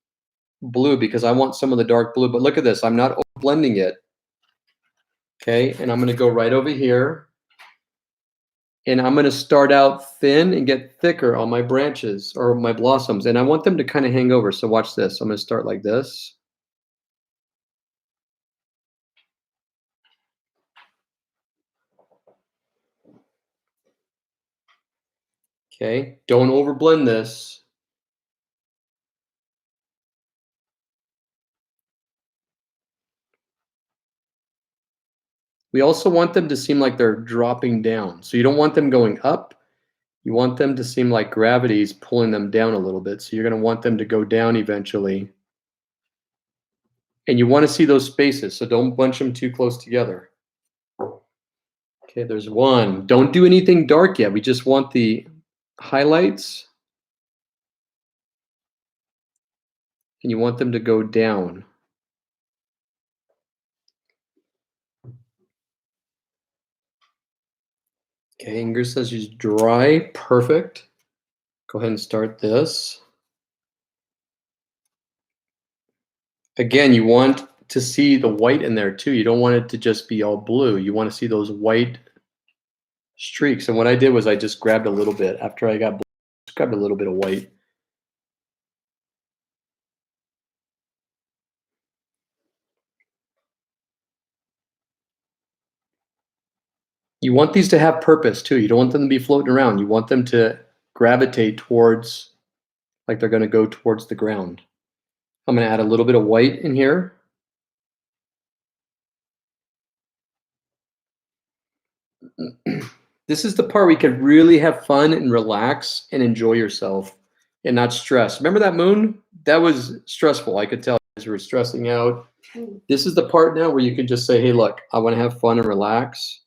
blue because I want some of the dark blue. But look at this. I'm not blending it. Okay. And I'm going to go right over here. And I'm going to start out thin and get thicker on my branches or my blossoms. And I want them to kind of hang over. So watch this. I'm going to start like this. Okay. Don't overblend this. We also want them to seem like they're dropping down. So you don't want them going up. You want them to seem like gravity is pulling them down a little bit. So you're going to want them to go down eventually. And you want to see those spaces. So don't bunch them too close together. Okay, there's one. Don't do anything dark yet. We just want the highlights. And you want them to go down. Okay, Ingrid says she's dry. Perfect. Go ahead and start this. Again, you want to see the white in there too. You don't want it to just be all blue. You want to see those white streaks. And what I did was I just grabbed a little bit after I got blue, just grabbed a little bit of white. You want these to have purpose too. You don't want them to be floating around. You want them to gravitate towards, like they're going to go towards the ground. I'm going to add a little bit of white in here. This is the part where you can really have fun and relax and enjoy yourself and not stress. Remember that moon? That was stressful. I could tell you were stressing out. This is the part now where you can just say, hey, look, I want to have fun and relax.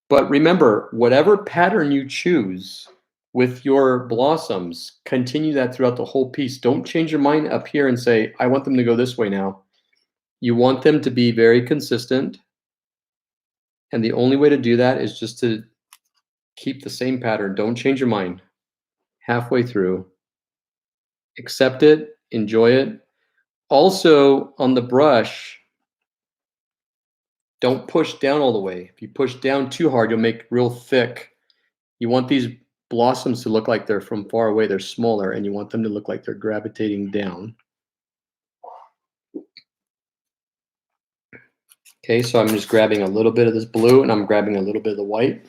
But remember, whatever pattern you choose with your blossoms, continue that throughout the whole piece. Don't change your mind up here and say, I want them to go this way now. You want them to be very consistent. And the only way to do that is just to keep the same pattern. Don't change your mind. Halfway through. Accept it. Enjoy it. Also, on the brush, don't push down all the way. If you push down too hard, you'll make real thick. You want these blossoms to look like they're from far away. They're smaller, and you want them to look like they're gravitating down. Okay, so I'm just grabbing a little bit of this blue, and I'm grabbing a little bit of the white.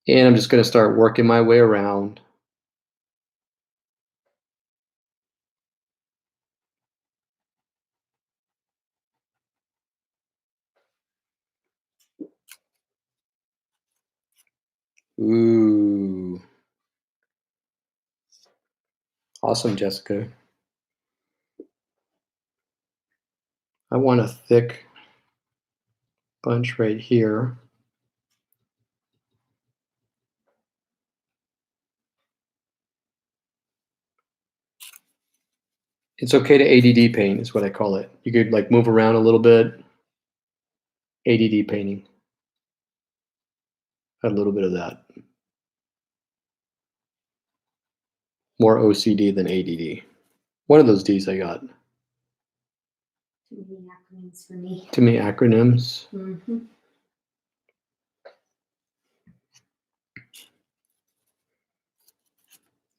And I'm just going to start working my way around. Ooh. Awesome, Jessica. I want a thick bunch right here. It's okay to ADD paint is what I call it. You could like move around a little bit. ADD painting. A little bit of that. More OCD than ADD. One of those D's I got. Too many acronyms for me. Too many acronyms. Mm-hmm.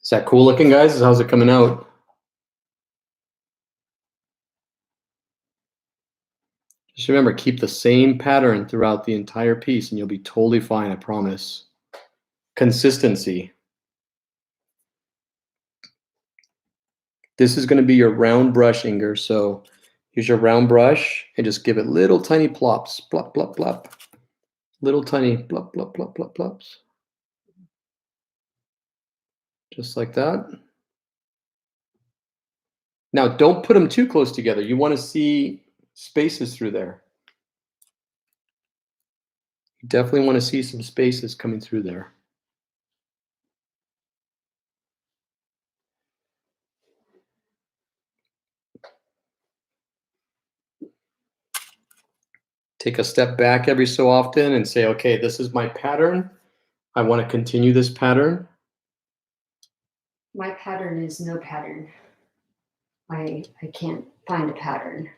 Is that cool looking, guys? How's it coming out? Just remember, keep the same pattern throughout the entire piece and you'll be totally fine, I promise. Consistency. This is going to be your round brush, Inger. So use your round brush and just give it little tiny plops. Plop, plop, plop. Little tiny plop, plop, plop, plop, plops. Just like that. Now, don't put them too close together. You want to see spaces through there. You definitely want to see some spaces coming through there. Take a step back every so often and say, okay, this is my pattern. I want to continue this pattern. My pattern is no pattern. I can't find a pattern.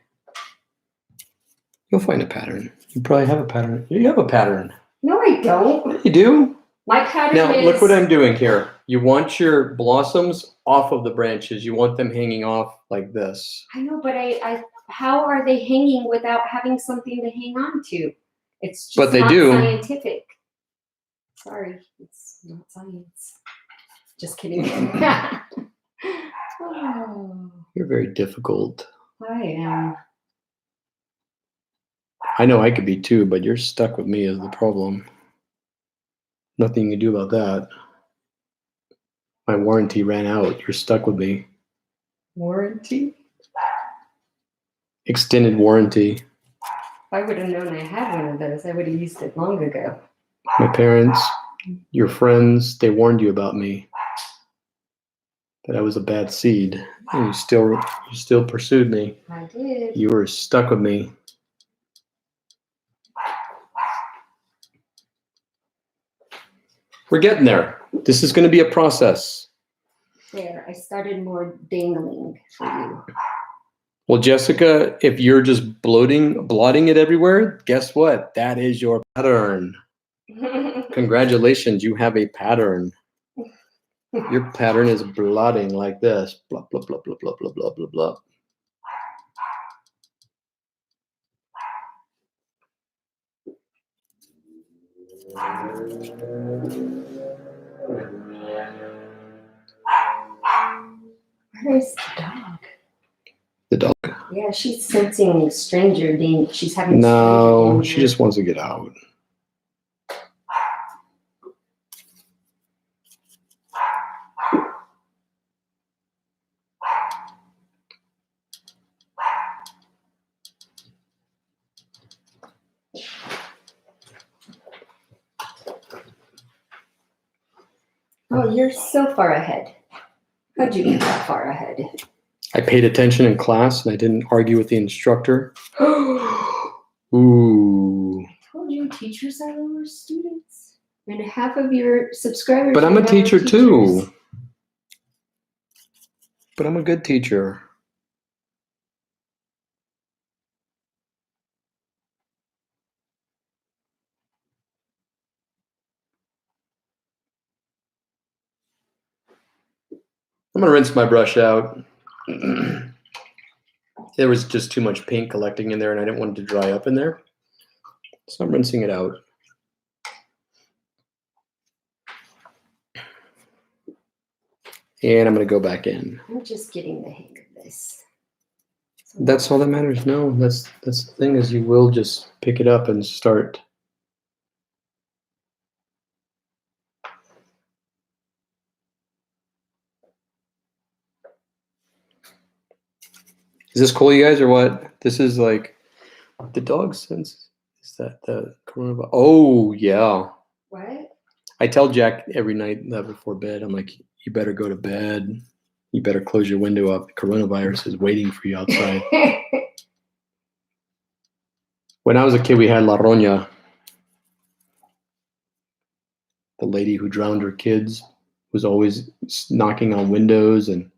You'll find a pattern. You probably have a pattern. You have a pattern. No, I don't. You do? My pattern Now, is... look what I'm doing here. You want your blossoms off of the branches. You want them hanging off like this. I know, but I how are they hanging without having something to hang on to? It's just But they not do. Scientific. Sorry, it's not science. Just kidding. Oh, You're very difficult. I am. I know I could be too, but you're stuck with me is the problem. Nothing you can do about that. My warranty ran out. You're stuck with me. Warranty? Extended warranty. I would have known I had one of those, I would have used it long ago. My parents, your friends, they warned you about me. That I was a bad seed. And you still pursued me. I did. You were stuck with me. We're getting there. This is going to be a process. There, I started more dangling for you. Well, Jessica, if you're just blotting it everywhere, guess what? That is your pattern. Congratulations, you have a pattern. Your pattern is blotting like this. Blah, blah, blah, blah, blah, blah, blah, blah, blah. Where's the dog? The dog. Yeah, she's sensing stranger danger. She's having No, stranger she danger. just wants to get out. Oh, you're so far ahead. How'd you get that far ahead? I paid attention in class and I didn't argue with the instructor. Ooh. I told you teachers are lower students. And half of your subscribers But I'm are a lower teacher teachers. too. But I'm a good teacher. I'm gonna rinse my brush out. There was just too much paint collecting in there and I didn't want it to dry up in there. So I'm rinsing it out. And I'm gonna go back in. I'm just getting the hang of this. That's all that matters. No, that's the thing is you will just pick it up and start. Is this cool, you guys, or what? This is like the dog sense. Is that the coronavirus? Oh yeah. What? I tell Jack every night before bed. I'm like, you better go to bed. You better close your window up. Coronavirus is waiting for you outside. When I was a kid, we had La Roña, the lady who drowned her kids, was always knocking on windows, and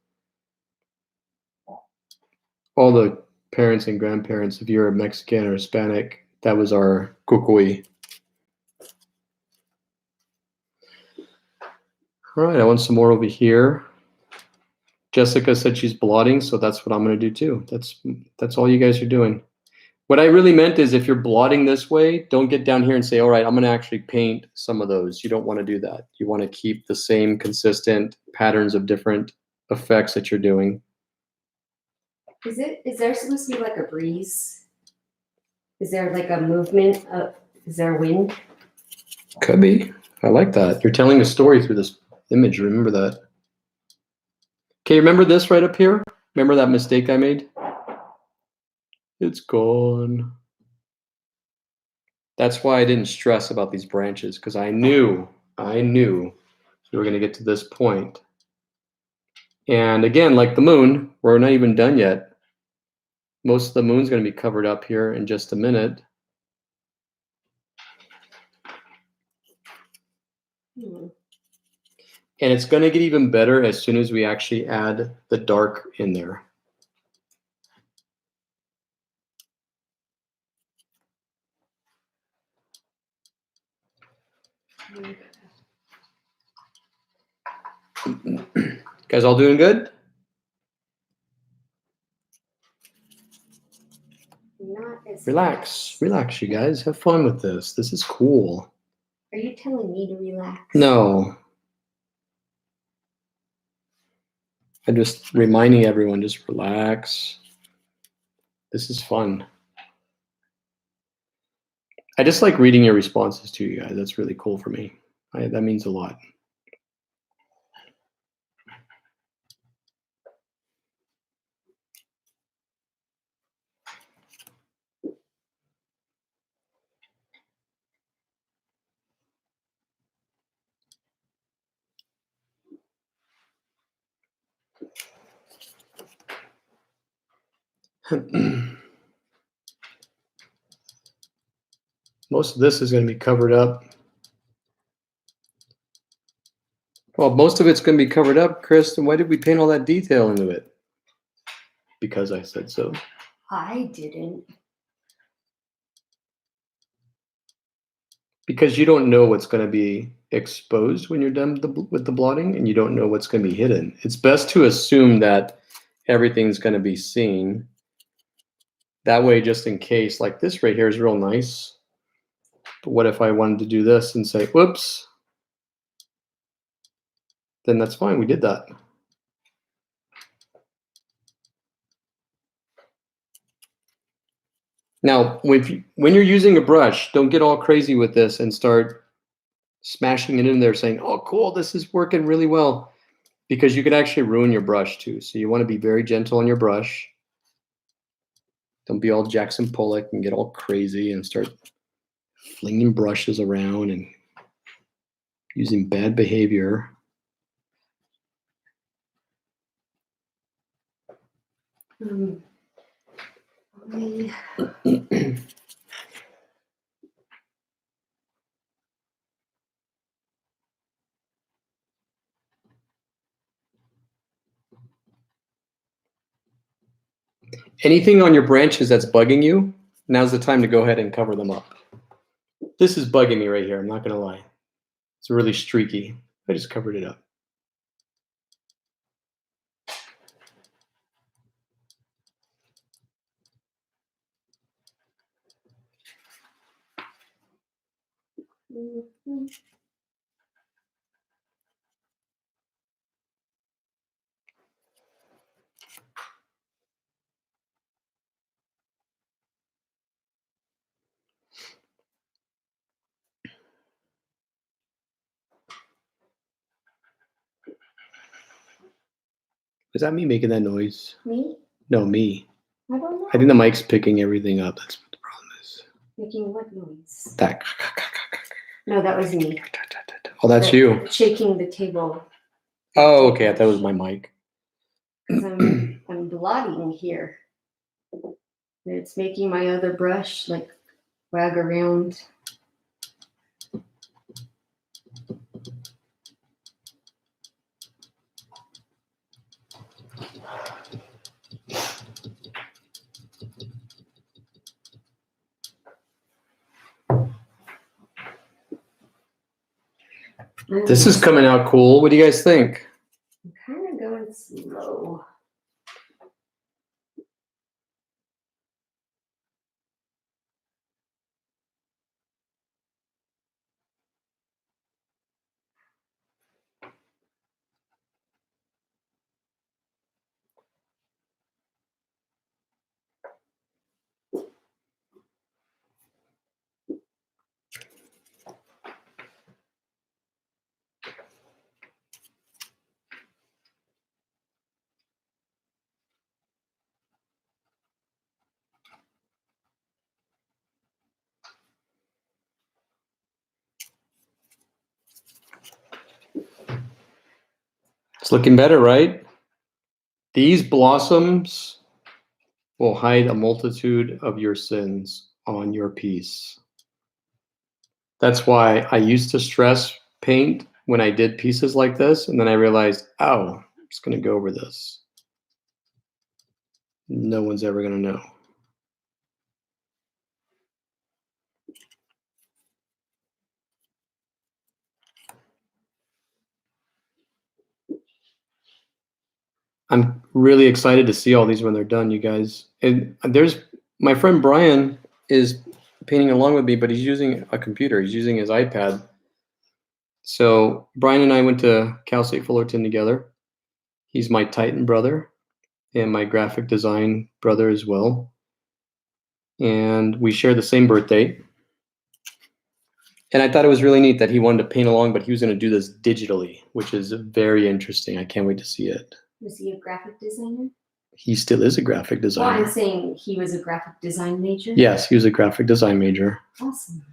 all the parents and grandparents, if you're a Mexican or Hispanic, that was our cucuy. All right, I want some more over here. Jessica said she's blotting, so that's what I'm going to do too. That's all you guys are doing. What I really meant is if you're blotting this way, don't get down here and say, all right, I'm going to actually paint some of those. You don't want to do that. You want to keep the same consistent patterns of different effects that you're doing. Is there supposed to be like a breeze? Is there like a movement of, is there wind? Could be. I like that. You're telling a story through this image. Remember that. Okay, remember this right up here? Remember that mistake I made? It's gone. That's why I didn't stress about these branches, because I knew we were going to get to this point. And again, like the moon, we're not even done yet. Most of the moon's going to be covered up here in just a minute. And it's going to get even better as soon as we actually add the dark in there. Guys all doing good? Not as Relax, relax, you guys. Have fun with this. This is cool. Are you telling me to relax? No. I'm just reminding everyone, just relax. This is fun. I just like reading your responses to you guys. That's really cool for me. That means a lot. Most of this is going to be covered up. Well, most of it's going to be covered up, Chris. Then why did we paint all that detail into it? Because I said so. I didn't. Because you don't know what's going to be exposed when you're done with the blotting, and you don't know what's going to be hidden. It's best to assume that everything's going to be seen. That way, just in case, like this right here is real nice. But what if I wanted to do this and say, whoops? Then that's fine. We did that. Now, when you're using a brush, don't get all crazy with this and start smashing it in there saying, oh, cool, this is working really well. Because you could actually ruin your brush too. So you want to be very gentle on your brush. Don't be all Jackson Pollock and get all crazy and start flinging brushes around and using bad behavior. Anything on your branches that's bugging you, now's the time to go ahead and cover them up. This is bugging me right here, I'm not going to lie. It's really streaky. I just covered it up. Is that me making that noise? Me? No, me. I don't know. I think the mic's picking everything up. That's what the problem is. Making what noise? That. No, that was me. Oh, that's you. Shaking the table. Oh, okay. I thought it was my mic. Because I'm blotting here. And it's making my other brush like wag around. This is coming out cool. What do you guys think? I'm kind of going slow. It's looking better, right? These blossoms will hide a multitude of your sins on your piece. That's why I used to stress paint when I did pieces like this, and then I realized, oh, I'm just going to go over this. No one's ever going to know. I'm really excited to see all these when they're done, you guys. And there's my friend Brian is painting along with me, but he's using a computer. He's using his iPad. So Brian and I went to Cal State Fullerton together. He's my Titan brother and my graphic design brother as well. And we share the same birthday. And I thought it was really neat that he wanted to paint along, but he was going to do this digitally, which is very interesting. I can't wait to see it. Was he a graphic designer? He still is a graphic Well, designer. I'm saying he was a graphic design major. Yes, he was a graphic design major. Awesome.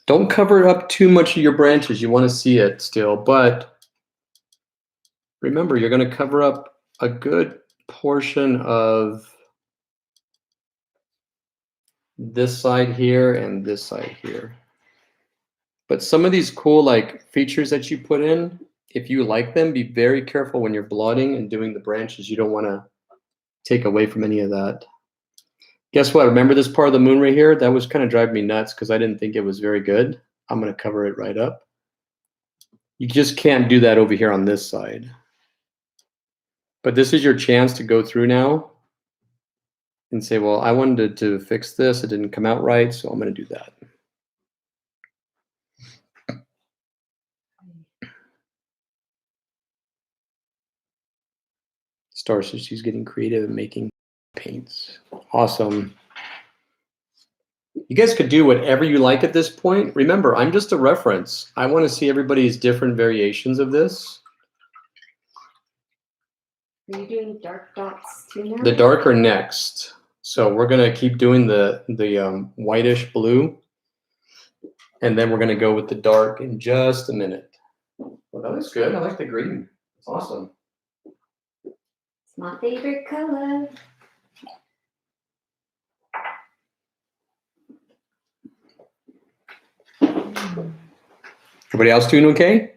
Don't cover up too much of your branches. You want to see it still, but remember, you're going to cover up a good portion of this side here and this side here. But some of these cool like features that you put in, if you like them, be very careful when you're blotting and doing the branches. You don't want to take away from any of that. Guess what? Remember this part of the moon right here? That was kind of driving me nuts because I didn't think it was very good. I'm going to cover it right up. You just can't do that over here on this side. But this is your chance to go through now and say, well, I wanted to fix this. It didn't come out right, so I'm going to do that. Star says she's getting creative and making paints. Awesome. You guys could do whatever you like at this point. Remember, I'm just a reference. I want to see everybody's different variations of this. Are you doing dark dots too now? The dark are next. So we're going to keep doing the whitish blue. And then we're going to go with the dark in just a minute. Well, that looks good. I like the green. It's awesome. It's my favorite color. Everybody else doing okay?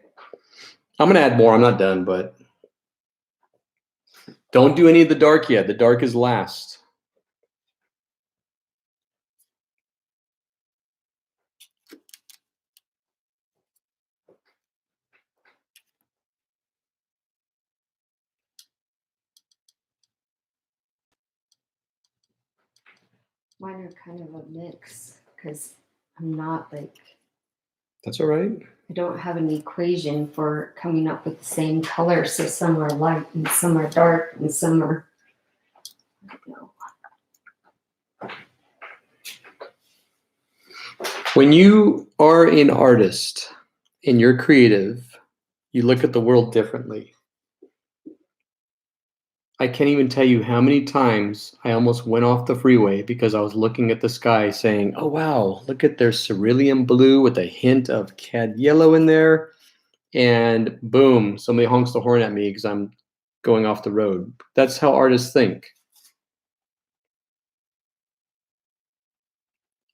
I'm going to add more. I'm not done, but don't do any of the dark yet. The dark is last. Mine are kind of a mix because I'm not like, That's all right. I don't have an equation for coming up with the same color. So some are light and some are dark and some are, I don't know. When you are an artist and you're creative, you look at the world differently. I can't even tell you how many times I almost went off the freeway because I was looking at the sky saying, oh, wow, look at their cerulean blue with a hint of cad yellow in there. And boom, somebody honks the horn at me because I'm going off the road. That's how artists think.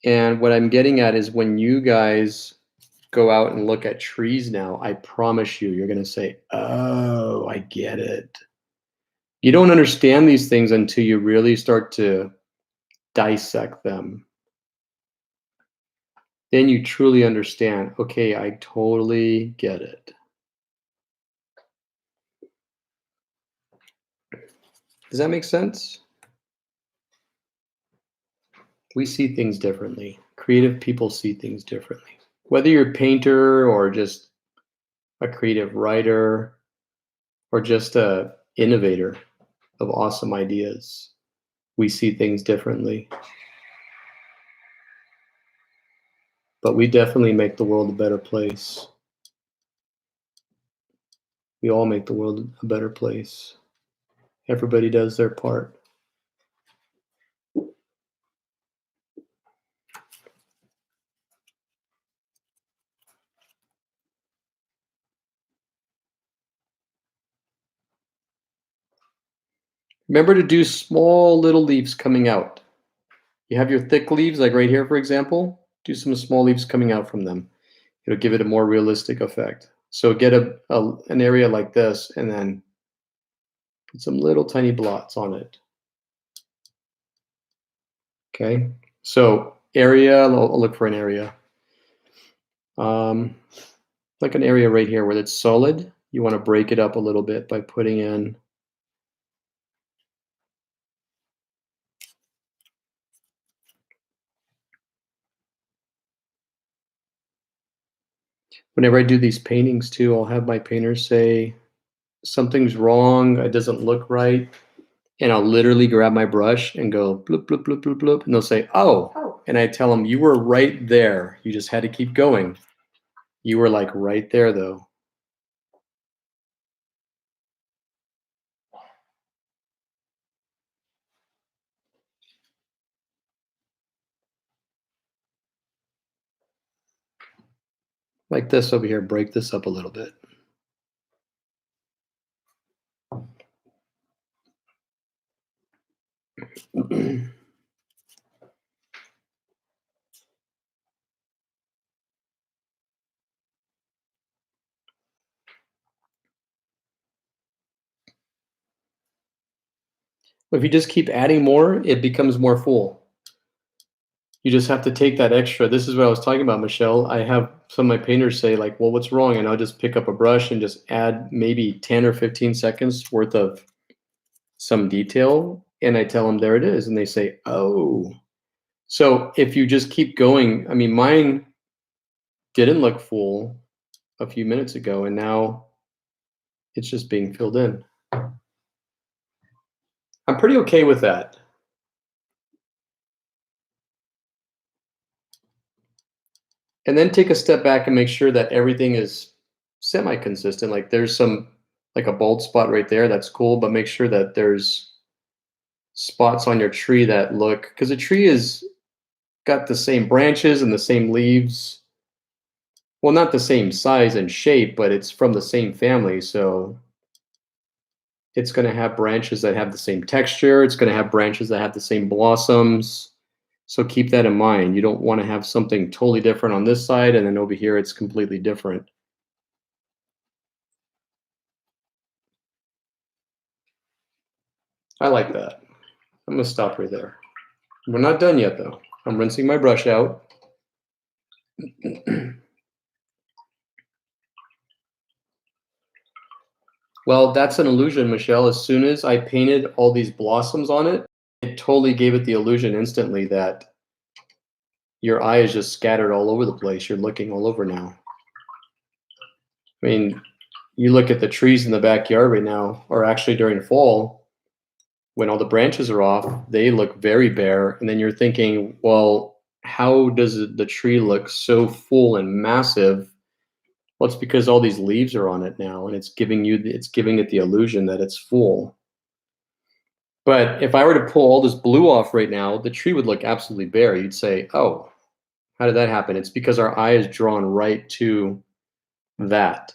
And what I'm getting at is when you guys go out and look at trees now, I promise you, you're going to say, oh, I get it. You don't understand these things until you really start to dissect them. Then you truly understand, okay, I totally get it. Does that make sense? We see things differently. Creative people see things differently. Whether you're a painter or just a creative writer or just a innovator of awesome ideas, we see things differently. But we definitely make the world a better place. We all make the world a better place. Everybody does their part. Remember to do small little leaves coming out. You have your thick leaves, like right here, for example, do some small leaves coming out from them. It'll give it a more realistic effect. So get an area like this and then put some little tiny blots on it. Okay, so area, I'll look for an area. Like an area right here where it's solid. You want to break it up a little bit by putting in whenever I do these paintings too, I'll have my painters say, something's wrong, it doesn't look right. And I'll literally grab my brush and go bloop, bloop, bloop, bloop, bloop. And they'll say, oh. And I tell them, you were right there. You just had to keep going. You were like right there though. like this over here, break this up a little bit. If you just keep adding more, it becomes more full. You just have to take that extra. This is what I was talking about, Michelle. I have some of my painters say like, well, what's wrong? And I'll just pick up a brush and just add maybe 10 or 15 seconds worth of some detail. And I tell them, there it is. And they say, oh. So if you just keep going, I mean, mine didn't look full a few minutes ago, and now it's just being filled in. I'm pretty okay with that. And then take a step back and make sure that everything is semi-consistent. Like there's some, like a bald spot right there, that's cool, but make sure that there's spots on your tree that look, because a tree is got the same branches and the same leaves. Well, not the same size and shape, but it's from the same family. So it's going to have branches that have the same texture. It's going to have branches that have the same blossoms. So keep that in mind. You don't want to have something totally different on this side, and then over here it's completely different. I like that. I'm going to stop right there. We're not done yet, though. I'm rinsing my brush out. Well, that's an illusion, Michelle. As soon as I painted all these blossoms on it, it totally gave it the illusion instantly that your eye is just scattered all over the place. You're looking all over now. I mean, you look at the trees in the backyard right now, or actually during fall, when all the branches are off, they look very bare. And then you're thinking, well, how does the tree look so full and massive? Well, it's because all these leaves are on it now, and it's giving it the illusion that it's full. But if I were to pull all this blue off right now, the tree would look absolutely bare. You'd say, oh, how did that happen? It's because our eye is drawn right to that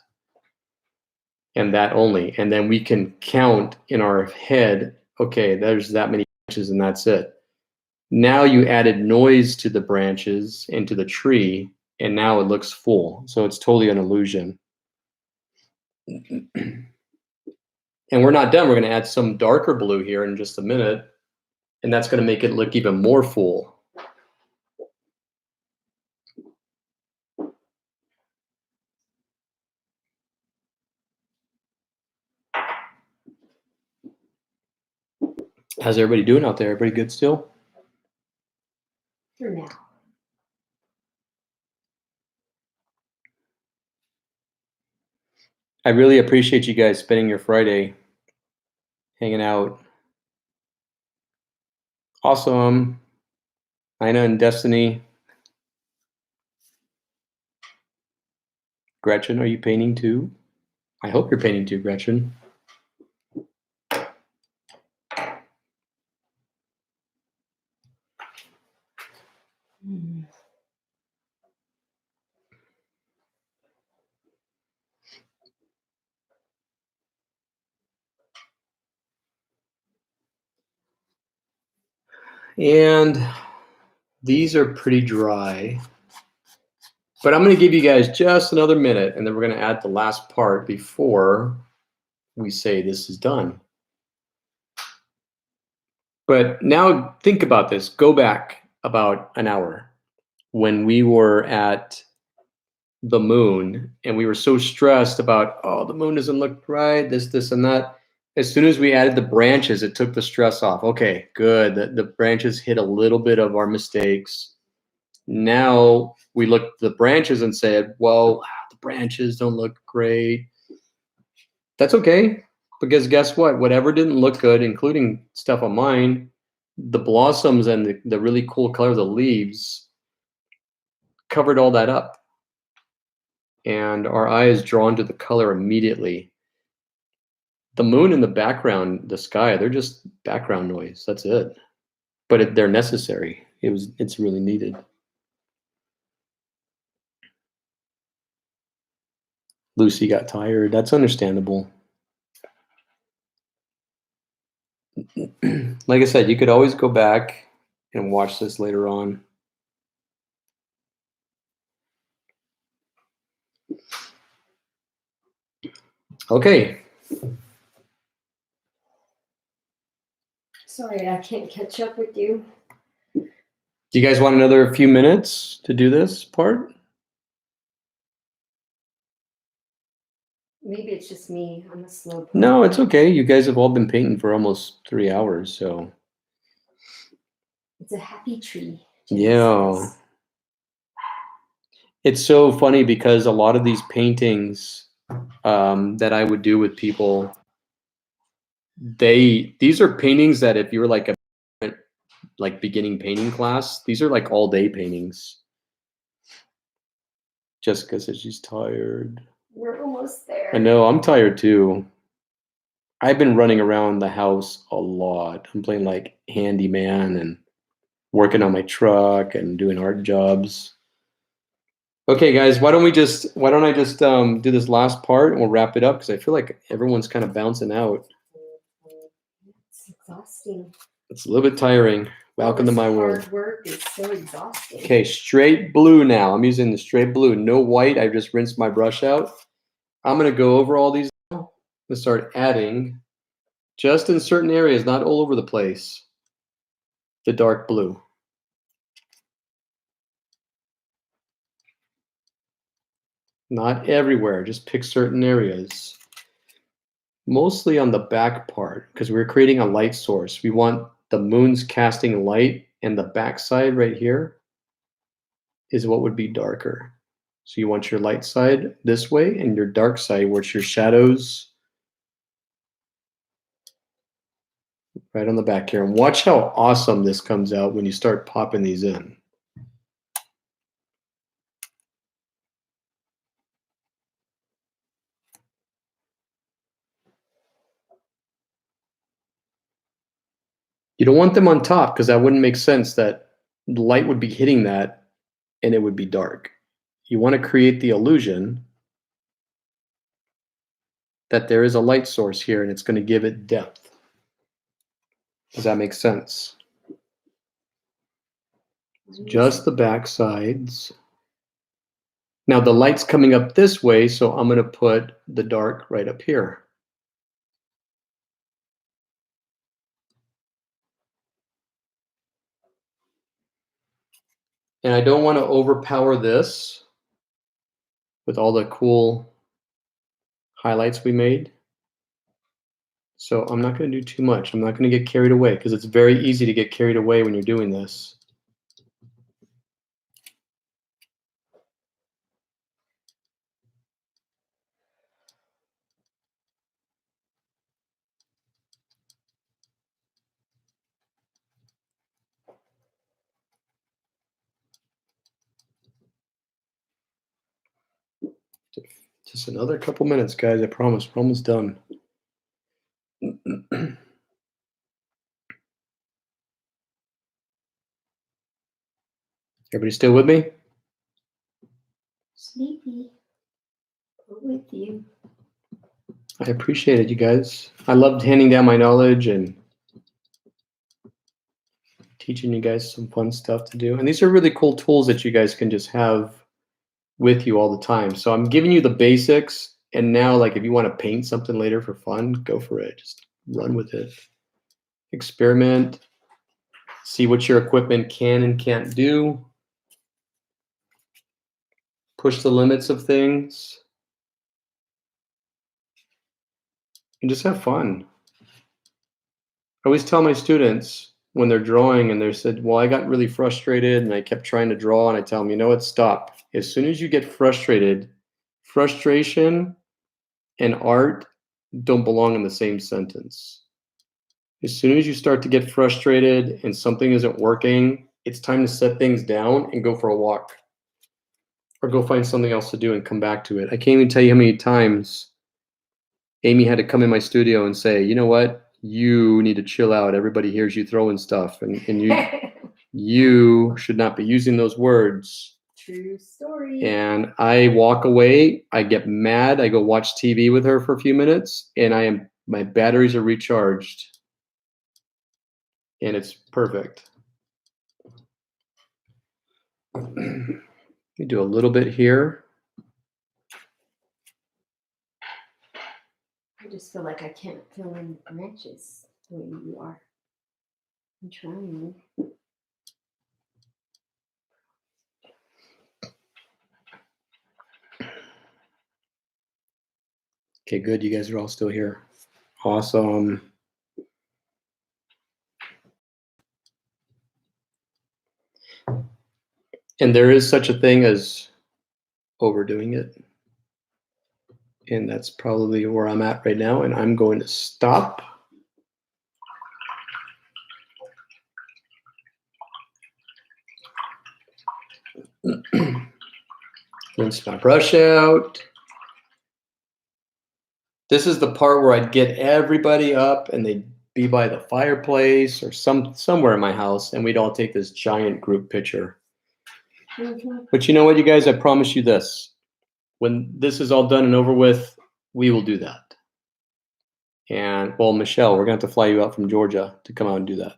and that only. And then we can count in our head, okay, there's that many branches and that's it. Now you added noise to the branches and to the tree, and now it looks full. So it's totally an illusion. And we're not done. We're going to add some darker blue here in just a minute, and that's going to make it look even more full. How's everybody doing out there? Everybody good still? For now. I really appreciate you guys spending your Friday hanging out. Awesome. Ina and Destiny. Gretchen, are you painting too? I hope you're painting too, Gretchen. And these are pretty dry. But I'm going to give you guys just another minute, and then we're going to add the last part before we say this is done. But now think about this. Go back about an hour when we were at the moon and we were so stressed about, oh, the moon doesn't look right, this, and that. As soon as we added the branches, it took the stress off. Okay, good. The branches hid a little bit of our mistakes. Now we looked at the branches and said, well, the branches don't look great. That's okay, because guess what? Whatever didn't look good, including stuff on mine, the blossoms and the really cool color of the leaves covered all that up. And our eye is drawn to the color immediately. The moon in the background, the sky, they're just background noise. That's it. But they're necessary. It's really needed. Lucy got tired. That's understandable. Like I said, you could always go back and watch this later on. Okay. Sorry, I can't catch up with you. Do you guys want another few minutes to do this part? Maybe it's just me. I'm a slow person. No, it's okay. You guys have all been painting for almost 3 hours, so. It's a happy tree. Yeah. It's so funny because a lot of these paintings that I would do with people, these are paintings that if you were like beginning painting class, these are like all day paintings. Jessica says she's tired. We're almost there. I know, I'm tired too. I've been running around the house a lot. I'm playing like handyman and working on my truck and doing art jobs. Okay, guys, why don't I just do this last part and we'll wrap it up because I feel like everyone's kind of bouncing out. It's exhausting. It's a little bit tiring. Welcome to my world. Hard work is so exhausting. Okay, straight blue now. I'm using the straight blue. No white. I just rinsed my brush out. I'm going to go over all these now and start adding, just in certain areas, not all over the place, the dark blue. Not everywhere, just pick certain areas. Mostly on the back part, because we're creating a light source. We want the moon's casting light, and the back side right here is what would be darker. So you want your light side this way, and your dark side, where it's your shadows, right on the back here. And watch how awesome this comes out when you start popping these in. You don't want them on top because that wouldn't make sense that the light would be hitting that and it would be dark. You want to create the illusion that there is a light source here and it's going to give it depth. Does that make sense? Just the back sides. Now the light's coming up this way, so I'm going to put the dark right up here. And I don't want to overpower this with all the cool highlights we made. So I'm not going to do too much. I'm not going to get carried away because it's very easy to get carried away when you're doing this. Just another couple minutes, guys. I promise. We're almost done. Everybody still with me? Sleepy. We're with you. I appreciate it, you guys. I loved handing down my knowledge and teaching you guys some fun stuff to do. And these are really cool tools that you guys can just have with you all the time. So I'm giving you the basics. And now, like, if you want to paint something later for fun, go for it. Just run with it. Experiment. See what your equipment can and can't do. Push the limits of things. And just have fun. I always tell my students when they're drawing and they said, well, I got really frustrated and I kept trying to draw, and I tell them, you know what, stop. As soon as you get frustrated, frustration and art don't belong in the same sentence. As soon as you start to get frustrated and something isn't working, it's time to set things down and go for a walk or go find something else to do and come back to it. I can't even tell you how many times Amy had to come in my studio and say, you know what, you need to chill out. Everybody hears you throwing stuff and you should not be using those words. True story. And I walk away, I get mad, I go watch TV with her for a few minutes, and my batteries are recharged. And it's perfect. Let me do a little bit here. I just feel like I can't fill in the branches the way you are. I'm trying. Okay, good. You guys are all still here. Awesome. And there is such a thing as overdoing it. And that's probably where I'm at right now. And I'm going to stop. Rinse my brush out. This is the part where I'd get everybody up and they'd be by the fireplace or somewhere in my house, and we'd all take this giant group picture. Mm-hmm. But you know what, you guys? I promise you this. When this is all done and over with, we will do that. And, well, Michelle, we're going to have to fly you out from Georgia to come out and do that.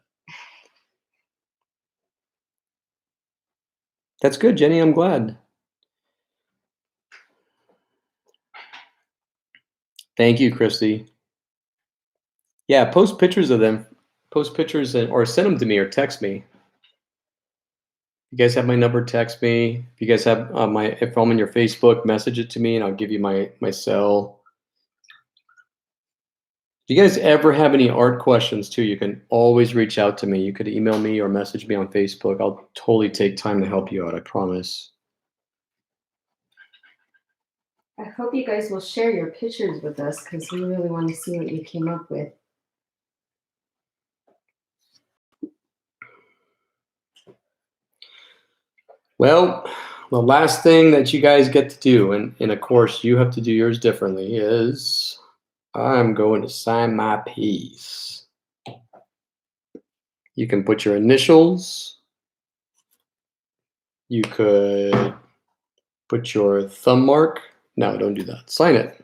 That's good, Jenny. I'm glad. Thank you, Christy. Yeah, post pictures of them. Post pictures or send them to me or text me. If you guys have my number, text me. If you guys have if I'm on your Facebook, message it to me and I'll give you my cell. If you guys ever have any art questions too, you can always reach out to me. You could email me or message me on Facebook. I'll totally take time to help you out, I promise. I hope you guys will share your pictures with us because we really want to see what you came up with. Well, the last thing that you guys get to do, and of course you have to do yours differently, is I'm going to sign my piece. You can put your initials. You could put your thumb mark. No, don't do that. Sign it.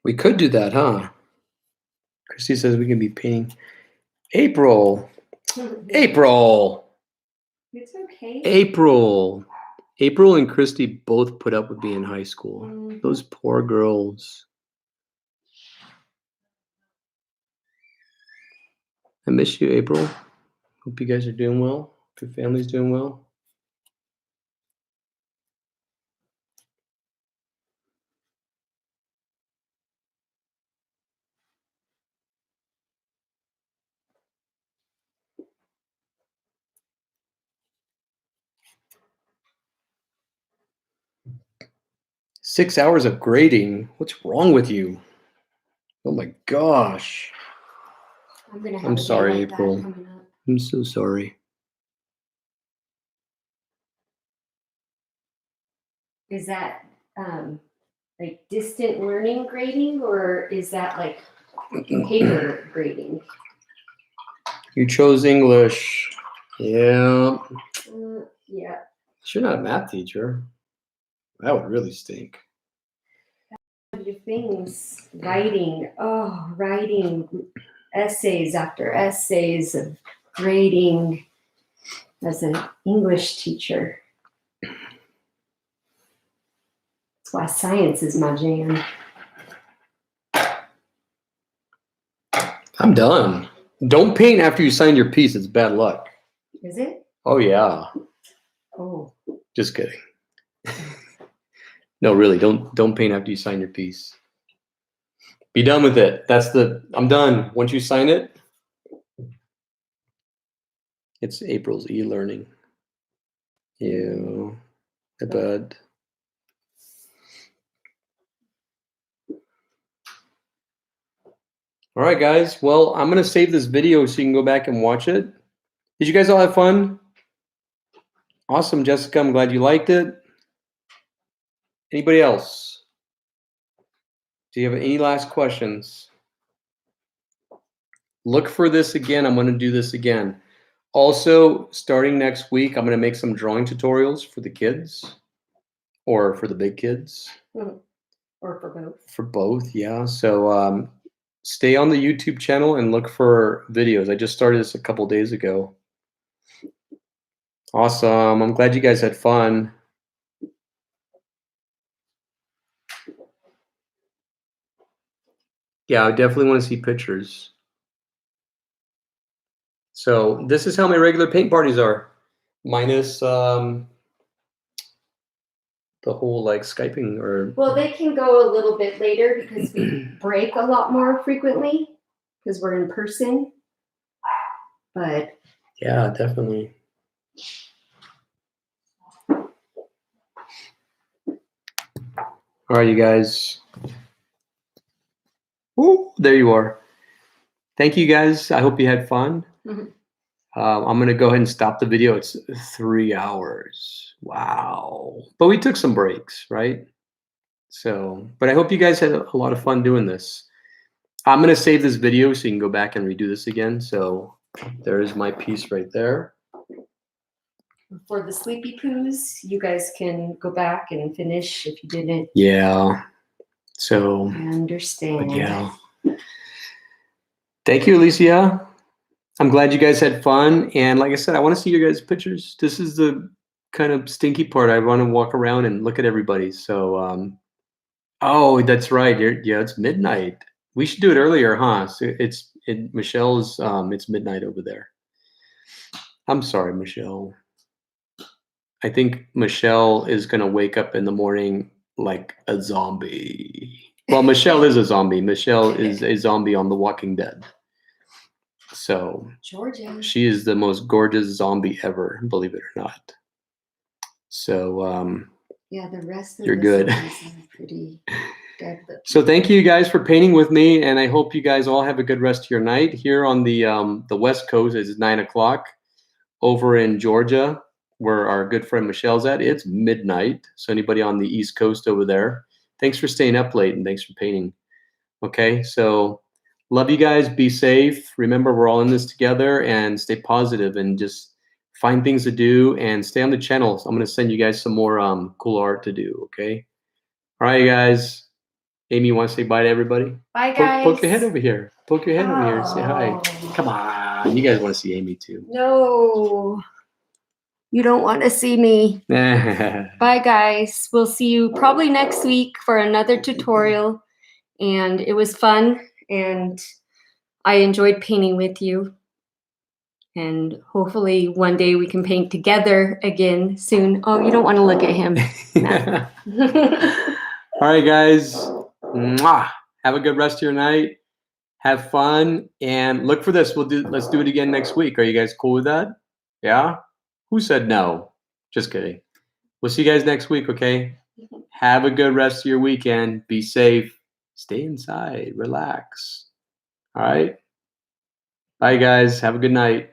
We could do that, huh? Christy says we can be painting. April. April. It's okay. April. April and Christy both put up with me in high school. Mm-hmm. Those poor girls. I miss you, April. Hope you guys are doing well. Hope your family's doing well. Six hours of grading. What's wrong with you? Oh my gosh. I'm sorry, April. I'm so sorry. Is that like distant learning grading or is that like paper grading? You chose English. Yeah. Yeah. You're not a math teacher. That would really stink. Your things, writing, essays after essays of grading as an English teacher. That's why science is my jam. I'm done. Don't paint after you sign your piece. It's bad luck. Is it? Oh, yeah. Oh. Just kidding. No, really, don't paint after you sign your piece. Be done with it. I'm done. Once you sign it, it's April's e-learning. Yeah, I bet. All right, guys. Well, I'm going to save this video so you can go back and watch it. Did you guys all have fun? Awesome, Jessica. I'm glad you liked it. Anybody else? Do you have any last questions? Look for this again. I'm going to do this again. Also, starting next week, I'm going to make some drawing tutorials for the kids or for the big kids. Or for both. For both, yeah. So stay on the YouTube channel and look for videos. I just started this a couple days ago. Awesome. I'm glad you guys had fun. Yeah, I definitely want to see pictures. So this is how my regular paint parties are, minus the whole like Skyping or. Well, they can go a little bit later because we break a lot more frequently because we're in person. But yeah, definitely. All right, you guys. Ooh, there you are. Thank you guys. I hope you had fun. Mm-hmm. I'm going to go ahead and stop the video. It's 3 hours. Wow. But we took some breaks, right? So, but I hope you guys had a lot of fun doing this. I'm going to save this video so you can go back and redo this again. So there is my piece right there. For the sleepy poos, you guys can go back and finish if you didn't. Yeah. So I understand. But yeah. Thank you, Alicia. I'm glad you guys had fun. And like I said, I want to see your guys' pictures. This is the kind of stinky part. I want to walk around and look at everybody. So, oh, that's right. Yeah, it's midnight. We should do it earlier, huh? So Michelle's, it's midnight over there. I'm sorry, Michelle. I think Michelle is going to wake up in the morning like a zombie. Well, Michelle is a zombie. Michelle is a zombie on The Walking Dead. So Georgia. She is the most gorgeous zombie ever, believe it or not. So yeah, the rest of you're good. Are pretty deadly. So thank you guys for painting with me, and I hope you guys all have a good rest of your night. Here on the West Coast, it's 9 o'clock. Over in Georgia, where our good friend Michelle's at, it's midnight. So anybody on the East Coast over there, thanks for staying up late and thanks for painting. Okay, so love you guys. Be safe. Remember, we're all in this together, and stay positive and just find things to do and stay on the channel. So I'm going to send you guys some more cool art to do. Okay. All right, guys. Amy, you want to say bye to everybody? Bye, guys. Poke your head over here. Poke your head over here. Say hi. Come on. You guys want to see Amy too. No. You don't want to see me. Bye, guys. We'll see you probably next week for another tutorial. And it was fun. And I enjoyed painting with you. And hopefully one day we can paint together again soon. Oh, you don't want to look at him. All right, guys. Mwah. Have a good rest of your night. Have fun and look for this. Let's do it again next week. Are you guys cool with that? Yeah? Who said no? Just kidding. We'll see you guys next week, okay? Have a good rest of your weekend. Be safe. Stay inside. Relax. All right? Bye, guys. Have a good night.